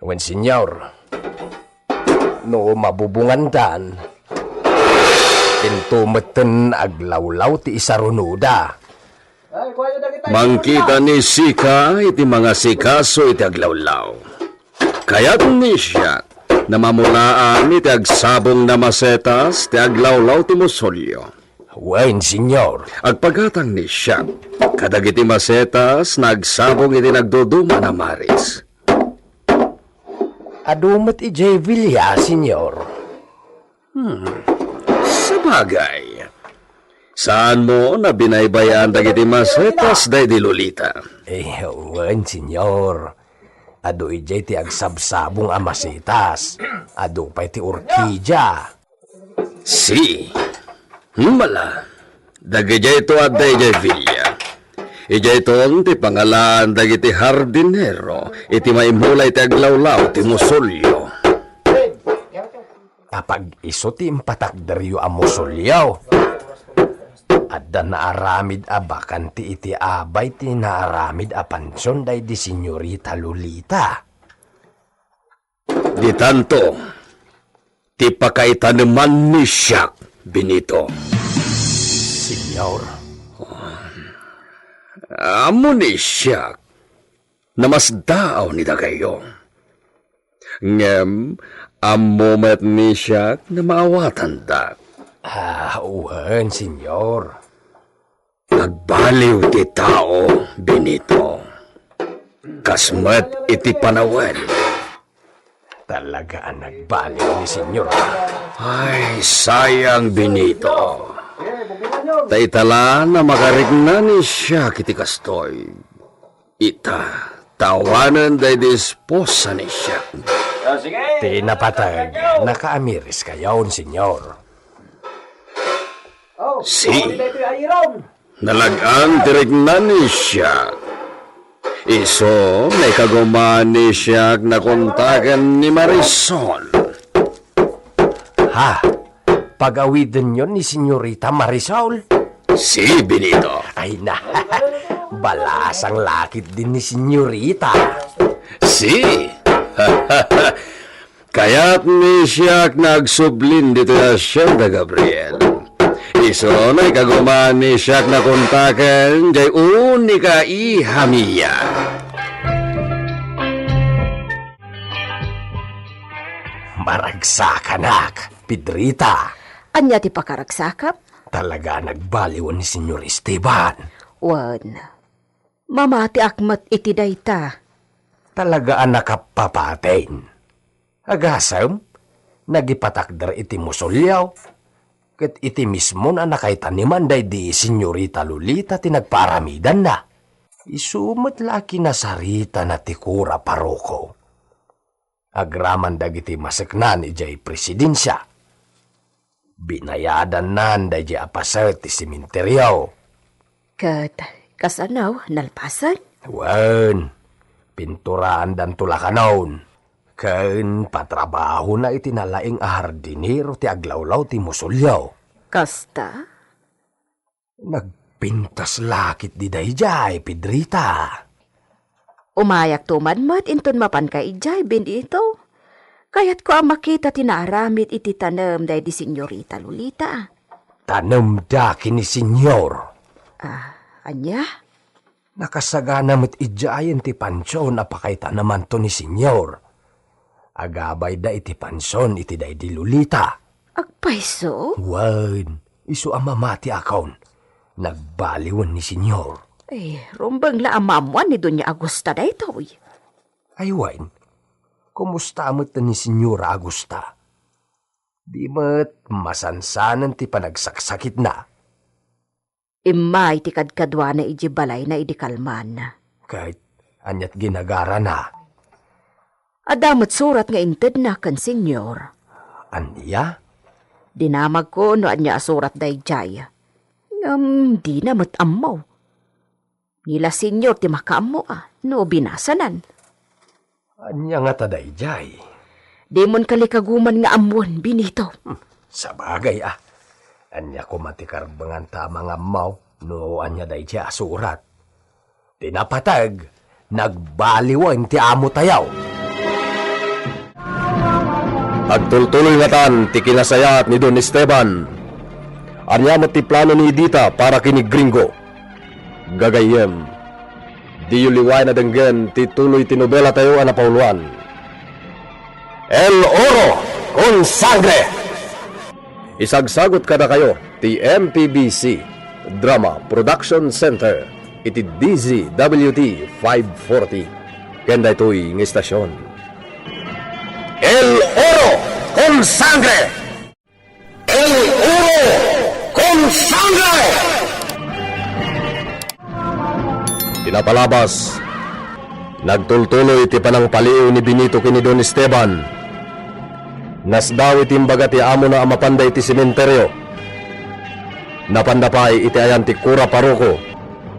Speaker 1: Wen senyor, no mabubungan dan, intumeten aglawlaw ti isarunuda.
Speaker 9: Mangkita ni Sika iti mga sikaso iti aglawlaw. Kaya't ni siya namamulaan iti agsabong na masetas ti aglawlaw ti musolyo.
Speaker 1: Wen senyor,
Speaker 9: Agpagatang ni siya, kadagiti masetas nagsabong iti nagduduma na maris.
Speaker 1: adumat ijay Villa, senyor.
Speaker 9: Sabagay. Saan mo na binaybayan dagiti masetas day di Lolita?
Speaker 1: Wen senyor, adu ijay ti agsabsabong amasitas, adu pa'y ti orkidya.
Speaker 9: Si. Mala. Dagijay ito at day Villa. Ijay ito ti pangalan dagiti hardinero iti maimulay ti aglawlaw ti musolyo.
Speaker 1: Kapag iso ti impatakdaryo a musolyaw, adda naaramid a bakanti iti abay ti naaramid a pansyon day di Senyorita Lolita.
Speaker 9: Di tanto, ti pakaitaneman ni siya, Benito.
Speaker 1: Senyor,
Speaker 9: Amo ni siya, namasdaaw ni dagayo. Ngem, amo met ni siya na maawatan da.
Speaker 1: uwan, senyor.
Speaker 9: Nagbaliw ti tao, Benito. Kasmet iti panawen.
Speaker 1: Talaga ang nagbaliw ni senyor.
Speaker 9: Ay, sayang, Benito. Taitala na makarigna ni siya kiti kastoy. Ita, tawanan day disposa ni siya.
Speaker 1: Tinapatag, nakaamiris kayaon, senyor.
Speaker 9: Si, nalagang dirigna ni siya. Iso, may kagumaan ni siya na kontagan ni Marisol.
Speaker 1: Ha? Pag-awiden yon ni Senyorita Marisol?
Speaker 9: Si, Benito.
Speaker 1: Ay na, balasang lakit din ni Senyorita.
Speaker 9: Si, kaya't ni siya nagsublin dito na Hacienda Gabriel. Iso na ikagumaan ni siya na kontakan jay unika ihamiya.
Speaker 1: Maragsakanag, Pedrita.
Speaker 8: Anya ti pakaragsakap?
Speaker 1: Talaga nagbaliw ni Senyor Esteban.
Speaker 8: Wan, mamati akmat iti dayta.
Speaker 1: Talaga ang nakapapatain. Agasam, nagipatakdar iti musolyaw. Kat iti mismo na nakaitaniman day di Senyorita Lolita tinagparamidan na. Isumot laki na sarita na tikura paroko.
Speaker 9: agraman dagiti maseknan ijay presidensya. Binayadan nan dayjay apaset ti simenteryo.
Speaker 8: Kat, kasanaw, nalpasan?
Speaker 9: Wen, pinturaan dan tulakanon. Ken patrabaho na itinalaing ahardinero ti aglawlaw ti musulyaw.
Speaker 8: Kasta?
Speaker 9: Nagpintas lakit di dayjay, Pedrita.
Speaker 8: Umayak tuman mat inton mapan ka ijay, bin ito. Kaya't ko ang makita tinaramit iti tanem day di Senyorita Lolita.
Speaker 9: Tanem da kini senyor.
Speaker 8: Anya?
Speaker 9: Nakasagana met ijayan ti pansyon apakita naman to ni senyor. Agabay da iti pansyon iti day di Lolita.
Speaker 8: Agpaiso?
Speaker 9: Wen, isu amamati akaw. Nagbaliwan ni senyor.
Speaker 8: Rumbang la amamuan ni Doña Agusta da ito.
Speaker 9: Ay, Wine, kumusta amat ni Senyora Agusta? Di mat masansanan ti panagsaksakit na.
Speaker 8: Imay ti kadkadwa na iji balay na idi kalman.
Speaker 9: Kahit anyat ginagara na.
Speaker 8: Adamot surat nga inted na kan senyor.
Speaker 9: Anya?
Speaker 8: Dinamag ko no anya surat day jay. Di na mat amaw. Nila senyor ti makaamo no binasanan.
Speaker 9: Anya nga taday jay.
Speaker 8: Di mon kalikaguman nga amuan binito.
Speaker 9: Sa bagay Anya ko matikarbangan ta mga maw no anya day jay asurat. Tinapatag, nagbaliwan ti amo tayaw.
Speaker 1: Agtultuloy nga tan ti kinasayat ni Don Esteban. Anya mo ti plano ni Edita para kini Gringo. Gagayem, di yuliway na denggen ti tuloy tinobela tayo na Pauluan. El Oro con Sangre! Isagsagot kada kayo ti MPBC Drama Production Center iti DZWT 540 kenda ito'y ng istasyon.
Speaker 9: El Oro con Sangre! El Oro con Sangre!
Speaker 1: Tinapalabas, nagtultuloy ti panang paliw ni Benito kini Don Esteban. Nasdaw iti imbaga ti amo na amapanday ti sementeryo. Napandapay iti ayan ti Kura Paroko.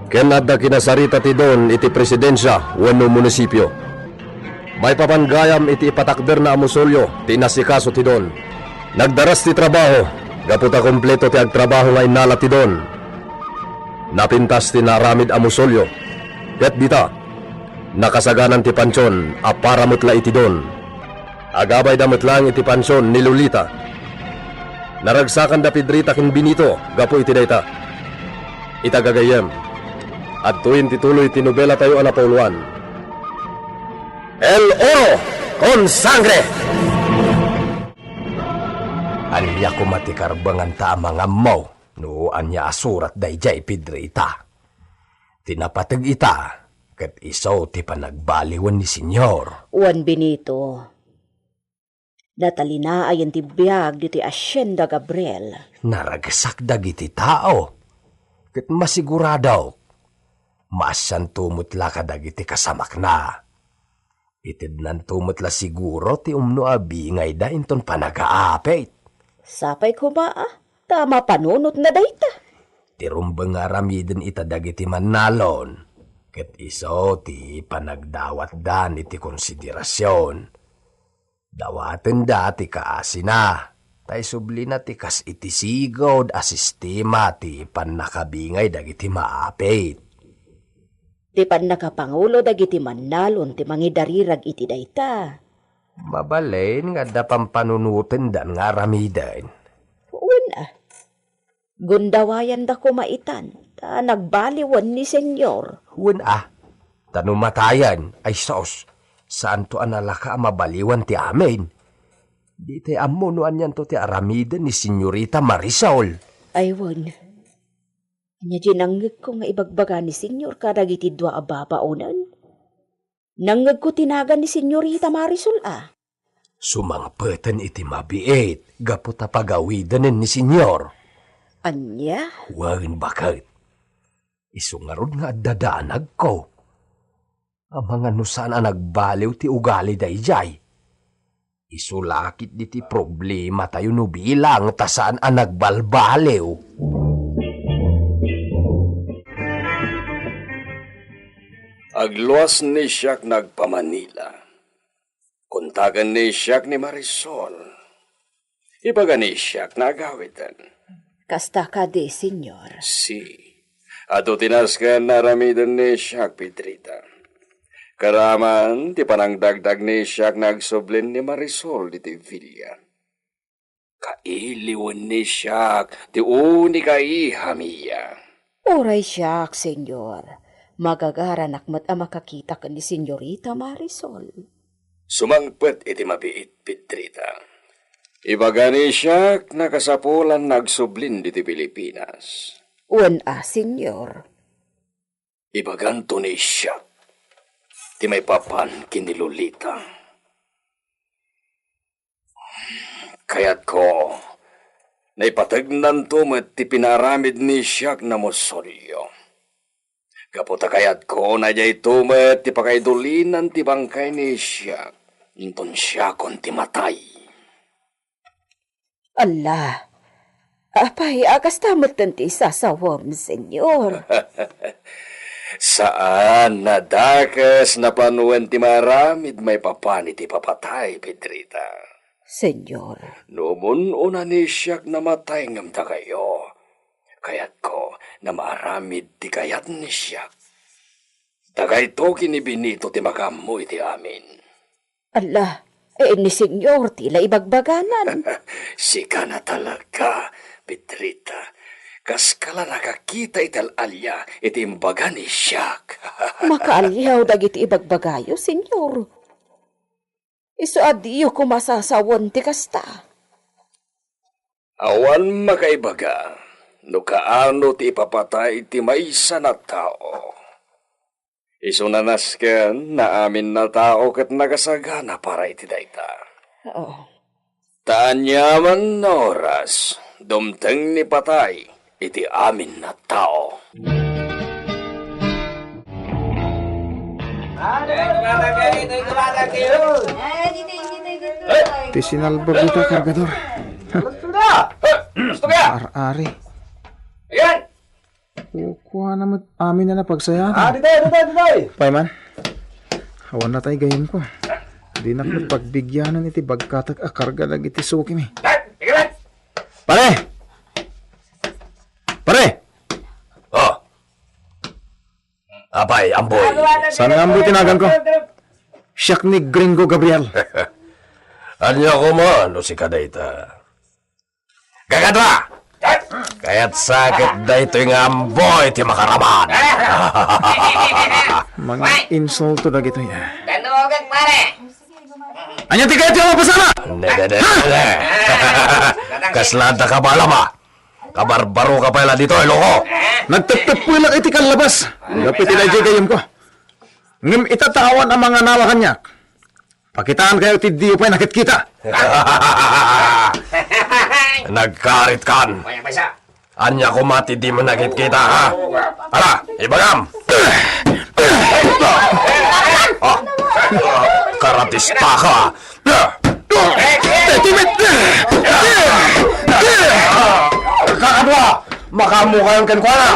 Speaker 1: Ken adda kinasarita ti Don iti presidensya wenno munisipyo. May papanggayam iti ipatakder na amusolyo ti nasikaso ti Don. Nagdaras ti trabaho, gaputa kompleto ti agtrabaho nga inala ti Don. Napintas ti naramid amusolyo. Ket dita, nakasaganan ti pansyon, aparamutla iti Don. Agabay damot lang iti pansyon ni Lolita. Naragsakan da Pedrita kin Benito, gapo iti dayta. Itagagayem, at tuwin tituloy tinobela tayo na Pauluan.
Speaker 9: El Oro con Sangre! Anya ko matikarbangan ta mga maw no anya asurat dayjay Pedrita. Tinapatag ita, kat isaw ti panagbaliwan ni senyor.
Speaker 8: Juan Benito. Natalina ayan ti biyag diti Hacienda Gabriel.
Speaker 9: Naragsak dagiti tao. Kat masiguradaw, masan tumutla ka dagiti kasamak na. Itid nan tumutla siguro ti umno abingay da inton panagaapit.
Speaker 8: Sapay ko ba Tama panunot na dayta.
Speaker 9: Tirumbang aramiden ita dagiti manalon. Ket iso ti panagdawat dan iti konsiderasyon. Dawaten da ti kaasina. Tay subli na ti kas iti sigod a sistema ti panakabingay dagiti maapit.
Speaker 8: Ti panakapangulo dagiti manalon ti mangidarirag iti dayta.
Speaker 9: Mabalain nga da pampanunutin dan nga aramiden.
Speaker 8: Una. Gundawayan da kumaitan, ta nagbaliwan ni senyor.
Speaker 9: Tanumatayan ay saos, saan to analaka mabaliwan ti amin? Di te amunuan yan to ti aramiden ni Senyorita Marisol.
Speaker 8: Aywan, anya ginanggag ko nga ibagbaga ni senyor kadagiti dua ababaonan. Nanggag ko tinagan ni Senyorita Marisol
Speaker 9: Sumangpeten iti mabiit, gaputa pagawidanen ni senyor.
Speaker 8: Anya?
Speaker 9: Wan bakit? Isungarod nga dadanag ko. Ang mga nusan ang nagbaliw ti ugali dayjay.
Speaker 2: Isulakit diti problema tayo no bilang tasaan ang nagbalbalew.
Speaker 9: Agluwas ni Siak nagpamanila. Kuntagan ni Siak ni Marisol. Ibaga ni Siak nagawitan.
Speaker 8: Kasta ka di, senyor.
Speaker 9: Si. Ato tinaskan naramidan ni Siak Pedrita. Karaman, ti panangdagdag ni Siak nagsublin ni Marisol di Villa. Kailiwan ni Siak, ti uni kaihamiya.
Speaker 8: Oray siya, senyor. Magagara nakmat ang makakita ka ni Senyorita Marisol.
Speaker 9: Sumangpet iti mabiit Pedrita. Ibaga ni Siak nakasapulan nagsublin di Pilipinas.
Speaker 8: Uwan senyor.
Speaker 9: Ibaganto ni Siak. Ti may papan kini Lolita. Kaya't ko, naipatagnan to met ti pinaramid ni Siak na mosolyo. Kaputa kayat ko na jay tumet ti pakaidulinan ti bangkay ni Siak. Inton siya kon ti matay.
Speaker 8: Allah, apay akas tamot tanti sasawam, senyor.
Speaker 9: Saan nadakas na panuan ti maramid may papani ti papatay, Pedrita?
Speaker 8: Senyor.
Speaker 9: Noon una ni Siak namatay ngam ta kayo. Kayat ko na maramid ti kayat ni Siak. Tagay to kinibinito ti makamoy ti amin.
Speaker 8: Allah, ni senyor tila ibagbaganan.
Speaker 9: Sika na talaga, Pedrita. Kas kala nakakita ital alya iti imbaga ni Siak.
Speaker 8: Makaalyaw dagiti ibagbagayo, senyor. Isu adiyo kumasasawon ti kasta.
Speaker 9: Awan makaibaga, no kaano ti ipapatay ti maysa na tao. Isu nanasken na amin na tao ket nagasagana para iti dayta.
Speaker 8: Oo.
Speaker 9: Taanyaman na oras, dumteng ni patay iti amin na tao.
Speaker 7: Ti sinalbag ito, kargador. Ar-ari.
Speaker 9: Ayan!
Speaker 7: Kukuha naman amin na napagsaya.
Speaker 2: Dito.
Speaker 7: Payman, hawan na tayo gayon ko. Di na ko pagbigyanan iti bagkatag akarga lagi iti suki mi.
Speaker 2: Pare! Pare! Oh! Apay, amboy.
Speaker 7: Sana nga mo tinagan ko. Siyak ni Gringo Gabriel.
Speaker 2: Anya ko mo, ano si Kadayta? Gagadra! Kaya't sakit da ito yung amboy, ti makaraman.
Speaker 7: Mga insulto na gito ya.
Speaker 11: Danugan, pare!
Speaker 7: Anya ti kayo mo pasana?
Speaker 2: Ne. Kaslada ka ba lama? Kabarbaro ka pala dito, loko.
Speaker 7: Nagtagtag po lang iti kalabas. Dapat tinadya gayam ko. Ngim itatawan ang mga nawa kanyak. Pakitaan kayo ti diyo pa'y nakit kita.
Speaker 2: Nagkarit kan. Anya ko mati di mo nakit kita, ha? Hala, ibagam! Karatista ka! Kakadwa! Makamukayan kan ko na!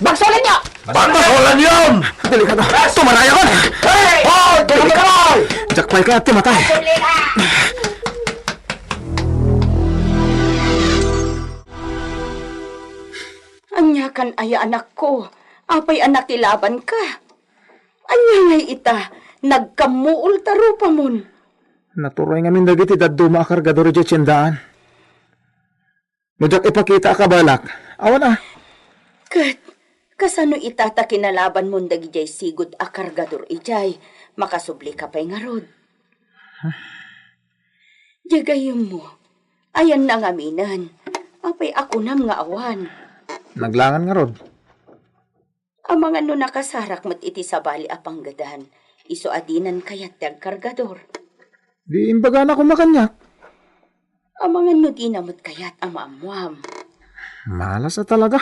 Speaker 8: Bagsolan niyo!
Speaker 2: Bagsolan yun!
Speaker 7: Delikado. Tumaraya ko.
Speaker 2: Oh! Delikado!
Speaker 7: Jakpay ka at timatay.
Speaker 3: Anya kan aya anak ko. Apay anak ilaban ka. Anya ngay ita. Nagkamuol tarupa mon.
Speaker 7: Naturoy ngamin dagiti daduma akargador di tiyendaan. Mujak ipakita ka balak. Awan
Speaker 3: Kat, kasano itata kinalaban mon dagijay sigud a kargador ijay. Makasubli ka pa'y ngarod. Jagayom mo. Ayan na ngaminan. Apay ako nam nga awan.
Speaker 7: Naglangan nga rod.
Speaker 3: Ang mga no nakasarak mat iti sabali apang gadan. Iso adinan kayat tag kargador.
Speaker 7: Di imbaga na kumakanyak.
Speaker 3: Ang mga no ginamot kayat amamuam.
Speaker 7: Malas na talaga.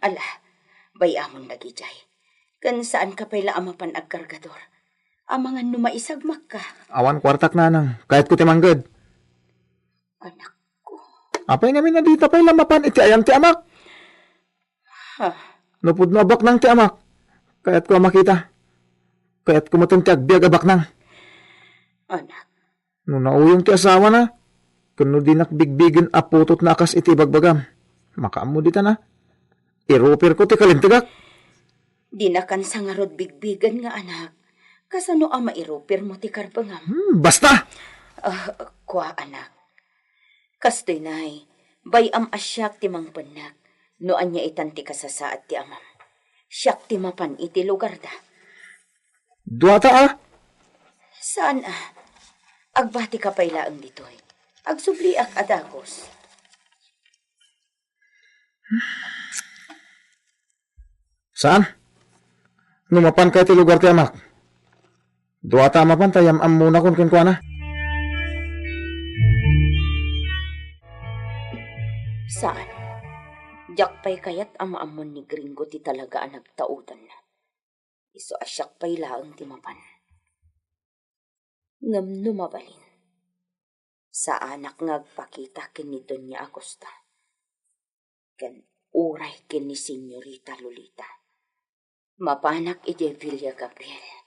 Speaker 3: Ala, bayamon lagi jay. Kan saan ka pala amapan agkargador? Amangan numaisagmak ka.
Speaker 7: Awan kwartak nanang, kahit ko timanggad.
Speaker 3: Anak ko.
Speaker 7: Apay ngamin na dito pa'y lamapan iti ayam ti amak.
Speaker 3: Ha?
Speaker 7: Nupod na abak nang ti amak. Kaya't ko makita. Kaya't ko matungtiyag biyag abak nang.
Speaker 3: Anak.
Speaker 7: No nauyong ti asawa na. Kuno di nakbigbigin aputot na akas iti bagbagam. Makaam mo dita na. Irupir ko ti kalintigak.
Speaker 3: Di na kan sa nga rod bigbigan nga anak. Kasano ang mairupir mo ti karpangam?
Speaker 7: Basta!
Speaker 3: Kwa anak. Kastoy nay, bayam asyak ti mang panak. No anya itanti kasasaat ti amam. Siyak ti mapan iti lugar da.
Speaker 7: Duwata ah!
Speaker 3: Saan ah? Agbati ka pailaang ditoy. Agsubliak adagos.
Speaker 7: Saan? Numapan ka iti lugar ti amak. Duwata mapan tayam am muna kun kunkwa na.
Speaker 3: Saan? Diyak pa'y kayat amaamon ni Gringo ti talaga ang nagtautan na. Iso asyak pa'y laang ti mapan. Ngam numabalin. Sa anak ngagpakita kin ni Doña Agosta. Ken uray kin ni Senyorita Lolita. Mapanak iti Villa Gabriel.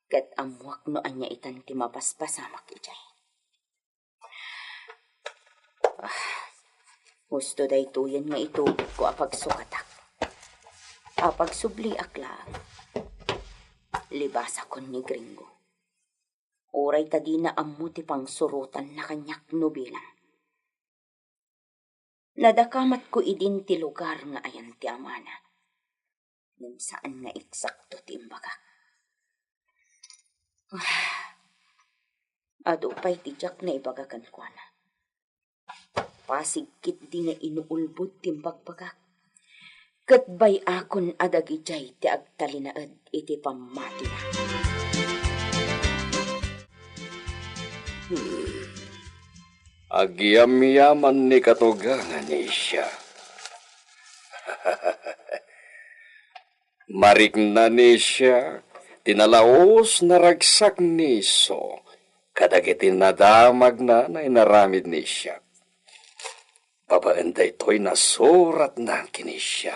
Speaker 3: Ket amuak no anya itan ti mapaspasamak ijay. Gusto day tuyan nga itubig ko apag sukatak. Apag subliak lang. Libasa kon ni Gringo. Uray tadi na amu ti pang surutan na kanyak nubilang. Nadakamat ko idin ti lugar nga ayan ti amana. Nang saan nga eksakto ti imbaga. Adupay ti jak na ibagakan ko na. Pasigkit di na inuulbod timbagbagak. Katbay akon adagijay ti agtalinaad iti pamati na.
Speaker 9: Agyam-yaman ni katugangan ni siya. Marik na ni siya, tinalaos na ragsak ni so, kadagiti nadamag na inaramid ni siya. Babaanda ito'y nasurat na kinisya.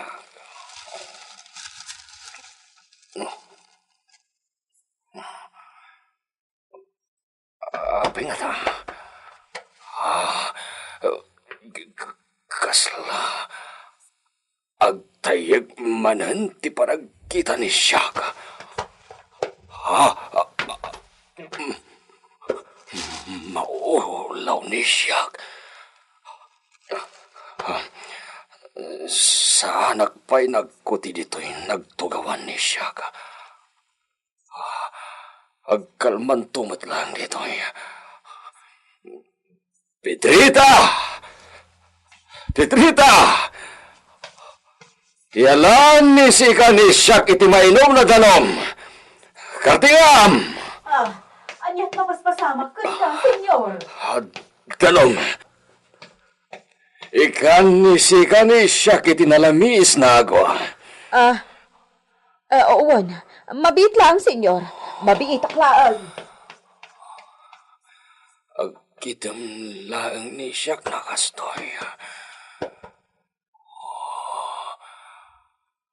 Speaker 9: Apay nga ta. Kasla. Agtayag manan ti paragkita ni siya ka. Maulaw ni siya. Sa anak pa'y nagkuti dito'y nagtugawan ni siya ka. Agkalman tumat lang dito'y. Petrita! Petrita! Yalan ni sika ni siyak iti mainom na danom. Kartingam!
Speaker 8: Anyat mapaspasamak ko ka, senyor.
Speaker 9: Danom. Ikan ni sika ni siyak iti nalamis na agwa.
Speaker 8: Uwan. Mabit lang, senyor. Mabiitak laang.
Speaker 9: Agkitam laang ni siyak nakastoy.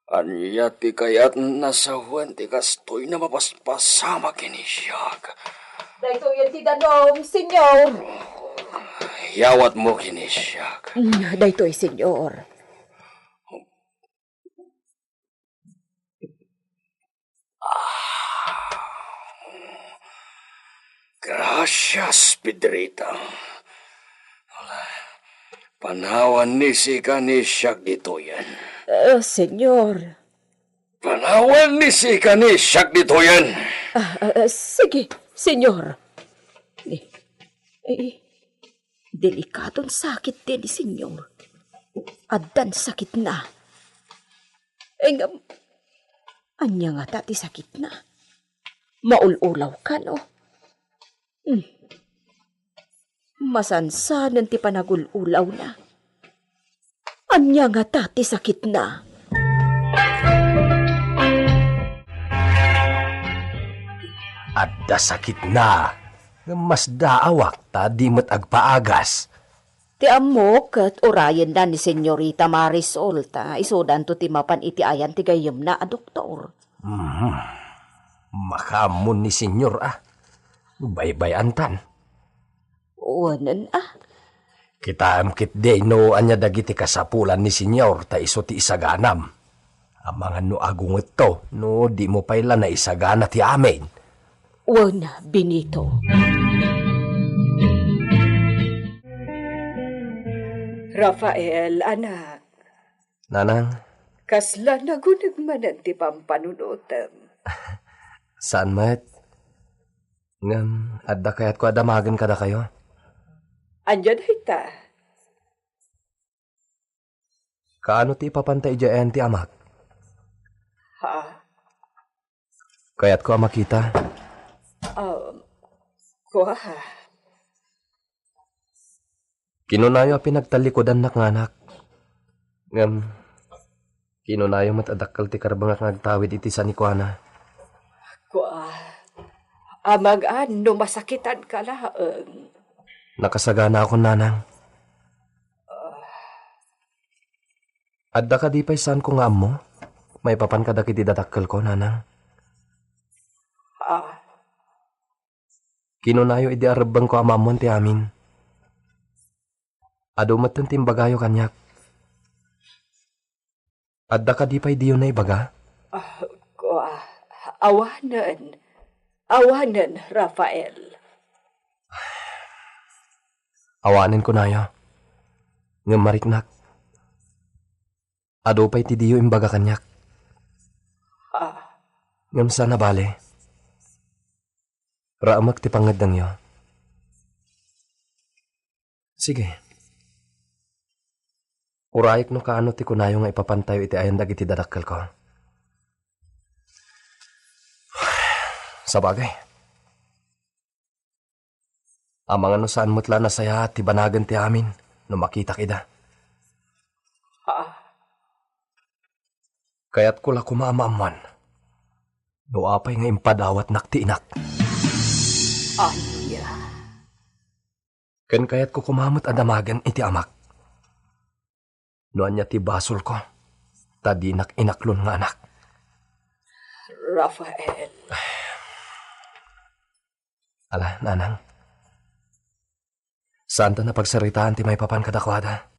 Speaker 9: Anya ti kayat nasawan ti kastoy na mapaspasama kini siyak.
Speaker 8: Dahito yan ti danom, senyor.
Speaker 9: Yawat mo kini siyak.
Speaker 8: Dahito senyor.
Speaker 9: Gracias, Pedrita. Panawan ni sika ni siyak dito yan.
Speaker 8: Senyor.
Speaker 9: Panawan ni sika ni siyak dito yan.
Speaker 8: Sige, senyor. Delikadong sakit din, senyor. Adan sakit na. Anya nga tati sakit na. Maululaw ka, no? Masansanan ti panagululaw na. Anya nga tati sakit na.
Speaker 2: Adda sakit na. Mas daawak ta di mat agpaagas.
Speaker 8: Ti amok at orayan na ni Senyorita Marisol ta isodan to ti mapan iti ayan ti gayem na a doktor.
Speaker 2: Makamon ni senyor Baybay-antan.
Speaker 8: Wanan
Speaker 2: Kita amkit day no anya dagiti kasapulan ni senyor ta iso ti isaganam. Amangan no agunget to no di mo payla na isagana ti amin.
Speaker 8: wana Benito.
Speaker 5: Rafael, anak,
Speaker 2: Nanang,
Speaker 5: kasla nagunagmanan ti pampanunutan.
Speaker 2: saan met? Ngam, adda kayat ko adamagan kada kayo?
Speaker 5: Andiyan hita.
Speaker 2: Kaano ti papantay dyan ti amak?
Speaker 5: Ha?
Speaker 2: Kayat ko makita.
Speaker 5: Kuha.
Speaker 2: Kinunayo pinagtalikodan na nganak. Ngam, kinunayo matadakal ti karbangak ngagtawid iti sa nikwana.
Speaker 5: Kuha. Amagaan, no masakitan ka laang.
Speaker 2: Nakasagana ako, nanang. Adda ka di pa'y saan ko nga mo? May papan ka dakiti dadakkel ko, nanang. Kinunayo idi arabang ko amamon ti amin. Ado matan timbagayo kanyak. Adda ka di pa'y diyo na ibaga?
Speaker 5: Kuha. Awanan. Awanan, Rafael.
Speaker 2: Awanin ko nayo. Ngamariknak. Ado pa'y ti diyo imbaga kanyak. Ngam sana bale. Raamak ti pangadang yo. Sige. Urayik no kaano ti kunayo nga ipapantayo iti ayandag iti dadakkel ko. Sa bagay. Amang ano saan mutla na saya ti banagan ti amin no makita kida. Kaya't ko la kumamaman. No apay nga impadawat naktiinak.
Speaker 5: Anya.
Speaker 2: Ken kaya't ko kumamot adamagan iti amak. No anya ti basol ko. Tadinak inaklon nga anak.
Speaker 5: Rafael.
Speaker 2: Ala, nanang. Saan ta na pagsaritaan ti may papan kadakwada?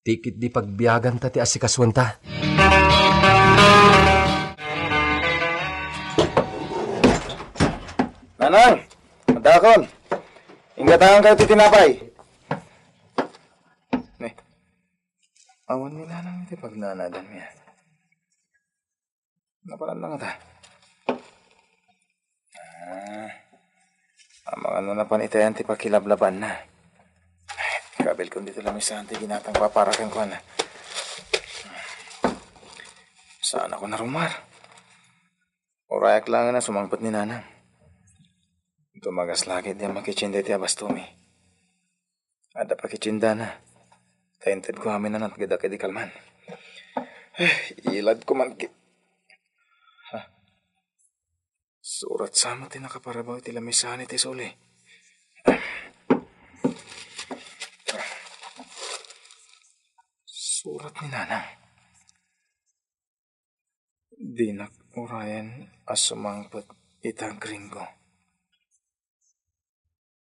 Speaker 2: Tikit di pagbiyagan ta ti asikaswan ta.
Speaker 7: Nanang, madakon. Ingatahan kayo ti tinapay. Ne, awan ni nanang iti pagnanadan niya. Napalan lang ata. Amang ano na panitayan ti pakilablaban na. Kabel kung dito lang isa ti ginatang paparakan ko na. Saan ako narumar? Urayak lang na sumangpot ni nanang. Tumagas lagi di makichinda ti abastumi. Ada pakichinda na. Tainted ko amin na natgada di kalman. Ilad ko man Surat sama ti nakaparabaw ti lamisan iti suli. Surat ni nanang. Dinak urayan as sumangpot itang gringo.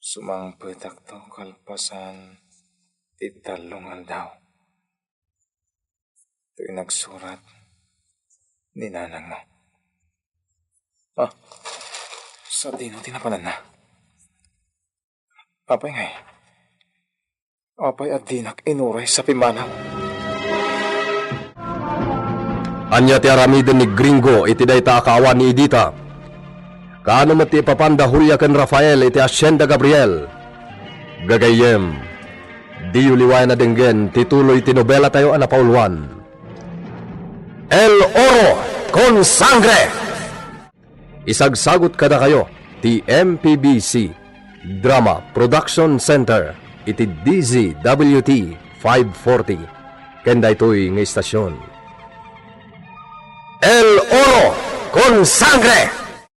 Speaker 7: Sumangpot akto kalpasan italungan daw. Ito'y nagsurat ni nanang mo. Sa dino tinapanan na. Apay ngay. Apay at dinak inuray sa pimanaw.
Speaker 1: Anya ti aramiden ni Gringo iti dayta akawan ni Edita. Kaano mati papanda Julia ken Rafael iti Hacienda Gabriel. Gagayem. Di uliway na denggen tituloy ti nobela tayo anapauluan. El Oro con Sangre. Isagsagot kada kayo ti MPBC Drama Production Center iti DZWT 540 kenda ito'y nga istasyon. El Oro con Sangre!